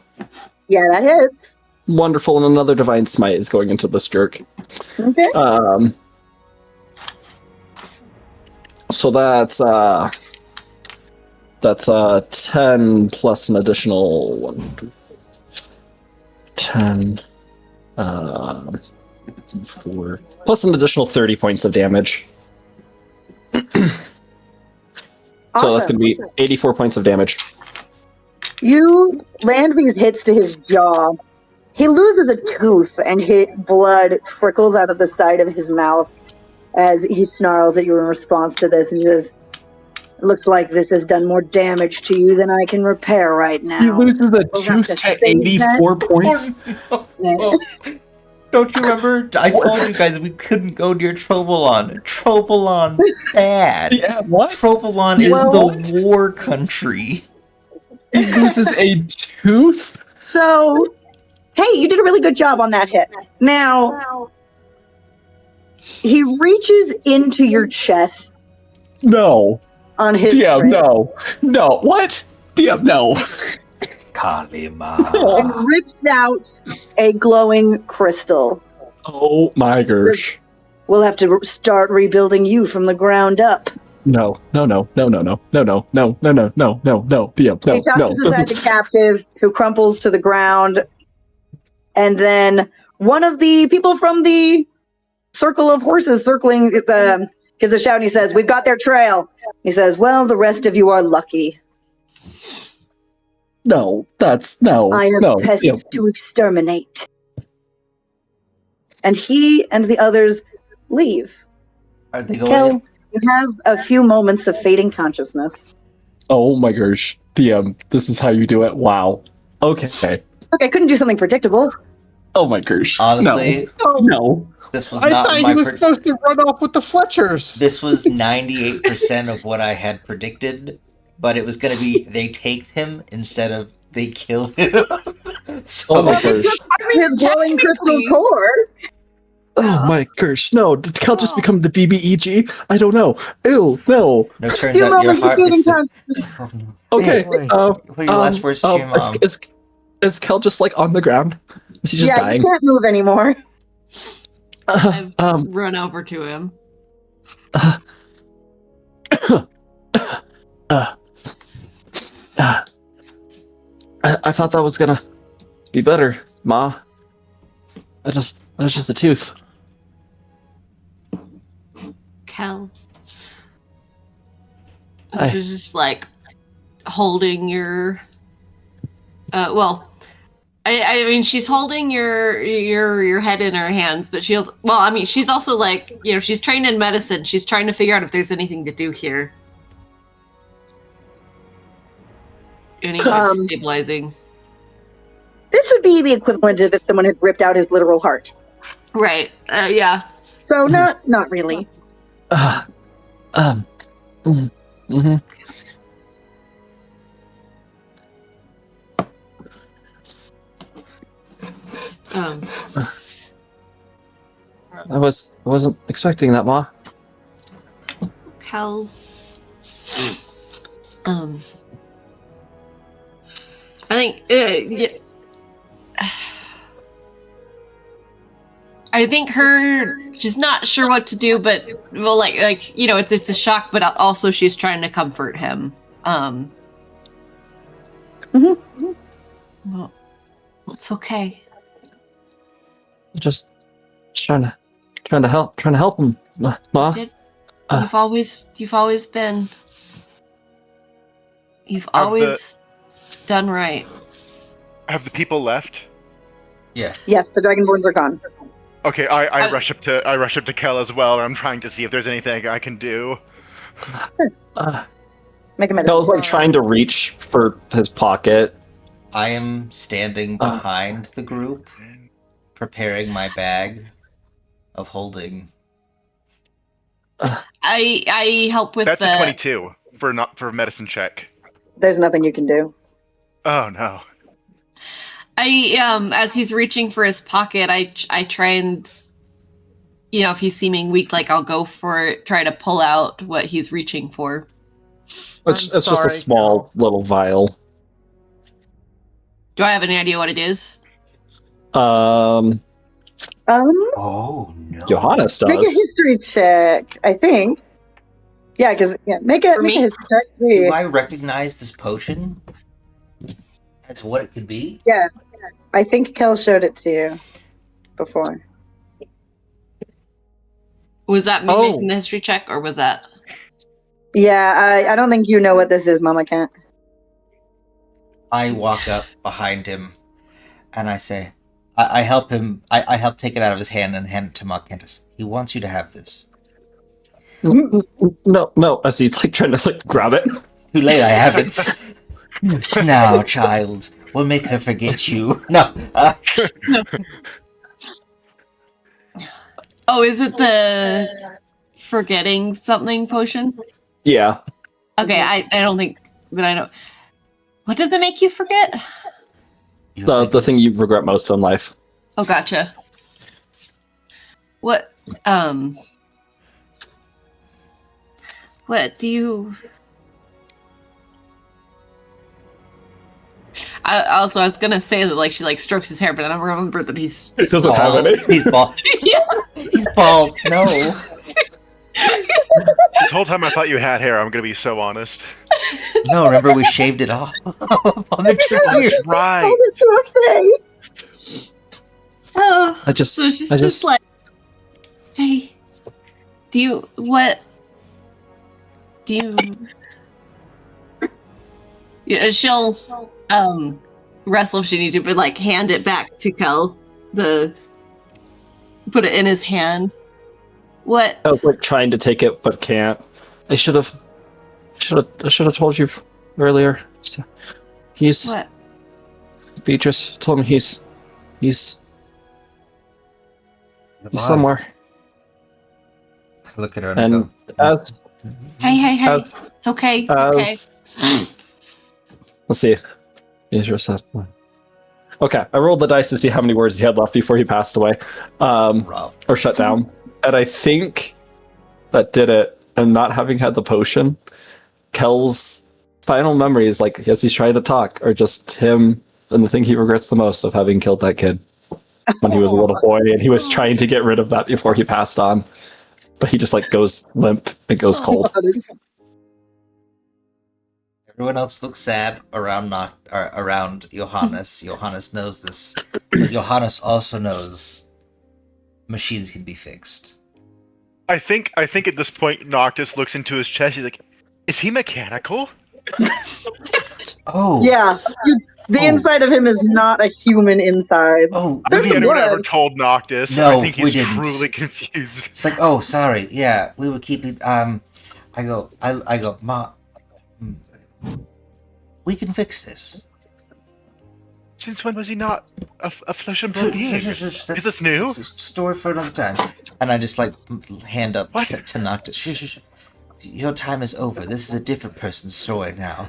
Yeah, that hits. Wonderful, and another divine smite is going into this jerk. Okay. So that's 10 plus an additional 1, 2, 10, 4 plus an additional 30 points of damage. So that's going to be 84 points of damage. You land these hits to his jaw. He loses a tooth, and blood trickles out of the side of his mouth as he snarls at you in response to this. And he says, "Looks like this has done more damage to you than I can repair right now." He loses a We'll have tooth to to save 84 points. Oh, don't you remember? I told you guys we couldn't go near Trovolon. Trovolon bad. Yeah, what? Trovolon is Well- the war country. He loses a tooth? So, hey, you did a really good job on that hit. Now, he reaches into your chest No. on his DM, wrist no. No. What? DM, no. Kalima. and rips out a glowing crystal. Oh my gosh. We'll have to start rebuilding you from the ground up. No, no, no, no, no, no, no, no, no, no, no, no, no, no, DM, He tosses aside the captive, who crumples to the ground, and then one of the people from the circle of horses circling gives a shout, and he says, "We've got their trail." He says, "Well, the rest of you are lucky. No, that's no, I have no. pests DM. to exterminate." And he and the others leave. Are they going? Kel, you have a few moments of fading consciousness. Oh my gosh. DM, this is how you do it. Wow. Okay. Okay, couldn't do something predictable. Oh my gosh. Honestly, No. this was I not thought my. he was supposed to run off with the Fletchers. This was 98% of what I had predicted, but it was going to be they take him instead of they kill him. So Oh my gosh. I His glowing crystal technically- core. Oh my gosh. No. Did Cal just become the BBEG? I don't know. Ew, no. no, turns Few out your moments of heart fading is the. consciousness. Oh, no. Okay. Wait. What are your last words to your mom? Is Kel just like on the ground? Is he just Yeah, dying? you can't move anymore. I've Um, run over to him. I thought that was gonna be better, Ma. That was just a tooth. Kel. Hi. She's just like holding your. Well, I mean, she's holding your head in her hands, but she's she's also like, she's trained in medicine. She's trying to figure out if there's anything to do here. Any kind of stabilizing. This would be the equivalent of if someone had ripped out his literal heart. Right. Yeah. So not really. Mm-hmm. Um, I wasn't expecting that, Ma. Cal. I think. Yeah. I think she's not sure what to do, but well, like you know, it's a shock, but also she's trying to comfort him. Well, it's okay. Just trying to help him, Ma. You've always been. You've always done right. Have the people left? Yeah. Yes, the Dragonborns are gone. Okay, I rush up to Kel as well, and I'm trying to see if there's anything I can do. Make a medicine. Kel's like trying to reach for his pocket. I am standing behind the group, preparing my bag of holding. I help with That's the a 22 for medicine check. There's nothing you can do. Oh no. as he's reaching for his pocket, I try and, you know, if he's seeming weak, like I'll go for it, try to pull out what he's reaching for. It's just a sorry, small little vial. Do I have any idea what it is? Um, Oh no. Johannes Make a does. history check, I think. Yeah, because make a For me? history check. Do See. I recognize this potion? That's what it could be? Yeah, I think Kel showed it to you before. Was that me Oh. making the history check, or was that? Yeah, I don't think you know what this is, Mama Cat. I walk up behind him and I say, I help him, I help take it out of his hand and hand it to Malcantus. He wants you to have this. No, as he's like trying to like grab it. Too late, I have it. Now, child, we'll make her forget you. No. Oh, is it the forgetting something potion? Yeah. Okay, I don't think that I know. What does it make you forget? The thing you regret most in life. Oh, gotcha. What do you... I was gonna say that like she like strokes his hair, but then I remember that he's He doesn't have bald. any. He's bald. yeah. He's bald. No. This whole time I thought you had hair, I'm gonna be so honest. No, remember we shaved it off on the tree. Right. Oh, that's your face. Oh, I just so she's I just like, hey, yeah, she'll wrestle if she needs to, but like hand it back to Kel, put it in his hand. What? I was like trying to take it but can't. I should have told you earlier. So, he's What? Beatrice told me he's somewhere. I look at her and And I go, as Hey, as it's okay, it's okay. as let's see. Beatrice has one. Okay, I rolled the dice to see how many words he had left before he passed away. rough. Or shut down. And I think that did it. And not having had the potion, Kel's final memories, like as he's trying to talk, are just him and the thing he regrets the most of having killed that kid when he was a little boy, and he was trying to get rid of that before he passed on. But he just like goes limp and goes cold. Everyone else looks sad around Johannes. Johannes knows this. But Johannes also knows machines can be fixed. I think at this point Noctis looks into his chest. He's like, "Is he mechanical?" Oh. Yeah, the Oh. inside of him is not a human inside. Oh, I don't we think didn't. anyone ever was. told Noctis. No, I think we he's didn't. truly confused. It's like, oh, sorry. Yeah, we were keeping. I go, Ma. We can fix this. Since when was he not a flesh and blood being? Is this new? It's a story for another time. And I just like hand up What? to Noctis. Shh. Your time is over. This is a different person's story now.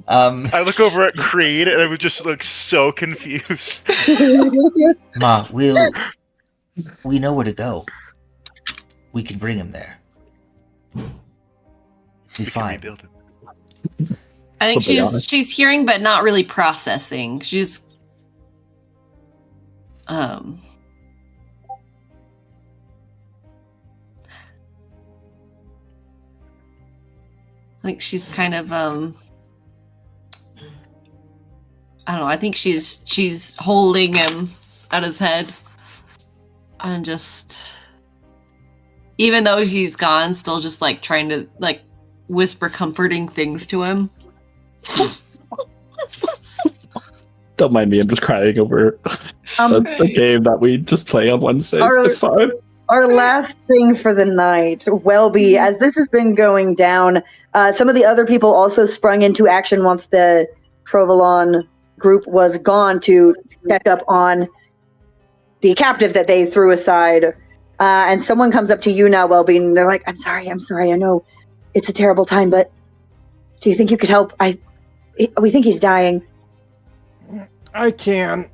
I look over at Creed and I was just like so confused. Ma, we know where to go. We can bring him there. Be We can fine. rebuild him. I think To be honest. she's hearing but not really processing. She's I think she's kind of I don't know, I think she's holding him at his head and just, even though he's gone, still just like trying to like whisper comforting things to him. Don't mind me, I'm just crying over the game that we just play on Wednesdays. Alright. It's fine. Our last thing for the night, Welby, as this has been going down, some of the other people also sprung into action once the Provolone group was gone to check up on the captive that they threw aside. And someone comes up to you now, Welby, and they're like, I'm sorry. I know it's a terrible time, but do you think you could help? We think he's dying. I can.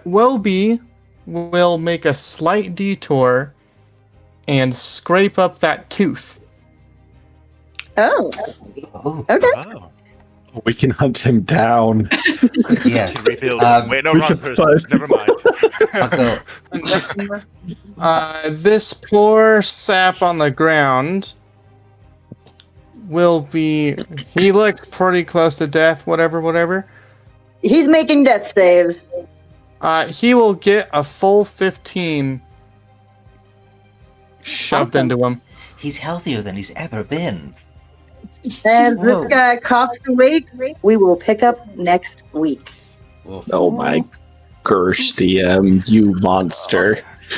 Welby will make a slight detour and scrape up that tooth. Oh, Oh, okay. Oh. We can hunt him down. yes. Rebuild. Wait, no, we wrong can person. find- Never mind. I'll go. This poor sap on the ground will be. He looks pretty close to death, whatever. He's making death saves. He will get a full 15 shoved Awesome. into him. He's healthier than he's ever been. And Whoa. this guy coughs awake. We will pick up next week. Oof. Oh my gosh, DM, you monster.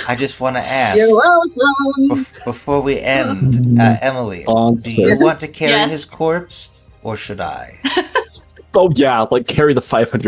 I just want to ask, You're welcome. before we end, Emily, do Monster. you want to carry Yes. his corpse, or should I? Oh yeah, like carry the 500